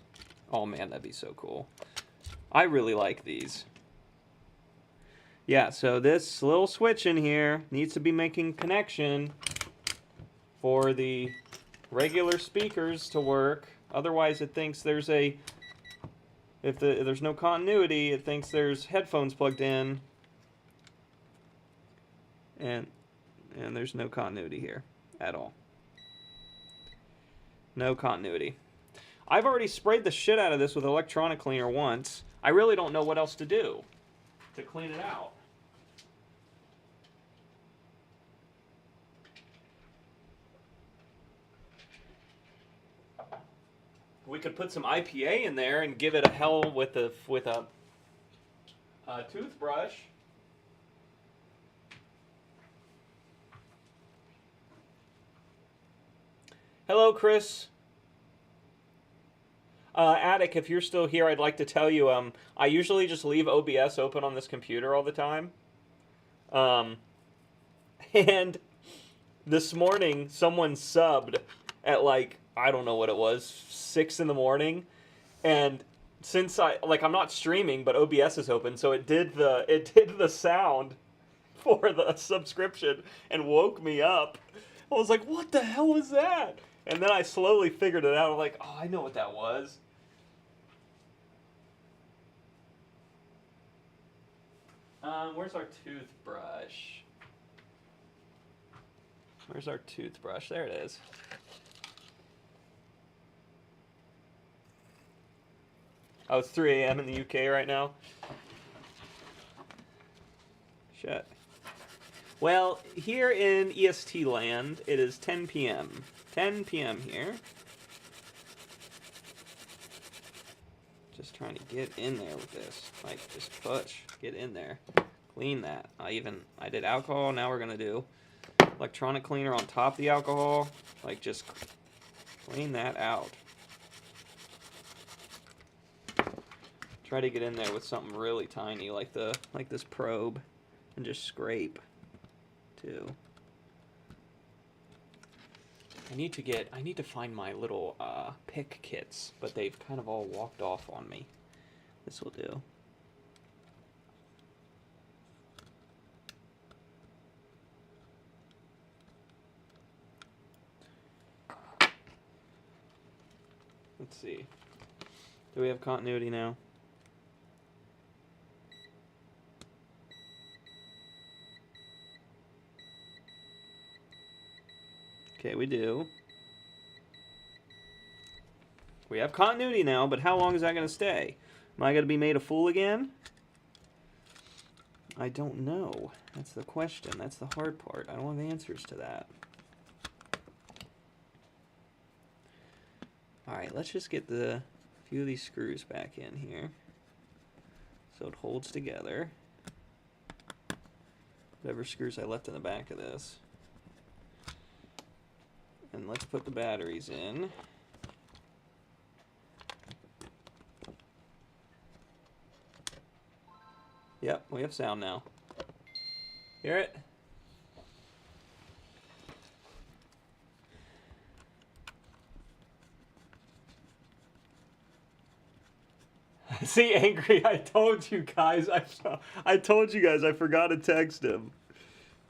Oh man, that'd be so cool. I really like these. Yeah, so this little switch in here needs to be making connection for the regular speakers to work. Otherwise it thinks there's if there's no continuity, it thinks there's headphones plugged in. And there's no continuity here at all. No continuity. I've already sprayed the shit out of this with electronic cleaner once. I really don't know what else to do to clean it out. We could put some IPA in there and give it a hell with a toothbrush. Hello, Chris. Attic, if you're still here, I'd like to tell you, I usually just leave OBS open on this computer all the time. And this morning, someone subbed at like, I don't know what it was, 6 in the morning. And since I'm not streaming, but OBS is open, so it did the sound for the subscription and woke me up. I was like, what the hell was that? And then I slowly figured it out. I'm like, oh, I know what that was. Where's our toothbrush? Where's our toothbrush? There it is. Oh, it's 3 a.m. in the UK right now. Shit. Well, here in EST land, it is 10 p.m. 10 p.m. here. Just trying to get in there with this. Like, just push. Get in there. Clean that. I did alcohol. Now we're going to do electronic cleaner on top of the alcohol. Like, just clean that out. Try to get in there with something really tiny, like this probe, and just scrape, too. I need to find my little pick kits, but they've kind of all walked off on me. This will do. Let's see. Do we have continuity now? Okay, we do. We have continuity now, but how long is that going to stay? Am I going to be made a fool again? I don't know. That's the question. That's the hard part. I don't have answers to that. Alright, let's just get a few of these screws back in here. So it holds together. Whatever screws I left in the back of this. And let's put the batteries in. Yep, we have sound now. Hear it? See, Angry, I told you guys, I told you guys I forgot to text him.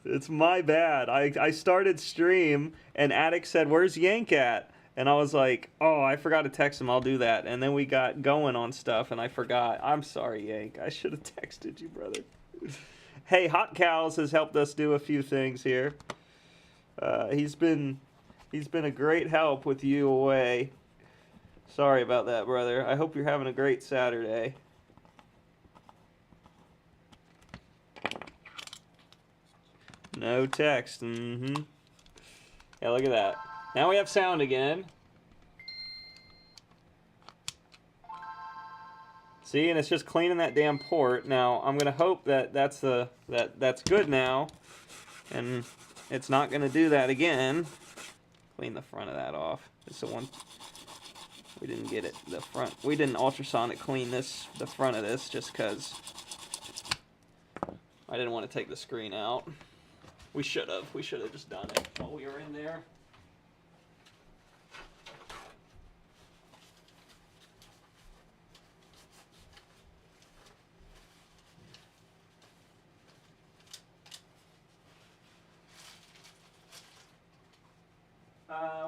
It's my bad. I started stream, and Attic said, "Where's Yank at?" And I was like, "Oh, I forgot to text him. I'll do that." And then we got going on stuff, and I forgot. I'm sorry, Yank. I should have texted you, brother. Hey, Hot Cows has helped us do a few things here. He's been a great help with you away. Sorry about that, brother. I hope you're having a great Saturday. No text. Mm-hmm. Yeah, look at that. Now we have sound again. See, and it's just cleaning that damn port. Now, I'm gonna hope that that's good now, and it's not gonna do that again. Clean the front of that off. It's the one we didn't get it. The front. We didn't ultrasonic clean the front of this just because I didn't want to take the screen out. We should have. We should have just done it while we were in there.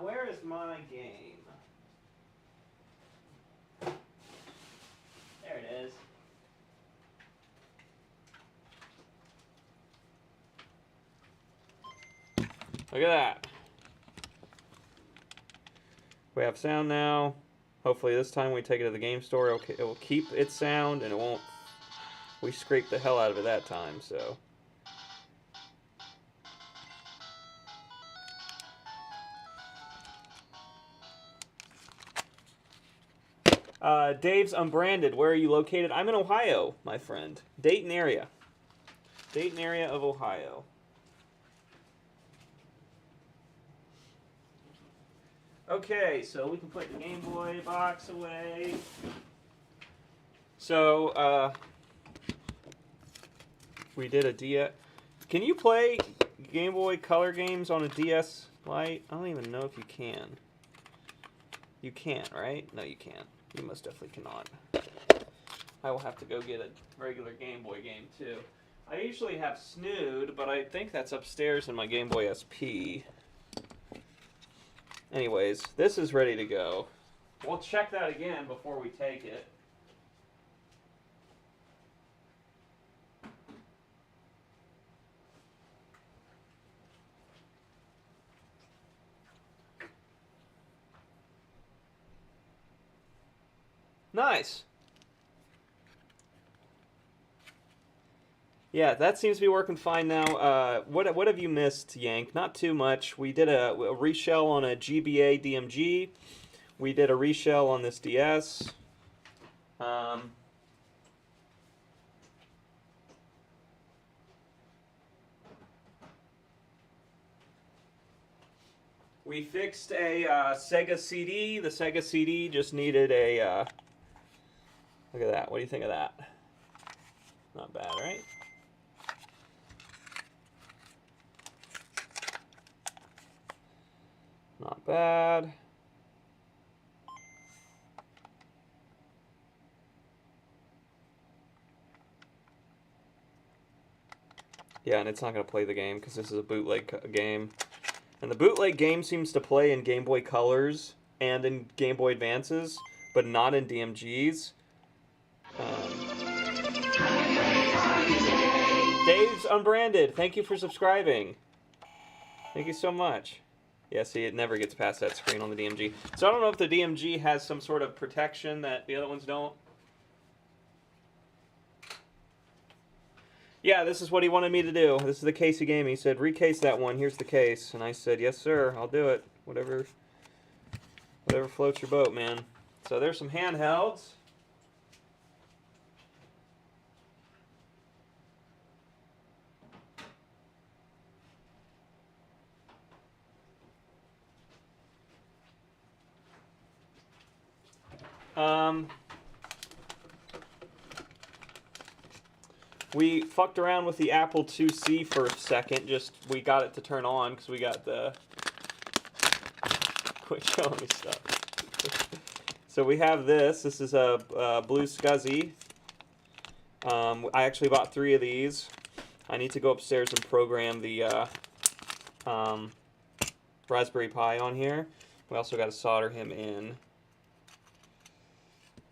Where is my game? There it is. Look at that. We have sound now. Hopefully this time when we take it to the game store, it will keep its sound and it won't. We scraped the hell out of it that time, so. Dave's Unbranded. Where are you located? I'm in Ohio, my friend. Dayton area. Dayton area of Ohio. Okay, so we can put the Game Boy box away. So, we did a DS. Can you play Game Boy Color games on a DS Lite? I don't even know if you can. You can't, right? No, you can't. You most definitely cannot. I will have to go get a regular Game Boy game, too. I usually have Snood, but I think that's upstairs in my Game Boy SP. Anyways, this is ready to go. We'll check that again before we take it. Nice. Yeah, that seems to be working fine now. What have you missed, Yank? Not too much. We did a reshell on a GBA DMG. We did a reshell on this DS. We fixed a Sega CD. The Sega CD just needed a... look at that. What do you think of that? Not bad, right? Not bad. Yeah, and it's not going to play the game because this is a bootleg game. And the bootleg game seems to play in Game Boy Colors and in Game Boy Advances, but not in DMGs. Dave's Unbranded, thank you for subscribing. Thank you so much. Yeah, see, it never gets past that screen on the DMG. So I don't know if the DMG has some sort of protection that the other ones don't. Yeah, this is what he wanted me to do. This is the case he gave me. He said, recase that one. Here's the case. And I said, yes, sir. I'll do it. Whatever floats your boat, man. So there's some handhelds. We fucked around with the Apple IIc for a second. We got it to turn on because we got the... Quit showing me stuff. So we have this. This is a Blue SCSI. I actually bought 3 of these. I need to go upstairs and program the Raspberry Pi on here. We also got to solder him in.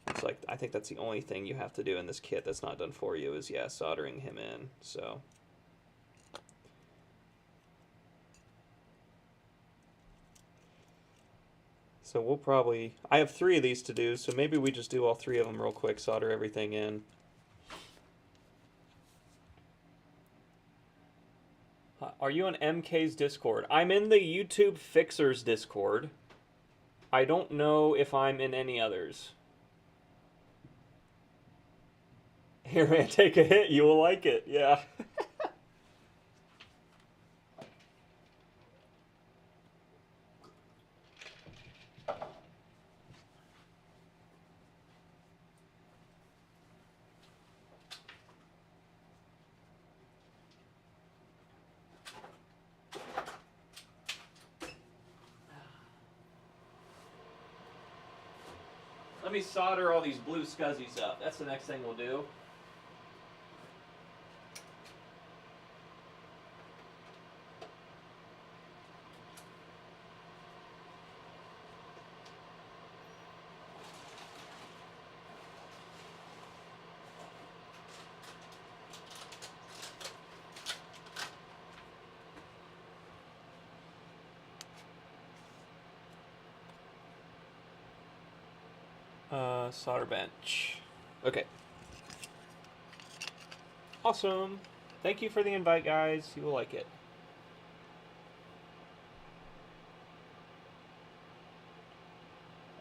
It's like, I think that's the only thing you have to do in this kit that's not done for you is, yeah, soldering him in. So we'll probably... I have 3 of these to do, so maybe we just do all 3 of them real quick, solder everything in. Are you on MK's Discord? I'm in the YouTube Fixers Discord. I don't know if I'm in any others. Here, man, take a hit. You will like it. Yeah. Let me solder all these Blue SCSIs up. That's the next thing we'll do. Solder bench. Okay. Awesome. Thank you for the invite, guys. You will like it.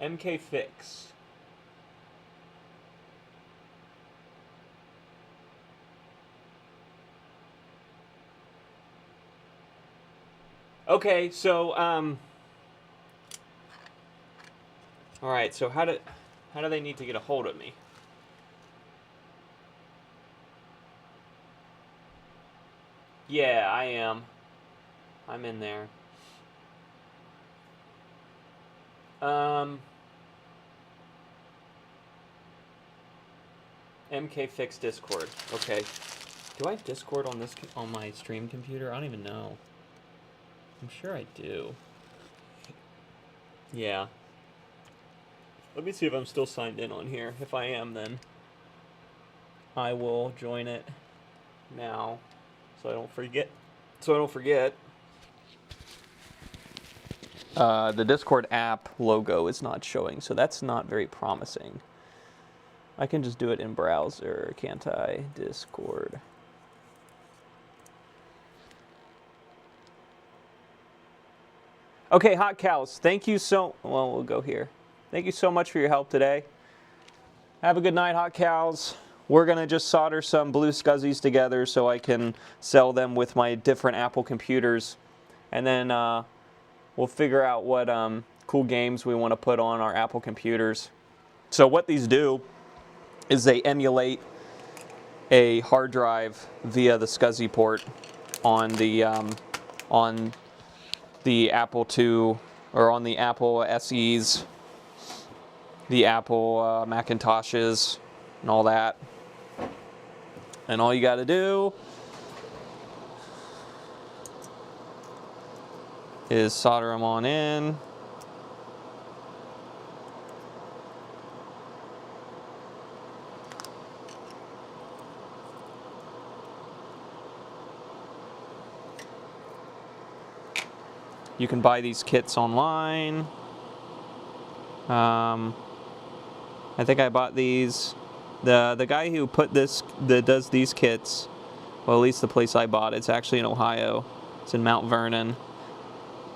MK Fix. Okay, so all right, so how do they need to get a hold of me? Yeah, I am. I'm in there. MK Fix Discord. Okay. Do I have Discord on this on my stream computer? I don't even know. I'm sure I do. Yeah. Let me see if I'm still signed in on here. If I am, then I will join it now, so I don't forget. The Discord app logo is not showing, so that's not very promising. I can just do it in browser, can't I? Discord. Okay, Hot Cows, thank you so... Well, we'll go here. Thank you so much for your help today. Have a good night, Hot Cows. We're going to just solder some blue SCSIs together so I can sell them with my different Apple computers. And then we'll figure out what cool games we want to put on our Apple computers. So what these do is they emulate a hard drive via the SCSI port on the Apple II, or on the Apple SEs, the Apple Macintoshes, and all that. And all you got to do is solder them on in. You can buy these kits online. I think I bought these. The guy who that does these kits, well, at least the place I bought, it's actually in Ohio. It's in Mount Vernon.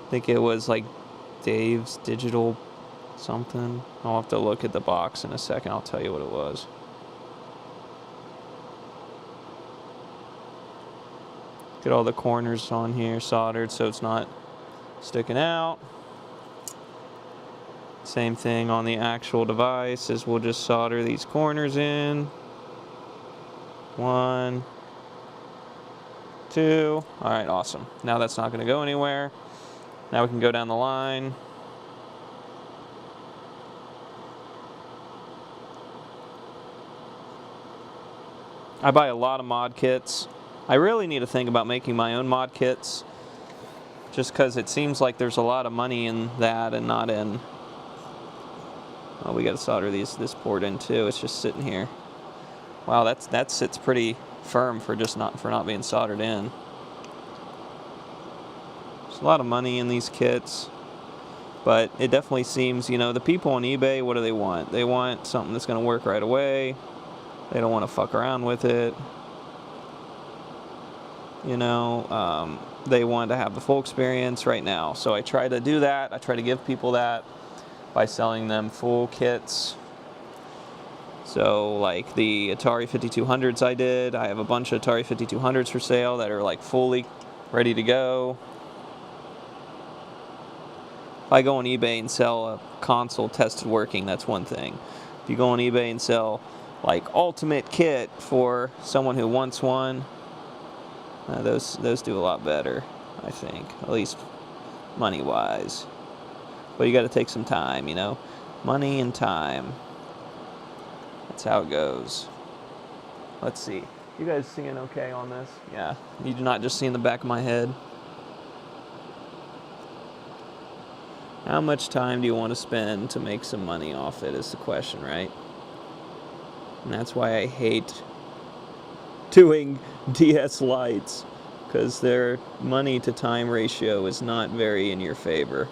I think it was like Dave's Digital something. I'll have to look at the box in a second. I'll tell you what it was. Get all the corners on here soldered so it's not sticking out. Same thing on the actual device, is we'll just solder these corners in. 1, 2. All right, awesome. Now that's not going to go anywhere. Now we can go down the line. I buy a lot of mod kits. I really need to think about making my own mod kits, just because it seems like there's a lot of money in that and not in... Oh, we got to solder this port in too. It's just sitting here. Wow, that sits pretty firm for not being soldered in. There's a lot of money in these kits, but it definitely seems, the people on eBay, what do they want? They want something that's going to work right away. They don't want to fuck around with it. They want to have the full experience right now. So I try to do that. I try to give people that by selling them full kits. So like the Atari 5200s I have a bunch of Atari 5200s for sale that are like fully ready to go. If I go on eBay and sell a console tested working, that's one thing. If you go on eBay and sell like ultimate kit for someone who wants one, those do a lot better, I think, at least money-wise. But you got to take some time, money and time. That's how it goes. Let's see. You guys seeing okay on this? Yeah. You're not just seeing the back of my head. How much time do you want to spend to make some money off it is the question, right? And that's why I hate doing DS Lites, because their money to time ratio is not very in your favor.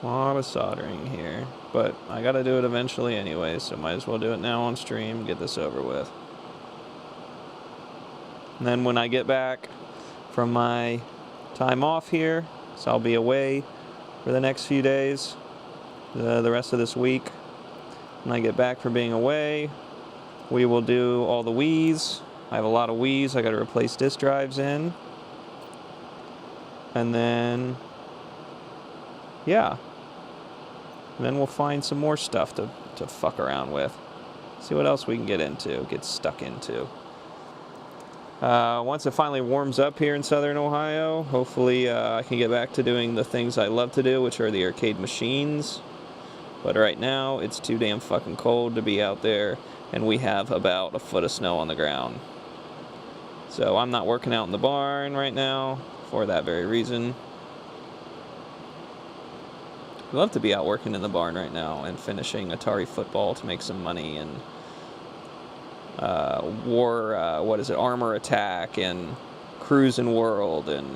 A lot of soldering here, but I gotta do it eventually anyway, so might as well do it now on stream, get this over with. And then when I get back from my time off here, so I'll be away for the next few days, the rest of this week. When I get back from being away, we will do all the Wii's. I have a lot of Wii's I got to replace disk drives in. And then, yeah. And then we'll find some more stuff to fuck around with. See what else we can get into, get stuck into. Once it finally warms up here in Southern Ohio, hopefully I can get back to doing the things I love to do, which are the arcade machines. But right now, it's too damn fucking cold to be out there, and we have about a foot of snow on the ground. So I'm not working out in the barn right now for that very reason. I'd love to be out working in the barn right now and finishing Atari Football to make some money, and Armor Attack, and Cruisin' World, and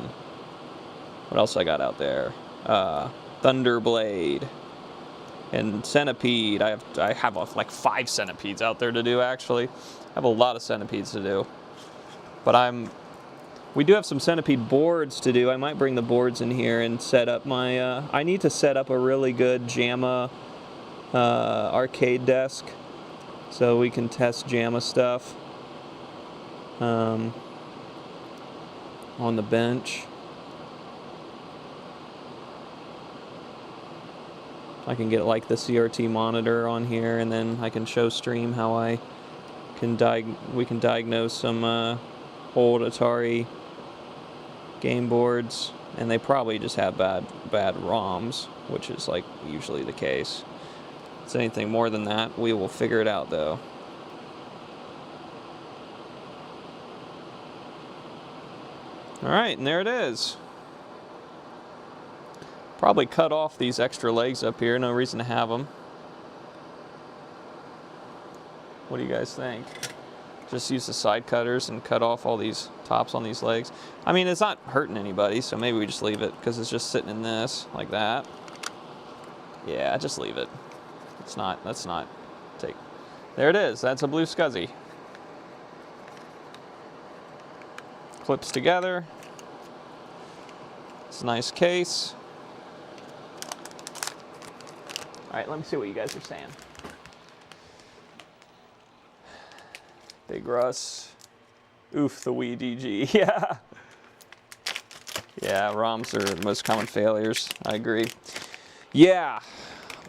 what else I got out there? Thunderblade. And Centipede. I have like 5 centipedes out there to do, actually. I have a lot of centipedes to do. But we do have some centipede boards to do. I might bring the boards in here and set up my, I need to set up a really good JAMA arcade desk so we can test JAMA stuff on the bench. I can get like the CRT monitor on here, and then I can show stream how we can diagnose some old Atari game boards, and they probably just have bad ROMs, which is like usually the case. If it's anything more than that, we will figure it out though. All right, and there it is. Probably cut off these extra legs up here. No reason to have them. What do you guys think? Just use the side cutters and cut off all these tops on these legs. I mean, it's not hurting anybody, so maybe we just leave it because it's just sitting in this like that. Yeah, just leave it. Let's not take. There it is. That's a Blue Scuzzy. Clips together. It's a nice case. All right, let me see what you guys are saying. Big Russ. Oof, the Wii DG. Yeah. Yeah, ROMs are the most common failures. I agree. Yeah,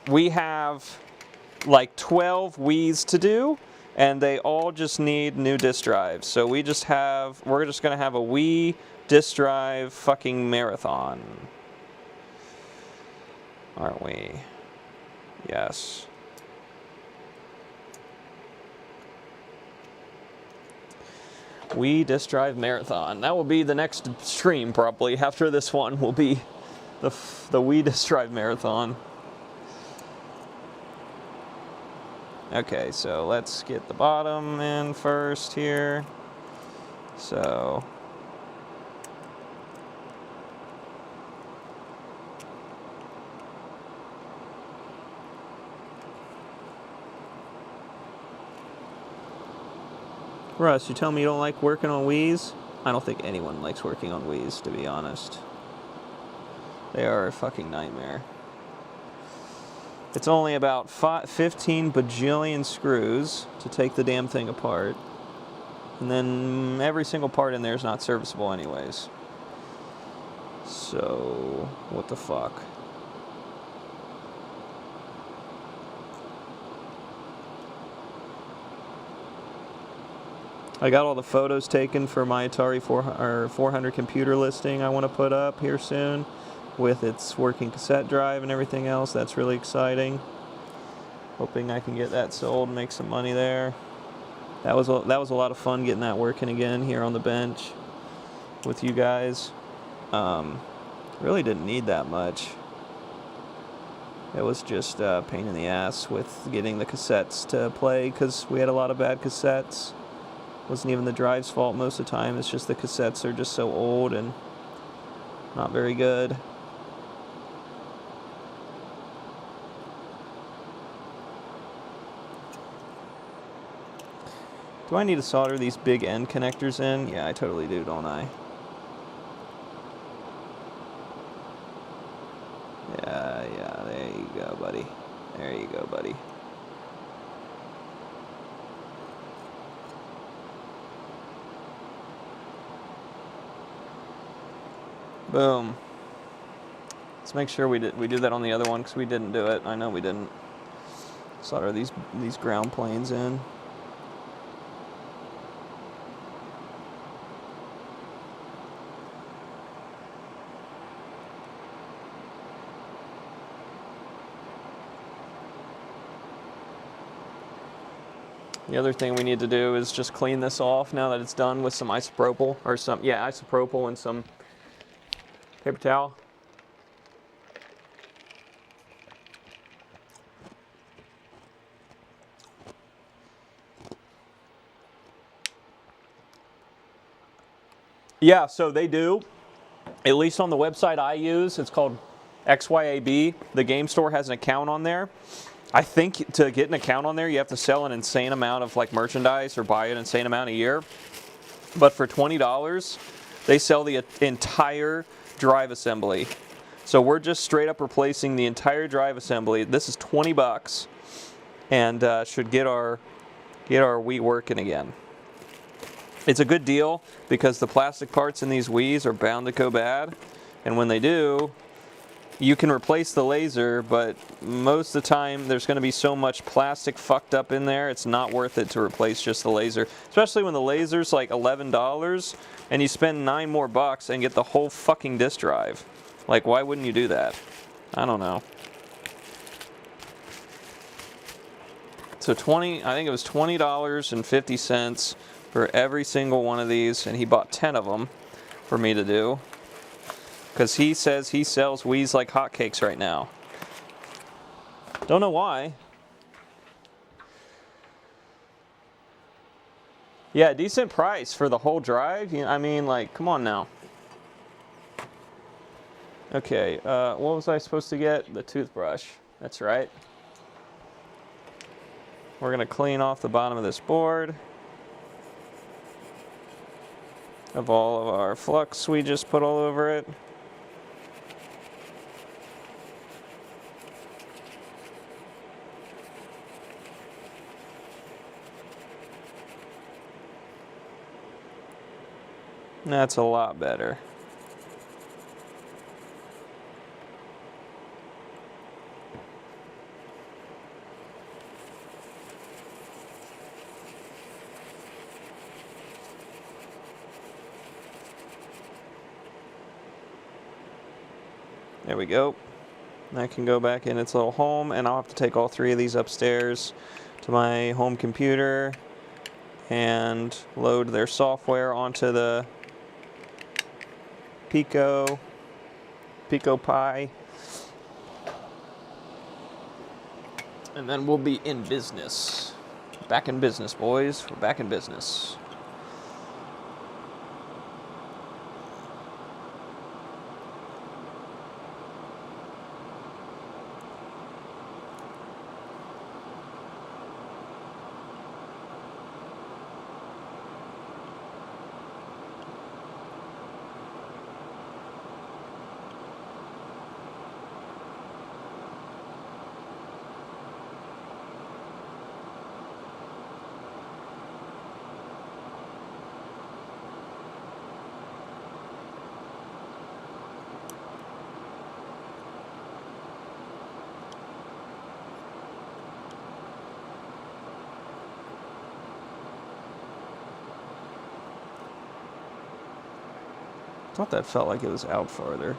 we have like 12 Wii's to do, and they all just need new disk drives. So we're just gonna have a Wii disk drive fucking marathon. Aren't we? Yes. Wii disk drive marathon. That will be the next stream probably. After this one will be the Wii disk drive marathon. Okay, so let's get the bottom in first here. So Russ, you tell me you don't like working on Wii's? I don't think anyone likes working on Wii's, to be honest. They are a fucking nightmare. It's only about 15 bajillion screws to take the damn thing apart. And then every single part in there is not serviceable anyways. So, what the fuck? I got all the photos taken for my Atari 400 computer listing I want to put up here soon, with its working cassette drive and everything else. That's really exciting. Hoping I can get that sold and make some money there. That was a lot of fun getting that working again here on the bench with you guys. Really didn't need that much. It was just a pain in the ass with getting the cassettes to play because we had a lot of bad cassettes. Wasn't even the drive's fault most of the time. It's just the cassettes are just so old and not very good. Do I need to solder these big end connectors in? Yeah, I totally do, don't I? Yeah, Boom. Let's make sure we do that on the other one because we didn't do it. I know we didn't. Solder these ground planes in. The other thing we need to do is just clean this off now that it's done with some isopropyl or isopropyl and some paper towel. Yeah, so they do. At least on the website I use, it's called XYAB. The game store has an account on there. I think to get an account on there, you have to sell an insane amount of like merchandise or buy an insane amount a year. But for $20, they sell the entire drive assembly. So we're just straight up replacing the entire drive assembly. This is $20 and should get our Wii working again. It's a good deal because the plastic parts in these Wiis are bound to go bad. And when they do, you can replace the laser, but most of the time there's going to be so much plastic fucked up in there, it's not worth it to replace just the laser. Especially when the laser's like $11 and you spend $9 more and get the whole fucking disk drive. Like, why wouldn't you do that? I don't know. So I think it was $20.50 for every single one of these, and he bought 10 of them for me to do. Because he says he sells Wiis like hotcakes right now. Don't know why. Yeah, decent price for the whole drive. I mean, like, come on now. Okay, what was I supposed to get? The toothbrush. That's right. We're going to clean off the bottom of this board of all of our flux we just put all over it. That's a lot better. There we go. That can go back in its little home, and I'll have to take all three of these upstairs to my home computer and load their software onto the Pico Pi, and then we'll be in business. Back in business, boys. We're back in business. I thought that felt like it was out farther.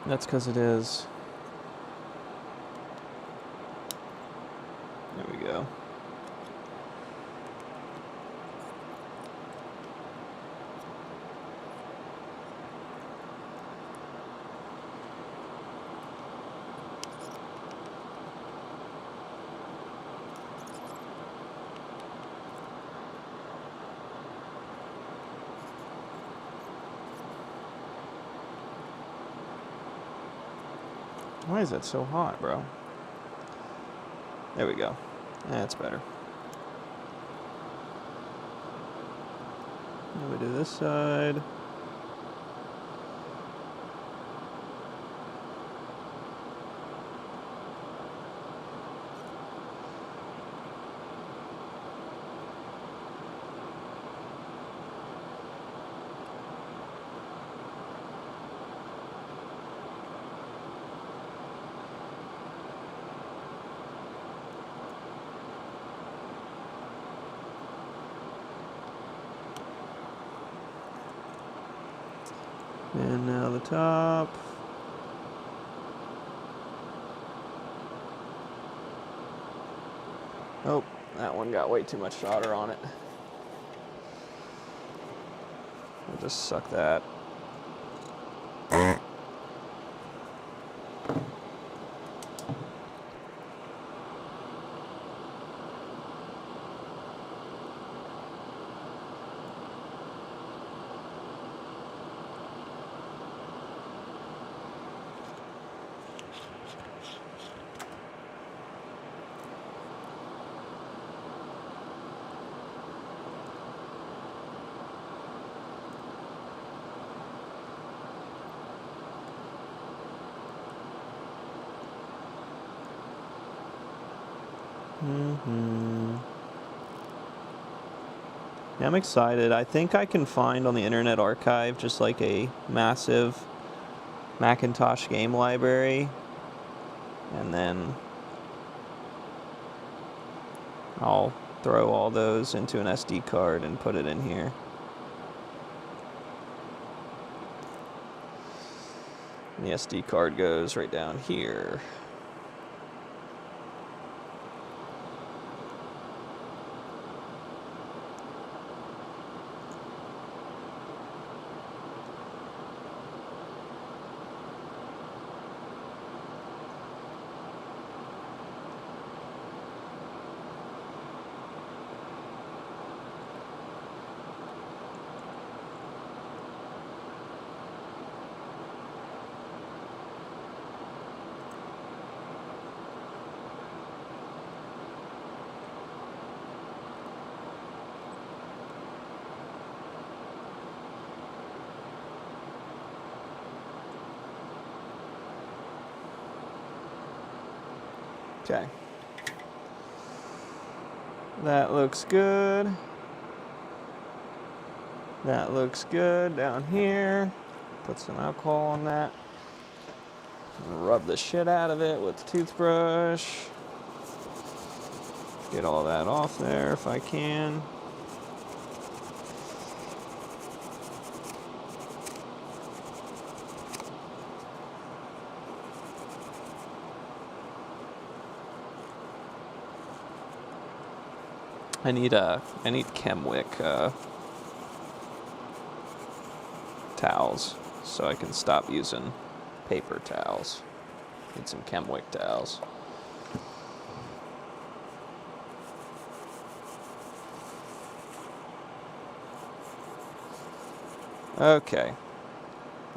That's because it is. There we go. Why is that so hot, bro? There we go. That's better. Now we do this side. And now the top. Oh, that one got way too much solder on it. I'll just suck that. Yeah, I'm excited. I think I can find on the Internet Archive just like a massive Macintosh game library, and then I'll throw all those into an SD card and put it in here. And the SD card goes right down here. Okay. That looks good. That looks good down here. Put some alcohol on that. Rub the shit out of it with the toothbrush. Get all that off there if I can. I need Chemwick towels so I can stop using paper towels. Need some Chemwick towels. Okay,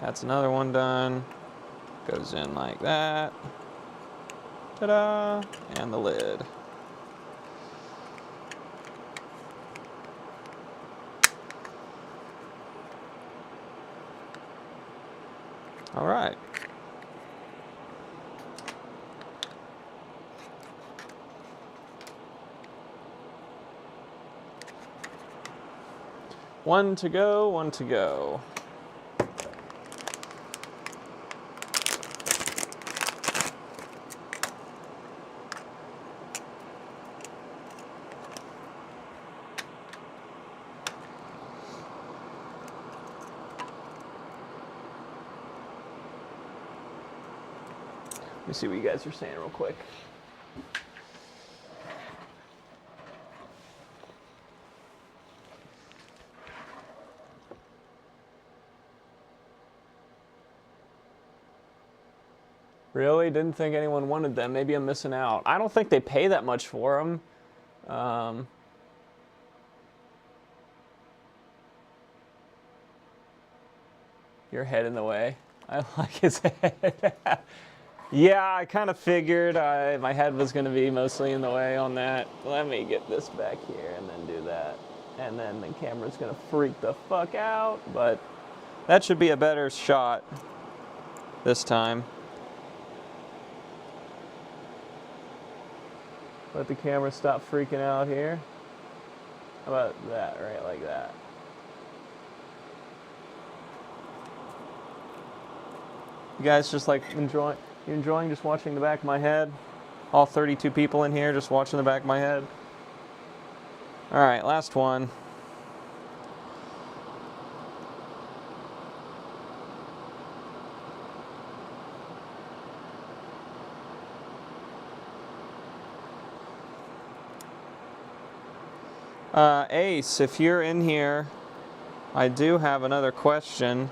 that's another one done. Goes in like that. Ta-da! And the lid. All right. One to go, one to go. Let me see what you guys are saying real quick. Really? Didn't think anyone wanted them. Maybe I'm missing out. I don't think they pay that much for them. Your head in the way. I like his head. Yeah, I kind of figured my head was going to be mostly in the way on that. Let me get this back here and then do that. And then the camera's going to freak the fuck out. But that should be a better shot this time. Let the camera stop freaking out here. How about that, right like that? You guys just like enjoying just watching the back of my head? All 32 people in here just watching the back of my head? All right, last one. Ace, if you're in here, I do have another question.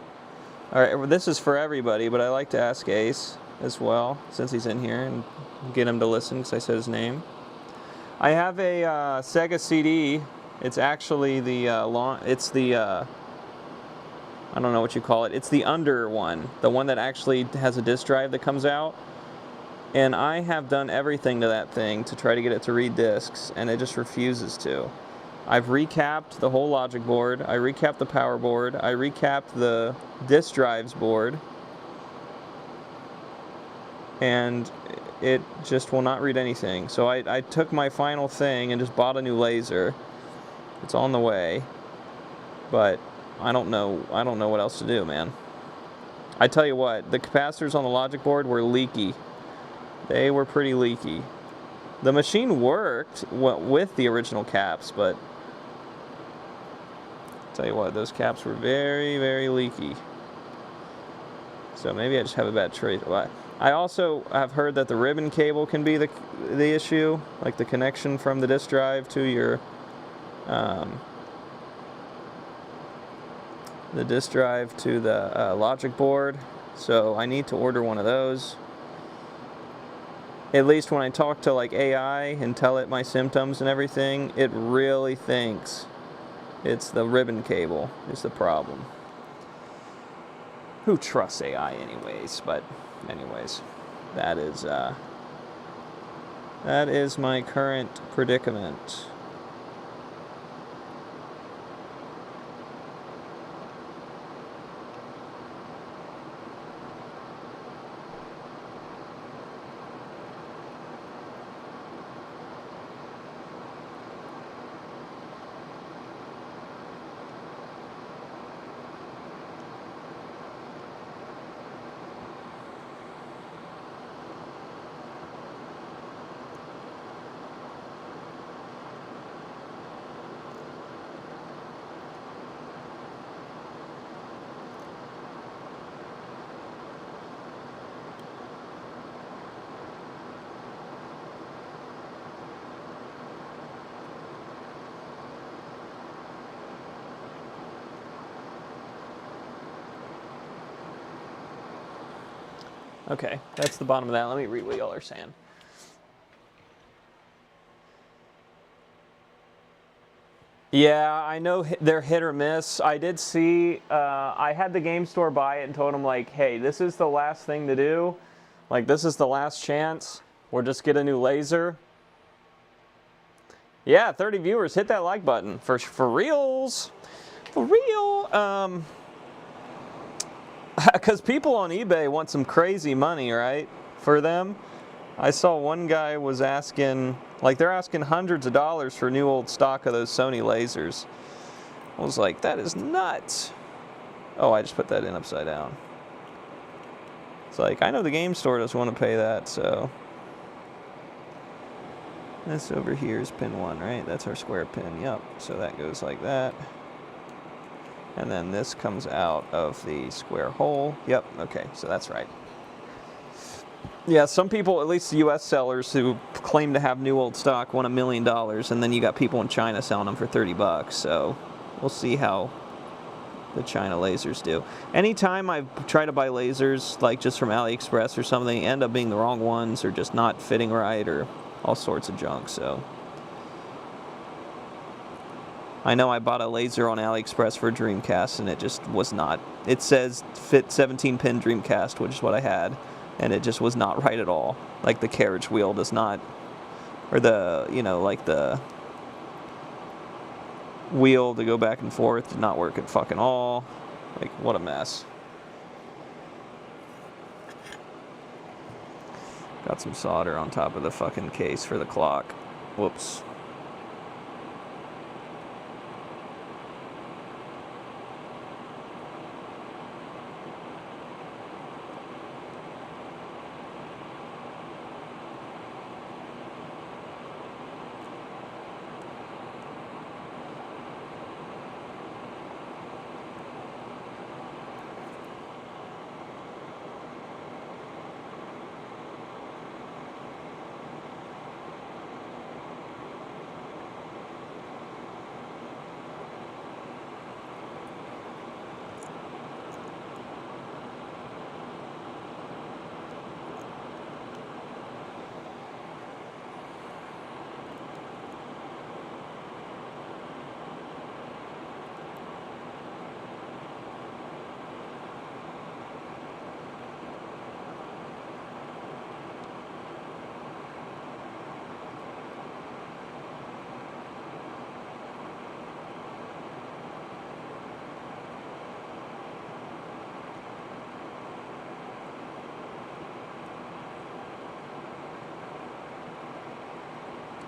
All right, this is for everybody, but I like to ask Ace as well, since he's in here, and get him to listen because I said his name. I have a Sega CD. It's actually the I don't know what you call it. It's the under one, the one that actually has a disk drive that comes out. And I have done everything to that thing to try to get it to read discs, and it just refuses to. I've recapped the whole logic board. I recapped the power board. I recapped the disk drives board. And it just will not read anything. So I took my final thing and just bought a new laser. It's on the way. But I don't know what else to do, man. I tell you what, the capacitors on the logic board were leaky. They were pretty leaky. The machine worked with the original caps, but tell you what, those caps were very, very leaky. So maybe I just have a bad trace. I also have heard that the ribbon cable can be the issue, like the connection from the disk drive to your the disk drive to the logic board. So I need to order one of those. At least when I talk to like AI and tell it my symptoms and everything, it really thinks it's the ribbon cable is the problem. Who trusts AI anyways? But anyways, that is my current predicament. Okay, that's the bottom of that. Let me read what y'all are saying. Yeah, I know they're hit or miss. I did see, I had the game store buy it and told them like, hey, this is the last thing to do. Like, this is the last chance. Or just get a new laser. Yeah, 30 viewers, hit that like button. For reals. For real. Because people on eBay want some crazy money, right? For them. I saw one guy was asking, like they're asking hundreds of dollars for new old stock of those Sony lasers. I was like, that is nuts. Oh, I just put that in upside down. It's like, I know the game store doesn't want to pay that, so. This over here is pin 1, right? That's our square pin, yep. So that goes like that. And then this comes out of the square hole. Yep, okay, so that's right. Yeah, some people, at least the US sellers who claim to have new old stock, want $1 million, and then you got people in China selling them for 30 bucks. So we'll see how the China lasers do. Anytime I try to buy lasers, like just from AliExpress or something, they end up being the wrong ones or just not fitting right or all sorts of junk, so. I know I bought a laser on AliExpress for a Dreamcast, and it just was not. It says fit 17-pin Dreamcast, which is what I had, and it just was not right at all. Like the carriage wheel does not, or the, you know, like the wheel to go back and forth did not work at fucking all. Like, what a mess. Got some solder on top of the fucking case for the clock. Whoops.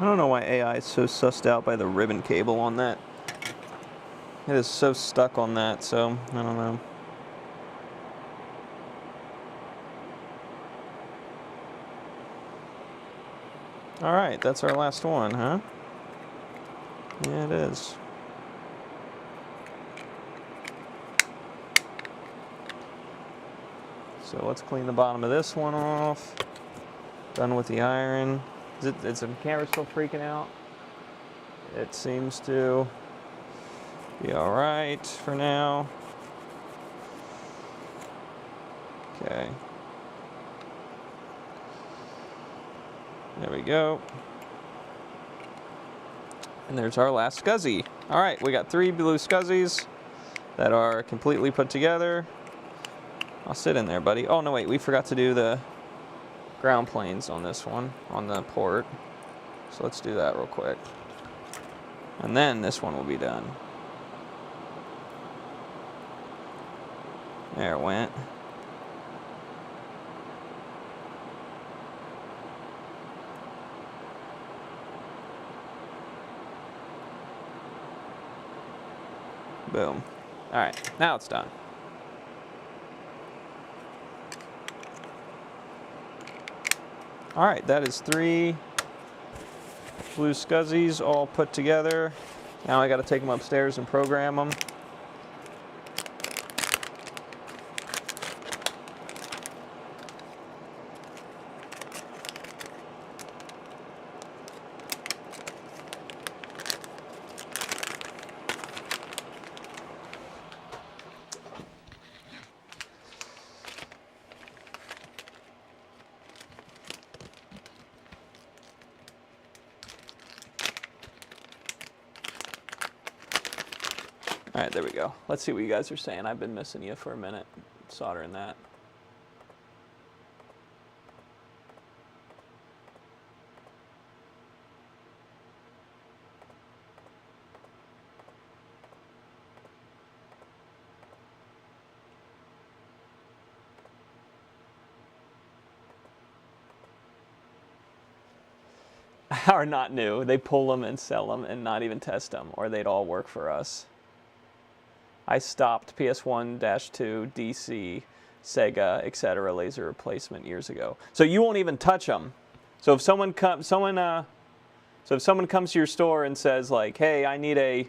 I don't know why AI is so sussed out by the ribbon cable on that. It is so stuck on that, so I don't know. Alright, that's our last one, huh? Yeah, it is. So let's clean the bottom of this one off. Done with the iron. Is the camera still freaking out? It seems to be alright for now. Okay. There we go. And there's our last SCSI. Alright, we got 3 blue SCSIs that are completely put together. I'll sit in there, buddy. Oh, no, wait, we forgot to do the ground planes on this one, on the port. So let's do that real quick. And then this one will be done. There it went. Boom. All right, now it's done. All right, that is 3 blue SCSIs all put together. Now I got to take them upstairs and program them. All right, there we go. Let's see what you guys are saying. I've been missing you for a minute, soldering that. Are not new. They pull them and sell them and not even test them, or they'd all work for us. I stopped PS1-2, DC, Sega, etc. laser replacement years ago. So you won't even touch them. So if someone comes to your store and says like, "Hey, I need a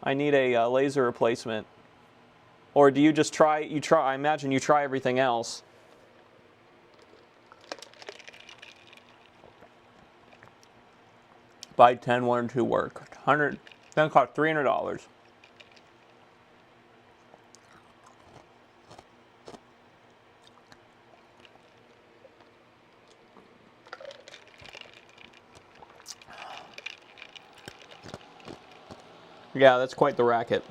laser replacement," or do you just try? I imagine you try everything else. Buy 10, 1 or 2 work. Then cost $300. Yeah, that's quite the racket.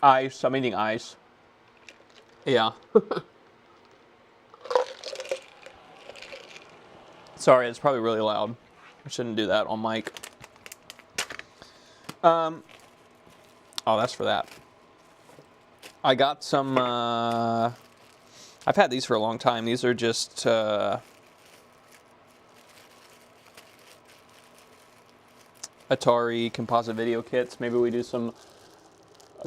Ice. I'm eating ice. Yeah. Sorry, it's probably really loud. I shouldn't do that on mic. Oh, that's for that. I got some, I've had these for a long time. These are just, Atari composite video kits. Maybe we do some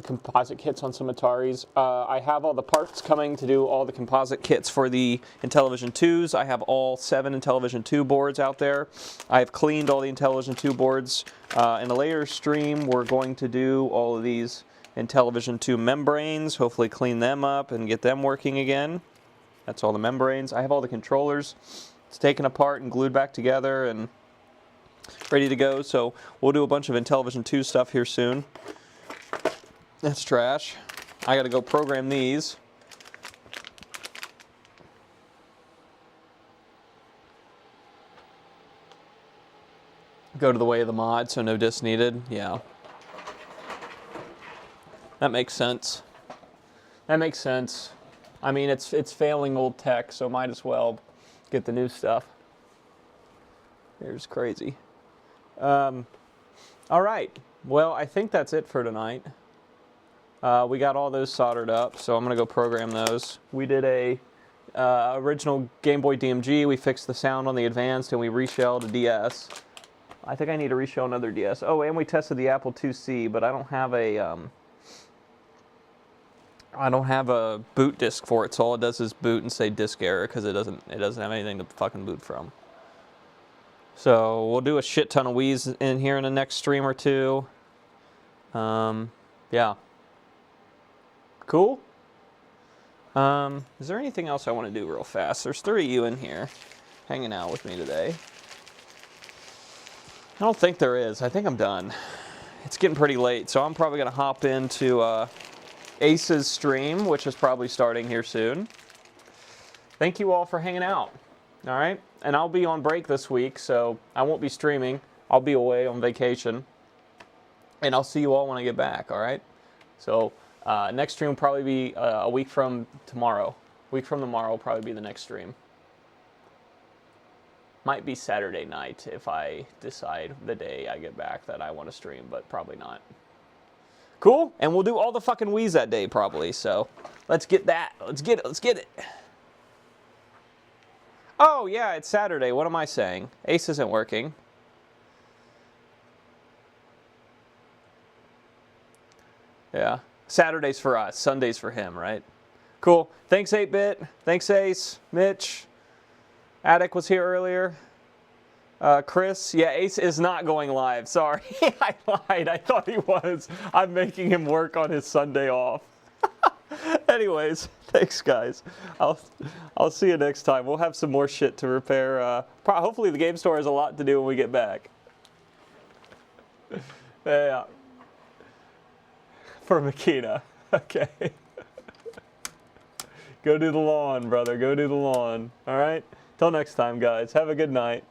composite kits on some Ataris. I have all the parts coming to do all the composite kits for the Intellivision 2s. I have all 7 Intellivision 2 boards out there. I've cleaned all the Intellivision 2 boards. In a later stream, we're going to do all of these Intellivision 2 membranes, hopefully clean them up and get them working again. That's all the membranes. I have all the controllers. It's taken apart and glued back together and ready to go. So we'll do a bunch of Intellivision 2 stuff here soon. That's trash. I gotta go program these. Go to the way of the mod, so no disc needed. Yeah. That makes sense. That makes sense. I mean, it's failing old tech, so might as well get the new stuff. Here's crazy. All right. Well, I think that's it for tonight. We got all those soldered up, so I'm going to go program those. We did a original Game Boy DMG. We fixed the sound on the Advanced, and we reshelled a DS. I think I need to reshell another DS. Oh, and we tested the Apple IIc, but I don't have a boot disk for it, so all it does is boot and say disk error because it doesn't have anything to fucking boot from. So we'll do a shit ton of Wii's in here in the next stream or two. Yeah. Cool. Is there anything else I want to do real fast? There's 3 of you in here hanging out with me today. I don't think there is. I think I'm done. It's getting pretty late, so I'm probably going to hop into Ace's stream, which is probably starting here soon. Thank you all for hanging out. All right? And I'll be on break this week, so I won't be streaming. I'll be away on vacation. And I'll see you all when I get back, all right? So next stream will probably be a week from tomorrow. A week from tomorrow will probably be the next stream. Might be Saturday night if I decide the day I get back that I want to stream, but probably not. Cool? And we'll do all the fucking Wii's that day probably, so let's get that. Let's get it. Let's get it. Oh, yeah, it's Saturday. What am I saying? Ace isn't working. Yeah. Saturday's for us. Sunday's for him, right? Cool. Thanks, 8-Bit. Thanks, Ace. Mitch. Attic was here earlier. Chris. Yeah, Ace is not going live. Sorry. I lied. I thought he was. I'm making him work on his Sunday off. Anyways, thanks, guys. I'll see you next time. We'll have some more shit to repair. Hopefully the game store has a lot to do when we get back. Yeah. For Makina. Okay. Go do the lawn, brother. Go do the lawn. All right? Till next time, guys. Have a good night.